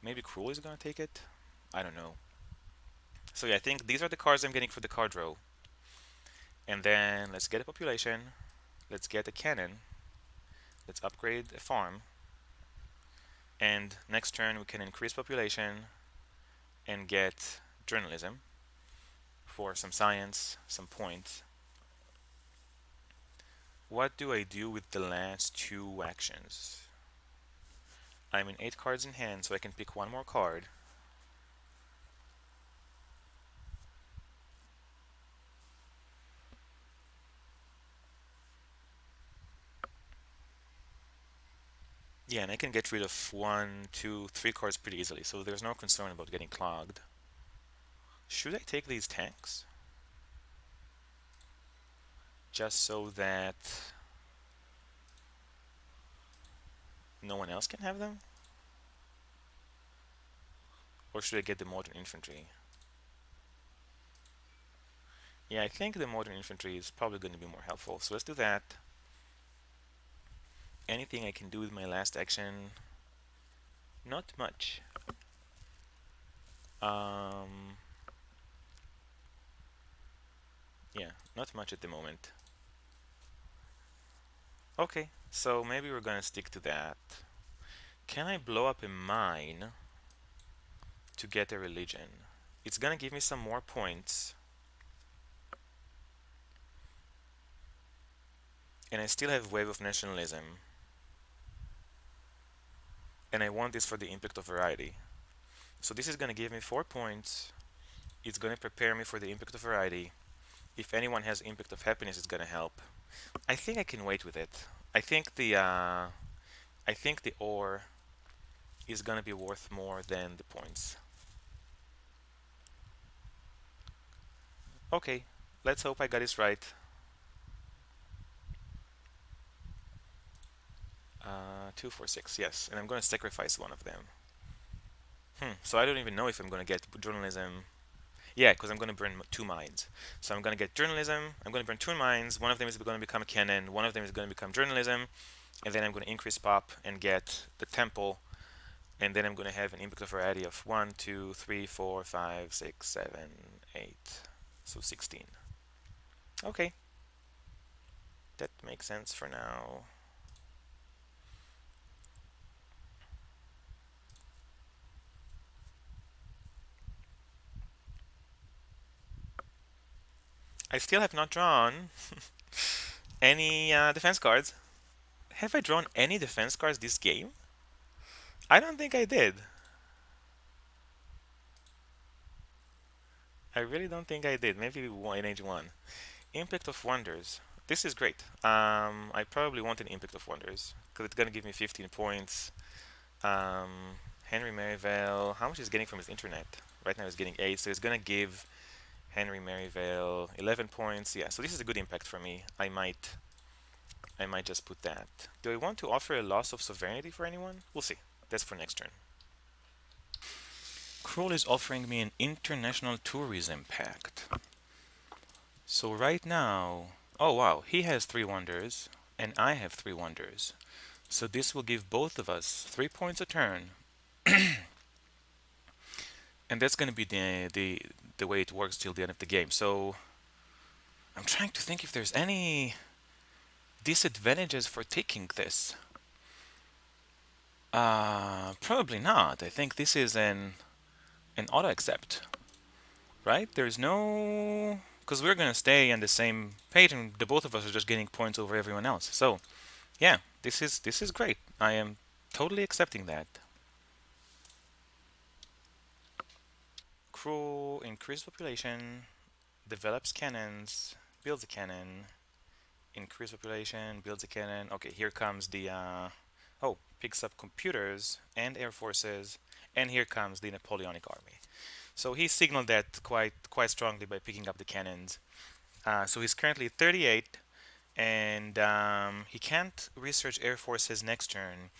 Maybe Cruel is going to take it? I don't know. So yeah, I think these are the cards I'm getting for the card row. And then let's get a population. Let's get a cannon. Let's upgrade a farm. And next turn we can increase population and get journalism for some science, some points. What do I do with the last two actions? I'm in 8 cards in hand, so I can pick one more card. Yeah, and I can get rid of one, two, three cards pretty easily, so there's no concern about getting clogged. Should I take these tanks? Just so that no one else can have them? Or should I get the modern infantry? Yeah, I think the modern infantry is probably going to be more helpful, so let's do that. Anything I can do with my last action? Not much. Um, yeah, not much at the moment. Okay, so maybe we're gonna stick to that. Can I blow up a mine to get a religion? It's gonna give me some more points, and I still have Wave of Nationalism, and I want this for the Impact of Variety. So this is gonna give me 4 points. It's gonna prepare me for the Impact of Variety. If anyone has Impact of Happiness, it's gonna help. I think I can wait with it. I think the ore is gonna be worth more than the points. Okay, let's hope I got this right. 2, 4, 6, yes, and I'm gonna sacrifice one of them. So I don't even know if I'm gonna get journalism. Yeah, because I'm gonna burn 2 mines. So I'm gonna get journalism. I'm gonna burn 2 mines. One of them is gonna become a cannon. One of them is gonna become journalism, and then I'm gonna increase pop and get the temple, and then I'm gonna have an impact of variety of 1, 2, 3, 4, 5, 6, 7, 8. So 16. Okay, that makes sense for now. I still have not drawn any defense cards. Have I drawn any defense cards this game? I don't think I did. I really don't think I did. Maybe in age one. Impact of Wonders. This is great. I probably want an Impact of Wonders because it's gonna give me 15 points. Henry Merivale. How much is he getting from his internet? Right now he's getting 8, so it's gonna give Henry Merivale 11 points. Yeah, so this is a good impact for me. I might just put that. Do I want to offer a loss of sovereignty for anyone? We'll see. That's for next turn. Kroll is offering me an international tourism pact. So right now, oh wow, he has 3 wonders and I have 3 wonders. So this will give both of us 3 points a turn, and that's going to be the way it works till the end of the game. So I'm trying to think if there's any disadvantages for taking this. Probably not. I think this is an auto accept, right? There's no, because we're gonna stay on the same page, and the both of us are just getting points over everyone else. So yeah, this is great. I am totally accepting that. Crew increased population, develops cannons, builds a cannon, increase population, builds a cannon. Okay, here comes the oh, picks up computers and air forces, and here comes the Napoleonic army. So he signaled that quite strongly by picking up the cannons. So he's currently 38, and he can't research air forces next turn.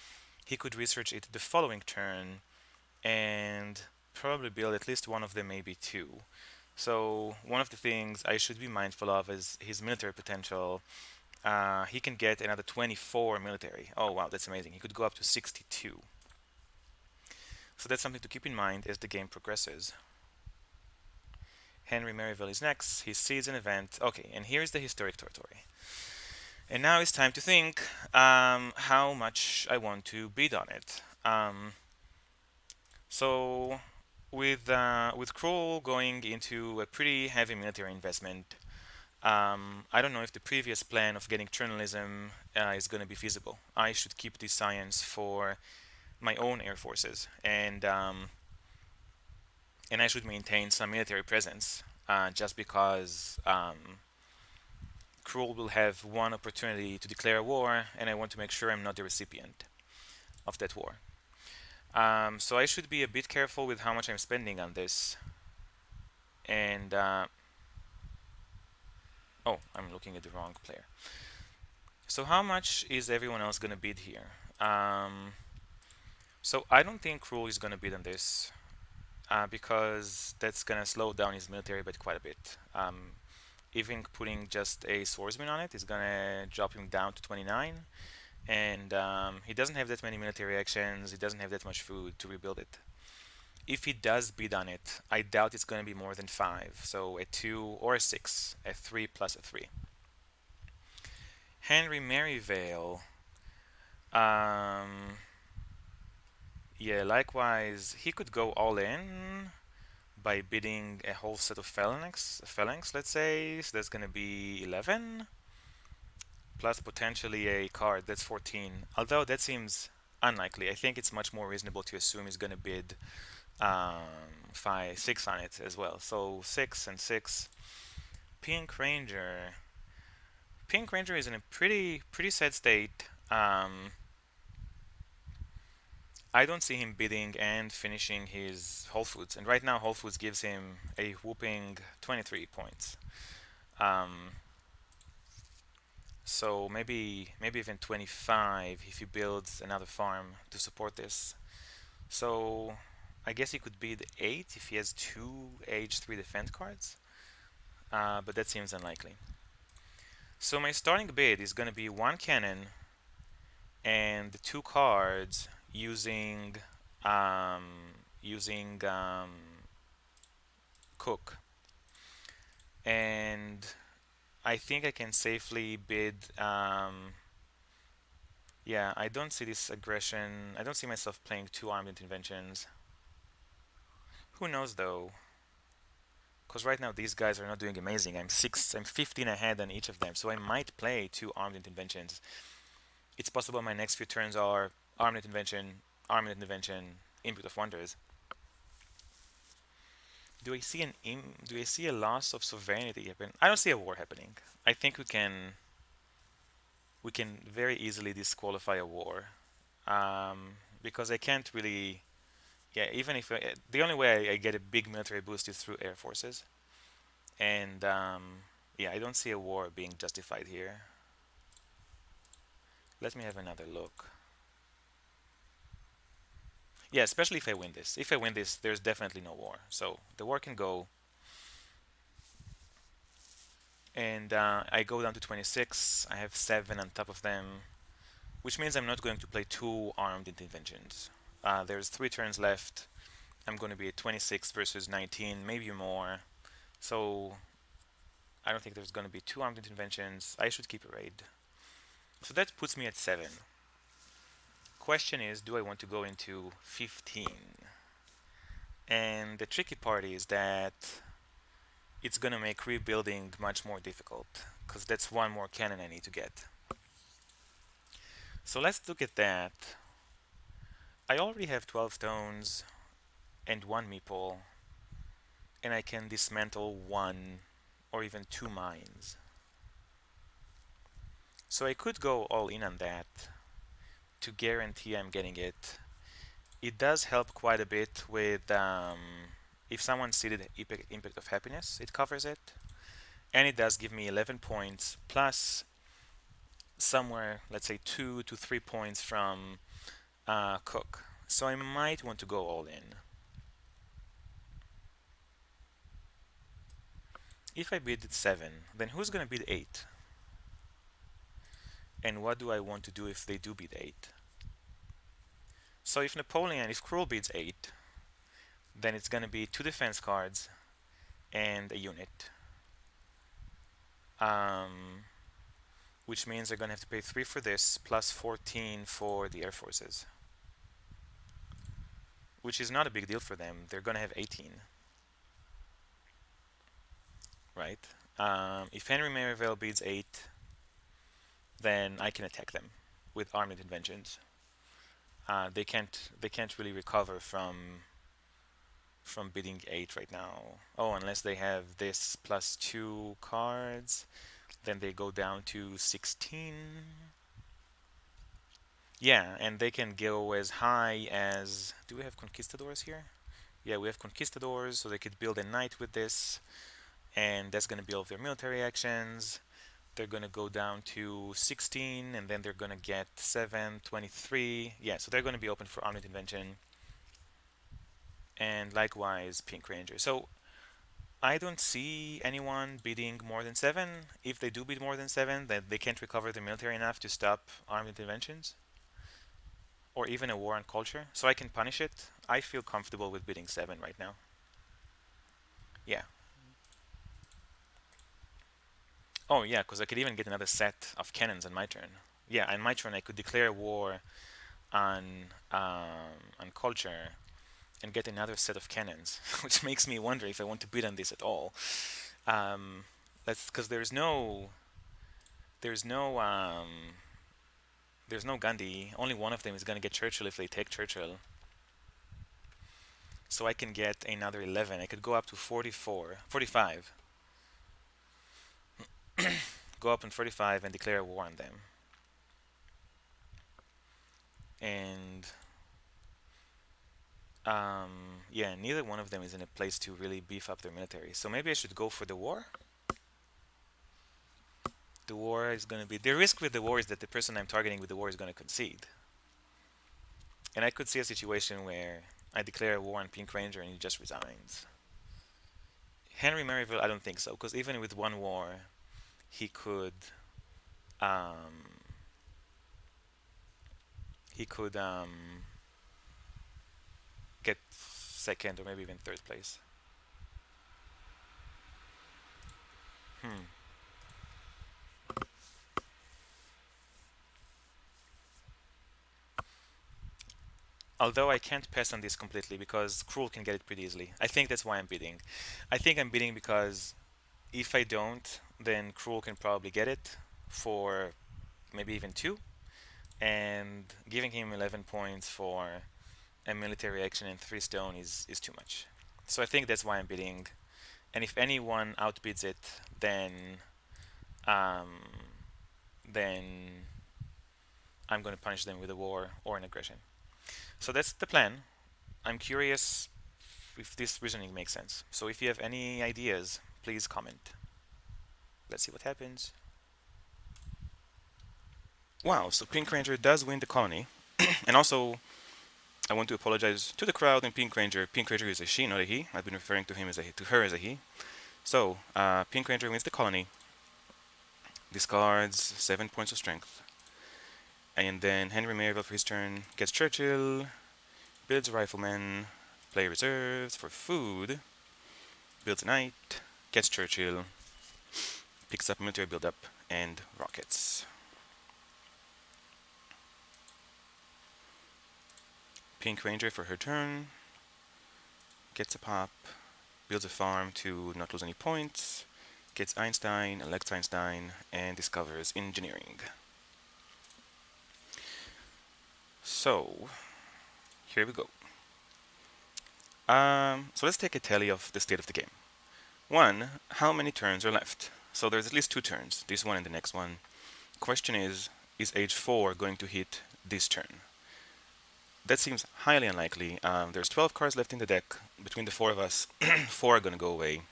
He could research it the following turn, and probably build at least one of them, maybe two. So one of the things I should be mindful of is his military potential. He can get another 24 military. Oh wow, that's amazing. He could go up to 62. So that's something to keep in mind as the game progresses. Henry Merivale is next. He sees an event. Okay, and here's the historic territory. And now it's time to think how much I want to bid on it. So with Kroll going into a pretty heavy military investment, I don't know if the previous plan of getting journalism is going to be feasible. I should keep this science for my own air forces, and I should maintain some military presence. Just because Cruel will have one opportunity to declare war, and I want to make sure I'm not the recipient of that war. So I should be a bit careful with how much I'm spending on this. And oh, I'm looking at the wrong player. So how much is everyone else gonna bid here? So I don't think Cruel is gonna bid on this because that's gonna slow down his military by quite a bit. Even putting just a swordsman on it is gonna drop him down to 29, and he doesn't have that many military actions. He doesn't have that much food to rebuild it. If he does bid on it, I doubt it's going to be more than 5. So a 2 or a 6, a 3 plus a 3. Henry Merivale. Um, yeah, likewise, he could go all in by bidding a whole set of phalanx, let's say. So that's going to be 11 plus potentially a card. That's 14. Although that seems unlikely. I think it's much more reasonable to assume he's going to bid 6 on it as well. So 6 and 6. Pink Ranger. Pink Ranger is in a pretty sad state. I don't see him bidding and finishing his Whole Foods, and right now Whole Foods gives him a whooping 23 points. Um, so maybe even 25 if he builds another farm to support this. So I guess he could bid 8 if he has 2 H3 defense cards, but that seems unlikely. So my starting bid is going to be 1 cannon and 2 cards um, using Cook, and I think I can safely bid. Yeah, I don't see this aggression. I don't see myself playing 2 armed interventions. Who knows though? Because right now these guys are not doing amazing. I'm 15 ahead on each of them, so I might play 2 armed interventions. It's possible my next few turns are armed intervention, input of wonders. Do I see a loss of sovereignty happen? I don't see a war happening. I think we can very easily disqualify a war. Because I can't really, yeah, even if the only way I get a big military boost is through air forces, and yeah, I don't see a war being justified here. Let me have another look. Yeah, especially if I win this. If I win this, there's definitely no war. So the war can go, and I go down to 26. I have 7 on top of them, which means I'm not going to play 2 armed interventions. There's 3 turns left. I'm going to be at 26 versus 19, maybe more. So I don't think there's going to be 2 armed interventions. I should keep a raid. So that puts me at 7. Question is, do I want to go into 15? And the tricky part is that it's going to make rebuilding much more difficult, because that's 1 more cannon I need to get. So let's look at that. I already have 12 stones and 1 meeple, and I can dismantle 1 or even 2 mines. So I could go all in on that to guarantee I'm getting it. It does help quite a bit with if someone seeded Impact of Happiness, it covers it. And it does give me 11 points plus somewhere, let's say 2 to 3 points from Cook. So I might want to go all in. If I bid 7, then who's going to bid 8? And what do I want to do if they do bid 8? So if Cruel bids 8, then it's going to be 2 defense cards and a unit. Which means they're going to have to pay 3 for this, plus 14 for the Air Forces. Which is not a big deal for them. They're going to have 18. Right? If Henry Merivale bids 8, then I can attack them with armed interventions. They can't really recover from bidding 8 right now. Oh, unless they have this +2 cards, then they go down to 16. Yeah, and they can go as high as. Do we have conquistadors here? Yeah, we have conquistadors, so they could build a knight with this, and that's going to be all of their military actions. They're going to go down to 16, and then they're going to get 7, 23. Yeah, so they're going to be open for armed intervention, and likewise Pink Ranger. So I don't see anyone bidding more than 7. If they do bid more than 7, then they can't recover their military enough to stop armed interventions, or even a war on culture, so I can punish it. I feel comfortable with bidding 7 right now. Yeah. Oh yeah, because I could even get another set of cannons on my turn. Yeah, on my turn I could declare war on culture and get another set of cannons, which makes me wonder if I want to bid on this at all. Um, that's because there's no Gandhi. Only one of them is gonna get Churchill if they take Churchill. So I can get another 11. I could go up to 44, 45. Go up on 45 and declare war on them. And yeah, neither one of them is in a place to really beef up their military. So maybe I should go for the war. The war is going to be the risk with the war is that the person I'm targeting with the war is going to concede. And I could see a situation where I declare war on Pink Ranger and he just resigns. Henry Merivale, I don't think so, because even with one war, he could um, he could get second or maybe even third place. Hmm. Although I can't pass on this completely because Cruel can get it pretty easily. I think that's why I'm bidding. I think I'm bidding because if I don't, then Cruel can probably get it for maybe even 2, and giving him 11 points for a military action and 3 stone is too much. So I think that's why I'm bidding. And if anyone outbids it, um, then I'm going to punish them with a war or an aggression. So that's the plan. I'm curious if this reasoning makes sense. So if you have any ideas, please comment. Let's see what happens. Wow, so Pink Ranger does win the colony. And also, I want to apologize to the crowd and Pink Ranger. Pink Ranger is a she, not a he. I've been referring to her as a he. So, Pink Ranger wins the colony, discards 7 points of strength. And then Henry Merivale for his turn gets Churchill, builds a rifleman, play reserves for food, builds a knight, gets Churchill, picks up military buildup, and rockets. Pink Ranger for her turn gets a pop, builds a farm to not lose any points, gets Einstein, elects Einstein, and discovers engineering. So, here we go. So let's take a tally of the state of the game. 1, how many turns are left? So there's at least 2 turns, this one and the next one. Question is age 4 going to hit this turn? That seems highly unlikely. There's 12 cards left in the deck. Between the 4 of us, 4 are going to go away.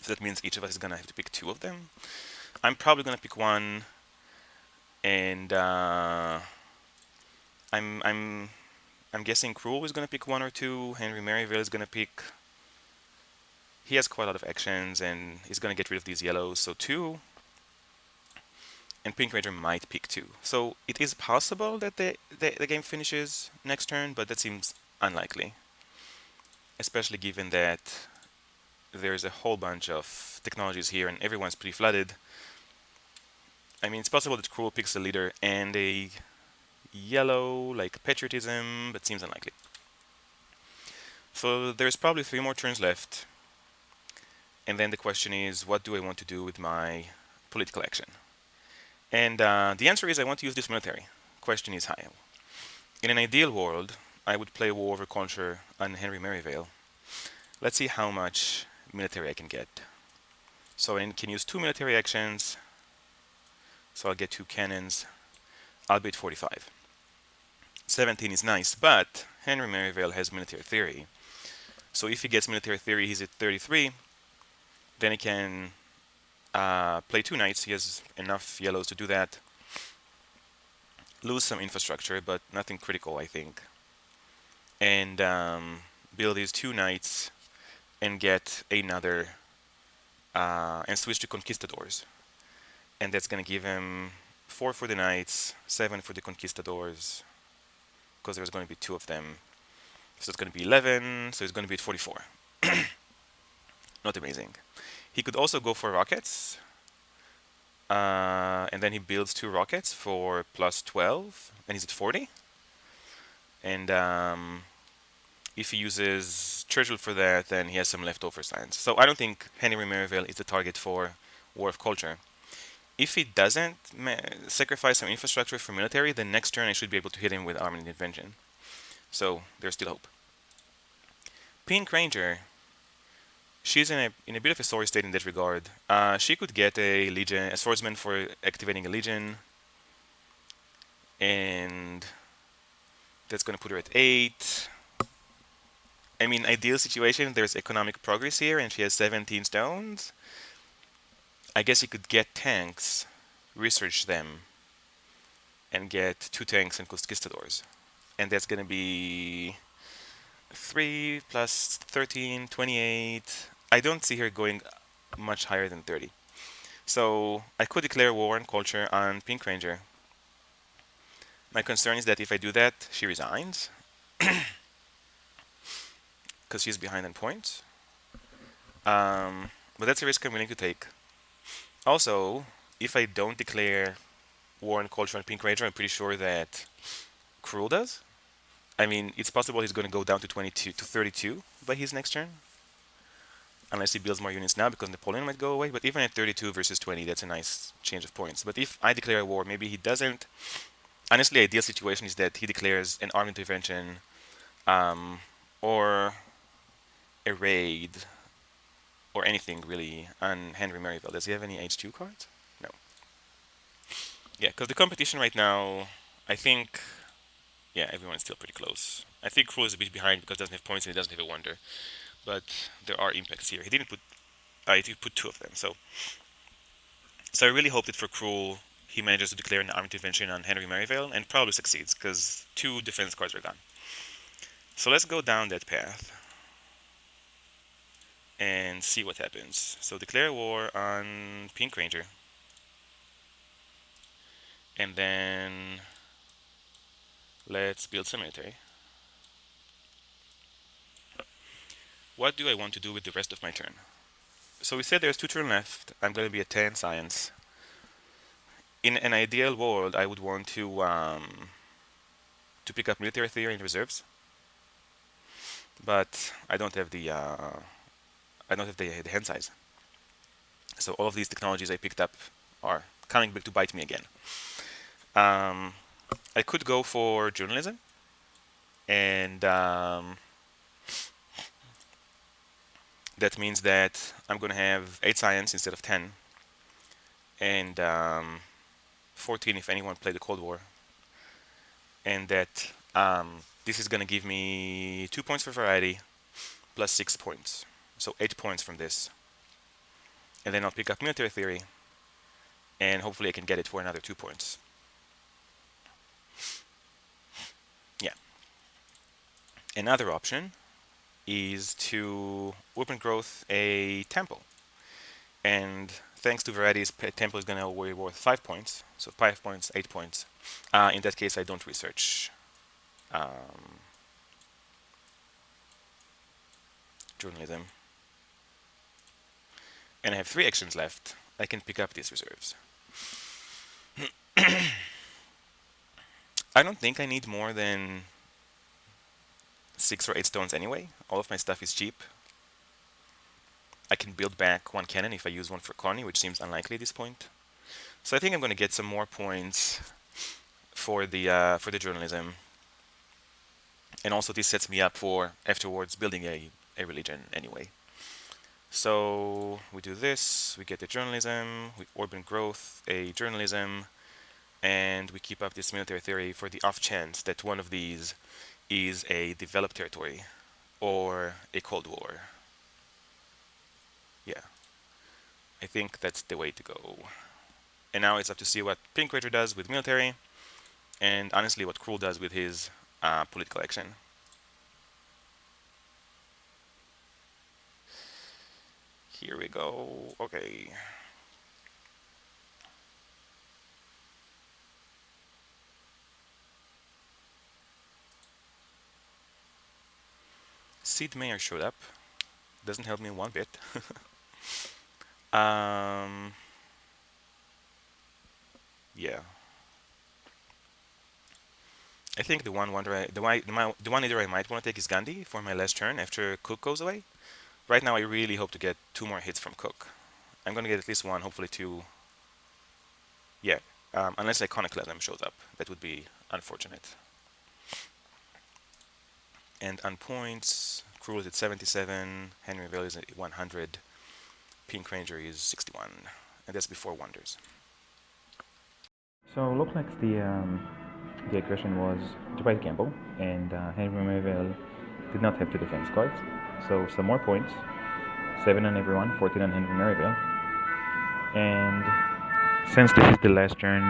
So that means each of us is going to have to pick 2 of them. I'm probably going to pick 1, and I'm guessing Cruel is going to pick 1 or 2. Henry Merivale is going to pick. He has quite a lot of actions, and he's going to get rid of these yellows, so 2. And Pink Ranger might pick 2. So it is possible that the game finishes next turn, but that seems unlikely. Especially given that there's a whole bunch of technologies here and everyone's pretty flooded. I mean, it's possible that Cruel picks a leader and a yellow, like patriotism, but seems unlikely. So there's probably 3 more turns left. And then the question is, what do I want to do with my political action? And the answer is I want to use this military. Question is how. In an ideal world, I would play War over Culture on Henry Merivale. Let's see how much military I can get. So I can use 2 military actions. So I'll get 2 cannons. I'll be at 45. 17 is nice, but Henry Merivale has military theory. So if he gets military theory, he's at 33. Then he can play 2 knights. He has enough yellows to do that. Lose some infrastructure, but nothing critical, I think. And build these 2 knights and get another and switch to conquistadors. And that's gonna give him 4 for the knights, 7 for the conquistadors, because there's going to be 2 of them. So it's going to be 11, so it's going to be at 44. Not amazing. He could also go for rockets, and then he builds 2 rockets for plus 12, and he's at 40. And if he uses Churchill for that, then he has some leftover science. So I don't think Henry Merivale is the target for War of Culture. If he doesn't sacrifice some infrastructure for military, then next turn I should be able to hit him with armed intervention. So there's still hope. Pink Ranger, she's in a bit of a sorry state in that regard. She could get a legion, a swordsman for activating a legion, and that's going to put her at 8. I mean, ideal situation, there's economic progress here, and she has 17 stones. I guess you could get tanks, research them, and get 2 tanks and conquistadors. And that's going to be 3 plus 13, 28. I don't see her going much higher than 30. So I could declare war on culture on Pink Ranger. My concern is that if I do that, she resigns because she's behind on points. But that's a risk I'm willing to take. Also, if I don't declare war on culture on Pink Ranger, I'm pretty sure that Cruel does. I mean, it's possible he's going to go down to 22 to 32 by his next turn, unless he builds more units now because Napoleon might go away. But even at 32 versus 20, that's a nice change of points. But if I declare a war, maybe he doesn't. Honestly, ideal situation is that he declares an armed intervention or a raid or anything really on Henry Merivale. Does he have any H2 cards? No. Yeah, because the competition right now, I think, yeah, everyone's still pretty close. I think Cruel is a bit behind because he doesn't have points and he doesn't have a wonder. But there are impacts here. He didn't put, he did put 2 of them. So I really hope that for Cruel, he manages to declare an armed intervention on Henry Merivale and probably succeeds because 2 defense cards are gone. So let's go down that path and see what happens. So declare war on Pink Ranger. And then let's build some military. What do I want to do with the rest of my turn? So we said there's 2 turns left. I'm going to be at 10 science. In an ideal world, I would want to pick up military theory in reserves, but I don't have the hand size. So all of these technologies I picked up are coming back to bite me again. I could go for journalism, and that means that I'm going to have 8 science instead of 10, and 14 if anyone played the Cold War, and that this is going to give me 2 points for variety plus 6 points, so 8 points from this, and then I'll pick up military theory, and hopefully I can get it for another 2 points. Yeah. Another option is to open growth a temple, and thanks to varieties, temple is going to be worth 5 points, so 5 points, 8 points. In that case, I don't research journalism, and I have 3 actions left. I can pick up these reserves. I don't think I need more than 6 or 8 stones anyway. All of my stuff is cheap. I can build back one cannon if I use one for colony, which seems unlikely at this point. So I think I'm going to get some more points for the journalism, and also this sets me up for afterwards building a religion anyway. So we do this, we get the journalism, we urban growth, a journalism, and we keep up this military theory for the off chance that one of these is a developed territory or a Cold War. Yeah, I think that's the way to go. And now it's up to see what Pink Ranger does with military, and honestly what Cruel does with his political action. Here we go. Okay. Sid Meier showed up. Doesn't help me one bit. um, yeah. I think the one wonder I, the one leader I might want to take is Gandhi for my last turn after Cook goes away. Right now, I really hope to get 2 more hits from Cook. I'm gonna get at least one, hopefully 2. Yeah, unless Iconoclasm shows up, that would be unfortunate. And on points, Cruel is at 77, Henry Vale is at 100, Pink Ranger is 61, and that's before Wonders. So looks like the aggression was to by Campbell, and Henry Merivale did not have 2 defense cards. So some more points, 7 on everyone, 14 on Henry Merivale. And since this is the last turn,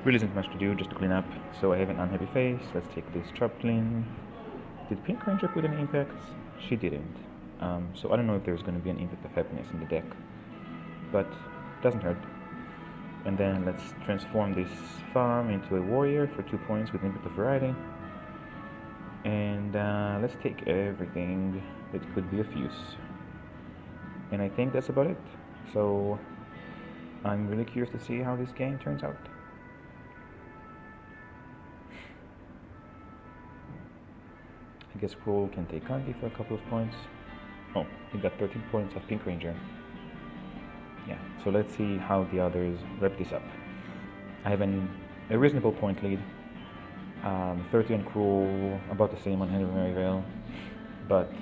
really isn't much to do, just to clean up. So I have an unhappy face. Let's take this Chop Clean. Did Pink Ranger put any impacts? She didn't. So I don't know if there's going to be an impact of happiness in the deck, but doesn't hurt. And then let's transform this farm into a warrior for 2 points with impact of variety. And let's take everything that could be of use. And I think that's about it. So I'm really curious to see how this game turns out. I guess Cruel can take Gandhi for a couple of points. Oh, he got 13 points of Pink Ranger. Yeah, so let's see how the others wrap this up. I have a reasonable point lead. 30 on Cruel, about the same on Henry Merivale. But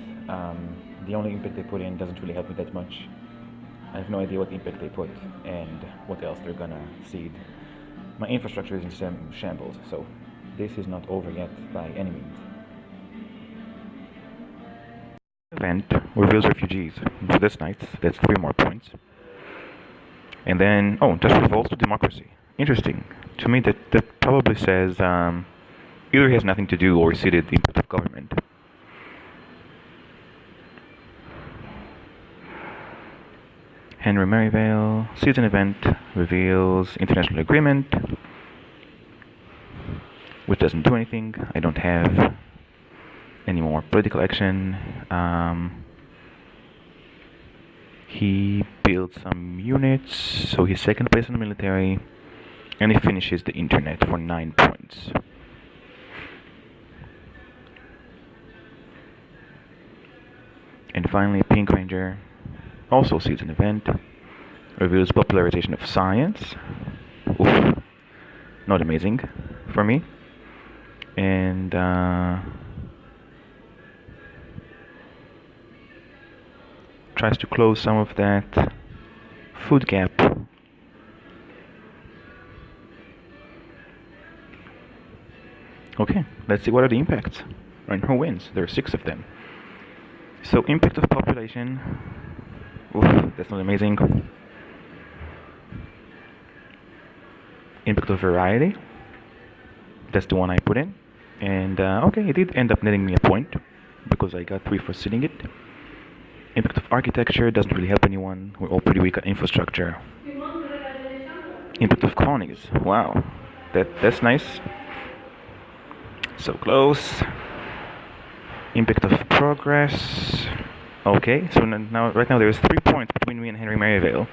the only impact they put in doesn't really help me that much. I have no idea what impact they put and what else they're gonna seed. My infrastructure is in shambles, so this is not over yet by any means. Event reveals refugees. So that's nice. That's 3 more points. And then, oh, just revolts to democracy. Interesting. To me, that probably says either he has nothing to do or ceded the input of government. Henry Merivale, season event, reveals international agreement, which doesn't do anything. I don't have any more political action. He builds some units, so he's second place in the military, and he finishes the internet for 9 points. And finally, Pink Ranger also sees an event, reveals popularization of science. Oof, not amazing for me. And tries to close some of that food gap. Okay, let's see what are the impacts and who wins. There are 6 of them. So impact of population. Oof, that's not amazing. Impact of variety. That's the one I put in. And okay, it did end up netting me a point because I got 3 for seeding it. Impact of architecture doesn't really help anyone. We're all pretty weak on infrastructure. Impact of colonies. Wow, that's nice. So close. Impact of progress. Okay, so now right now there's 3 points between me and Henry Merivale,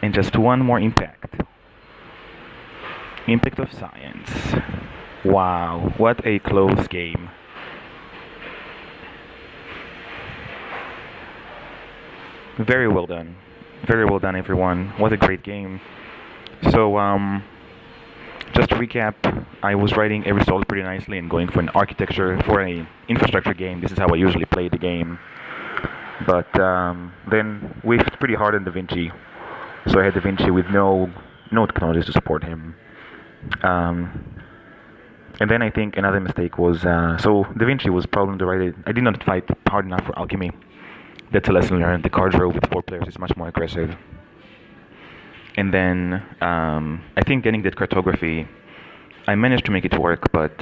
and just 1 more impact. Impact of science. Wow, what a close game. Very well done. Very well done, everyone. What a great game. So, just to recap, I was writing Aristotle pretty nicely and going for an architecture, for an infrastructure game. This is how I usually play the game. But then whiffed pretty hard on Da Vinci. So I had Da Vinci with no technologies to support him. Um, and then I think another mistake was so Da Vinci was probably underrated. I did not fight hard enough for alchemy. That's a lesson learned. The card row with 4 players is much more aggressive. And then I think getting that cartography, I managed to make it work, but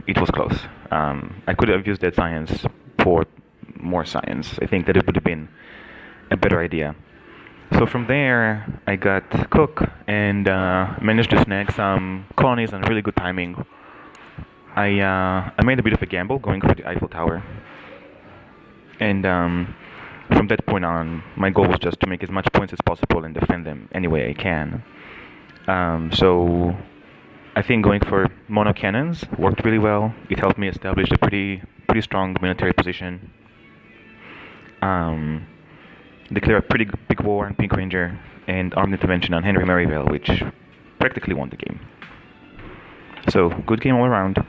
it was close. I could have used that science for more science. I think that it would have been a better idea. So from there, I got Cook and managed to snag some colonies on really good timing. I made a bit of a gamble going for the Eiffel Tower, and from that point on, my goal was just to make as much points as possible and defend them any way I can. So I think going for mono cannons worked really well. It helped me establish a pretty strong military position. Um, Declare a pretty big war on Pink Ranger and armed intervention on Henry Merivale, which practically won the game. So good game all around.